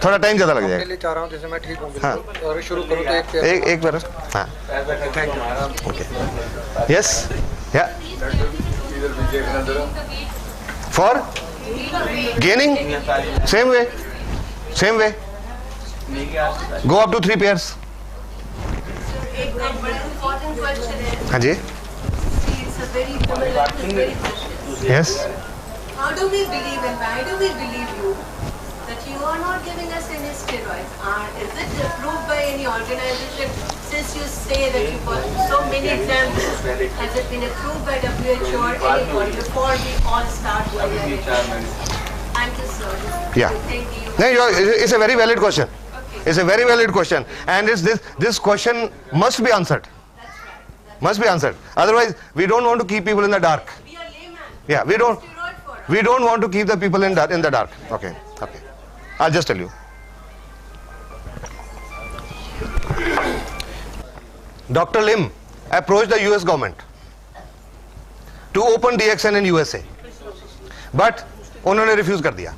थोड़ा टाइम ज्यादा लग जाएगा। लिए चाह रहा हूँ जैसे मैं ठीक हूँ हाँ। और शुरू करूँ तो एक बार हाँ, ओके, यस, या for gaining same way go up to 3 pairs. एक बड़ा इम्पोर्टेंट क्वेश्चन है। हाँ जी, It's a very question. Yes, How do we believe and why do we believe you that you are not giving us any steroids? Is it approved by any organization? Since you say that you got so many examples, has it been approved by WHO or anybody before we all start going ahead? Thank you, sir. Yeah. Thank you. no, it's a very valid question. It's a very valid question, and this question must be answered. Must be answered. Otherwise, we don't want to keep people in the dark. We are layman. Yeah, we don't Steroid for us. we don't want to keep the people in the dark. Okay. I'll just tell you. Dr. Lim approached the US government to open DXN in USA, but उन्होंने refuse कर दिया।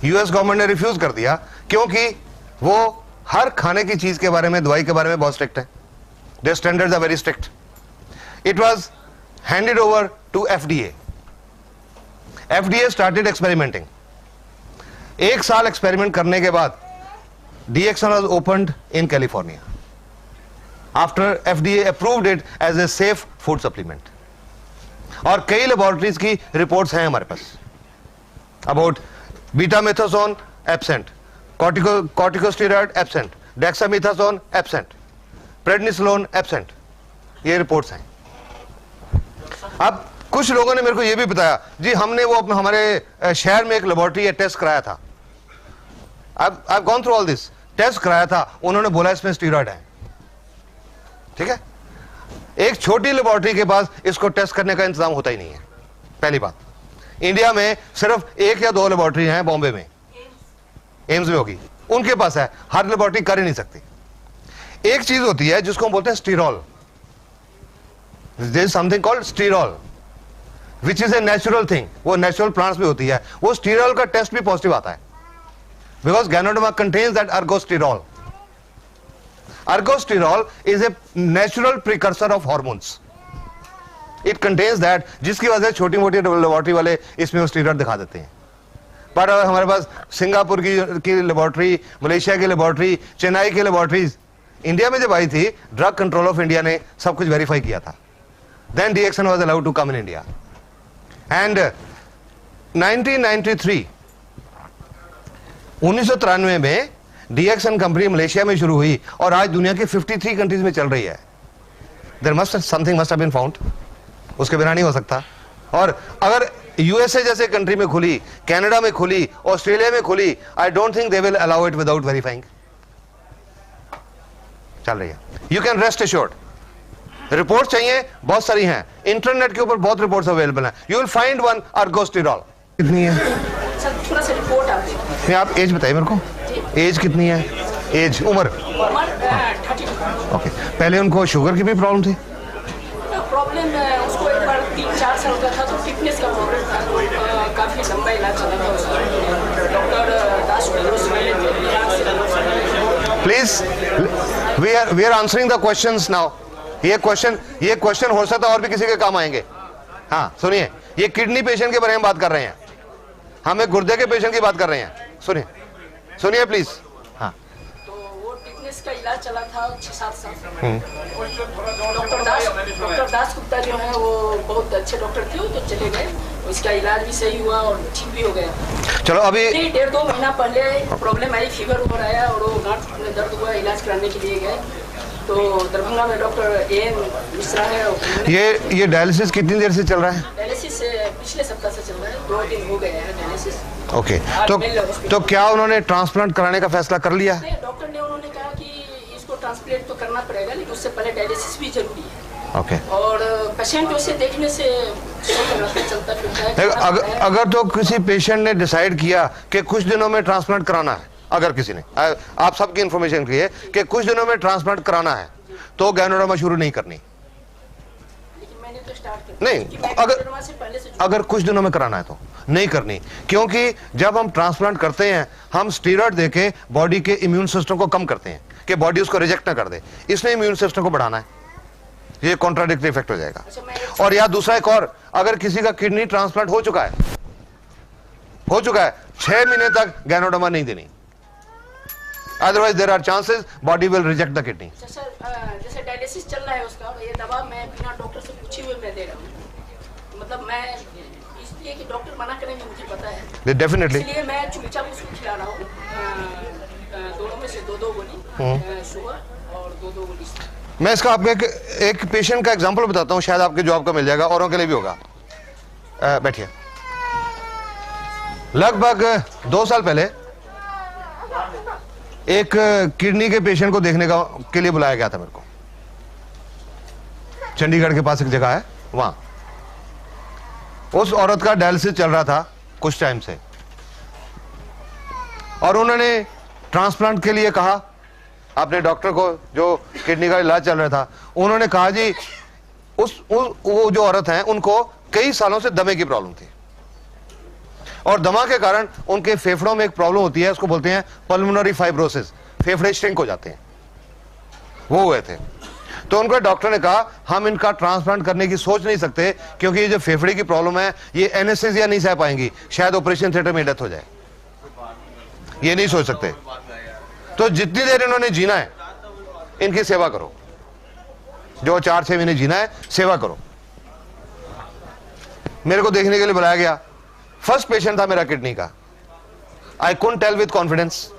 US government ने refuse कर दिया क्योंकि वो हर खाने की चीज के बारे में, दवाई के बारे में बहुत स्ट्रिक्ट है। Their standards are very strict. It was handed over to FDA. FDA started experimenting. 1 साल एक्सपेरिमेंट करने के बाद DXN was opened in California after FDA approved it as a safe food supplement. और कई लेबोरेटरीज की reports हैं हमारे पास about betamethasone absent, corticosteroid absent, dexamethasone absent, prednisolone absent, ये रिपोर्ट्स हैं। अब कुछ लोगों ने मेरे को ये भी बताया जी हमने वो हमारे शहर में एक लेबोरेटरी टेस्ट कराया था, I've gone through all this, test कराया था, उन्होंने बोला इसमें स्टीरॉइड है। ठीक है, एक छोटी लेबोरेटरी के पास इसको टेस्ट करने का इंतजाम होता ही नहीं है। पहली बात, इंडिया में सिर्फ 1 या 2 लेबोरेटरी हैं, बॉम्बे में एम्स में होगी, उनके पास है, हर लेबोरेटरी कर ही नहीं सकती। एक चीज होती है जिसको हम बोलते हैं sterol, there is something called sterol which is a natural thing, वो नेचुरल प्लांट्स में होती है। वो स्टीरॉल का टेस्ट भी पॉजिटिव आता है because Ganoderma contains that ergosterol. Ergosterol is a natural precursor of hormones. It contains that, जिसकी वजह से छोटी मोटी लेबोरेटरी वाले इसमें वो स्टीरॉइड दिखा देते हैं। पर हमारे पास सिंगापुर की लेबोरेटरी, मलेशिया की लेबोरेटरी, चेन्नई की लेबोरेटरीज इंडिया में जब आई थी, ड्रग कंट्रोल ऑफ इंडिया ने सब कुछ वेरीफाई किया था। Then DXN was allowed to come in India. And 1993 1993 में DXN कंपनी मलेशिया में शुरू हुई और आज दुनिया के 53 कंट्रीज में चल रही है। There must something must have been found, उसके बिना नहीं हो सकता। और अगर यूएसए जैसे कंट्री में खुली, कनाडा में खुली, ऑस्ट्रेलिया में खुली, I don't think they will allow it without verifying. चल रही है, you can rest assured. Report चाहिए, बहुत सारी हैं, इंटरनेट के ऊपर बहुत रिपोर्ट्स अवेलेबल हैं। You will find one ergosterol. कितनी है थोड़ा सा रिपोर्ट आ गई। नहीं, आप एज बताइए मेरे को, एज कितनी है? एज, उम्र? ओके, पहले उनको शुगर की भी प्रॉब्लम थी? प्रॉब्लम उसको एक बार 3-4 साल का था तो फिटनेस का प्रॉब्लम था, तो काफ़ी लंबा इलाज चला था उसका। Doctor Das please, we are answering the questions now. ये क्वेश्चन हो सकता है और भी किसी के काम आएंगे। हाँ सुनिए, ये किडनी पेशेंट के बारे में बात कर रहे हैं, हम एक गुर्दे के पेशेंट की बात कर रहे हैं। सुनिए प्लीज। हाँ, तो वो फिटनेस डायलिसिस का इलाज चला था 6-7 साल। डॉक्टर दास गुप्ता जो है वो बहुत अच्छे डॉक्टर थे, तो चले गए, उसका इलाज भी सही हुआ और ठीक भी हो गया। चलो अभी 1.5-2 महीना पहले प्रॉब्लम आई, फीवर उभर आया और वो गांठ में दर्द हुआ, इलाज कराने के लिए गए तो दरभंगा में डॉक्टर एन मिश्रा है। ये डायलिसिस कितनी देर से चल रहा है? डायलिसिस पिछले सप्ताह से चल रहा है, 2 दिन हो गए हैं डायलिसिस। ओके, तो क्या उन्होंने ट्रांसप्लांट कराने का फैसला कर लिया? डॉक्टर ने उन्होंने कहा कि इसको ट्रांसप्लांट तो करना पड़ेगा, लेकिन उससे पहले डायलिसिस भी जरूरी है। ओके, और पेशेंट उसे देखने से चलता फिरता है। अगर तो किसी पेशेंट ने डिसाइड किया कि कुछ दिनों में ट्रांसप्लांट कराना है, अगर किसी ने, आप सबकी इंफॉर्मेशन की है कि कुछ दिनों में ट्रांसप्लांट कराना है, तो गैनोडर्मा शुरू नहीं करनी। मैंने तो स्टार्ट कर नहीं, अगर कुछ दिनों में कराना है तो नहीं करनी, क्योंकि जब हम ट्रांसप्लांट करते हैं हम स्टीरॉयड देके बॉडी के इम्यून सिस्टम को कम करते हैं कि बॉडी उसको रिजेक्ट ना कर दे, इसलिए इम्यून सिस्टम को बढ़ाना है, ये कॉन्ट्राडिक्टरी इफेक्ट हो जाएगा। और या दूसरा एक और, अगर किसी का किडनी ट्रांसप्लांट हो चुका है 6 महीने तक गैनोडर्मा नहीं देनी, otherwise there are chances body will reject the kidney. Sir जैसे डायलिसिस चल रहा है उसका, ये दवा मैं बिना डॉक्टर से पूछे हुए मैं दे रहा हूँ, मतलब मैं इसलिए कि डॉक्टर मना करेंगे मुझे पता है, डेफिनेटली, इसलिए मैं चुपचाप उसको खिला रहा हूँ। दोनों में से 2-2 गोली सुबह और 2-2 गोली। मैं इसका आपको एक पेशेंट का एग्जांपल बताता हूँ, शायद आपके जॉब का मिल जाएगा, औरों के लिए भी होगा। बैठिए। लगभग 2 साल पहले एक किडनी के पेशेंट को देखने के लिए बुलाया गया था मेरे को। चंडीगढ़ के पास एक जगह है, वहां उस औरत का डायलिसिस चल रहा था कुछ टाइम से, और उन्होंने ट्रांसप्लांट के लिए कहा अपने डॉक्टर को, जो किडनी का इलाज चल रहा था। उन्होंने कहा जी वो जो औरत है उनको कई सालों से दमे की प्रॉब्लम थी, और दमा के कारण उनके फेफड़ों में एक प्रॉब्लम होती है, उसको बोलते हैं पल्मोनरी फाइब्रोसिस, फेफड़े श्रिंक हो जाते हैं, वो हुए थे। तो उनको डॉक्टर ने कहा हम इनका ट्रांसप्लांट करने की सोच नहीं सकते, क्योंकि ये जो फेफड़े की प्रॉब्लम है ये एनेस्थीसिया नहीं सह पाएंगी, शायद ऑपरेशन थिएटर में डेथ हो जाए, ये नहीं सोच सकते। तो जितनी देर इन्होंने जीना है इनकी सेवा करो, जो 4-6 महीने जीना है सेवा करो। मेरे को देखने के लिए बुलाया गया, फर्स्ट पेशेंट था मेरा किडनी का। I couldn't tell with confidence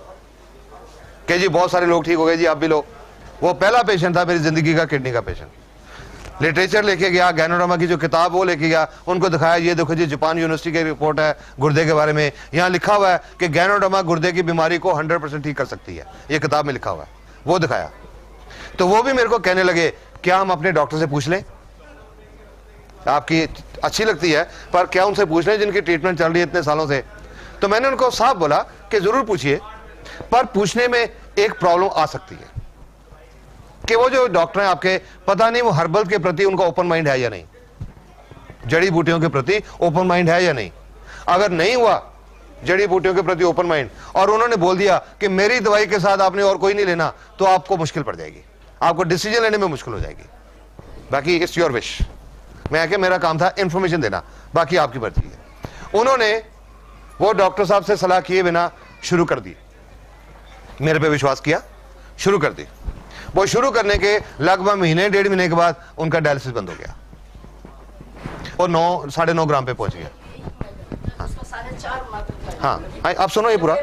कि जी बहुत सारे लोग ठीक हो गए जी, आप भी लो। वो पहला पेशेंट था मेरी जिंदगी का किडनी का पेशेंट। लिटरेचर लेके गया, गैनोडर्मा की जो किताब वो लेके गया, उनको दिखाया, ये देखो जी जापान यूनिवर्सिटी की रिपोर्ट है गुर्दे के बारे में, यहाँ लिखा हुआ है कि गैनोडर्मा गुर्दे की बीमारी को 100% ठीक कर सकती है, ये किताब में लिखा हुआ है। वो दिखाया तो वो भी मेरे को कहने लगे क्या हम अपने डॉक्टर से पूछ लें, आपकी अच्छी लगती है पर क्या उनसे पूछ लें जिनकी ट्रीटमेंट चल रही है इतने सालों से। तो मैंने उनको साफ बोला कि जरूर पूछिए, पर पूछने में एक प्रॉब्लम आ सकती है कि वो जो डॉक्टर हैं आपके, पता नहीं वो हर्बल के प्रति उनका ओपन माइंड है या नहीं, जड़ी बूटियों के प्रति ओपन माइंड है या नहीं। अगर नहीं हुआ जड़ी बूटियों के प्रति ओपन माइंड, और उन्होंने बोल दिया कि मेरी दवाई के साथ आपने और कोई नहीं लेना, तो आपको मुश्किल पड़ जाएगी, आपको डिसीजन लेने में मुश्किल हो जाएगी। बाकी इट्स योर विश, मैं कि मेरा काम था इंफॉर्मेशन देना, बाकी आपकी मर्जी है। उन्होंने वो डॉक्टर साहब से सलाह किए बिना शुरू कर दी, मेरे पे विश्वास किया, शुरू कर दी। वो शुरू करने के लगभग 1.5 महीने के बाद उनका डायलिसिस बंद हो गया और 9-9.5 ग्राम पे पहुंच गया। हाँ, आप सुनो ये पूरा।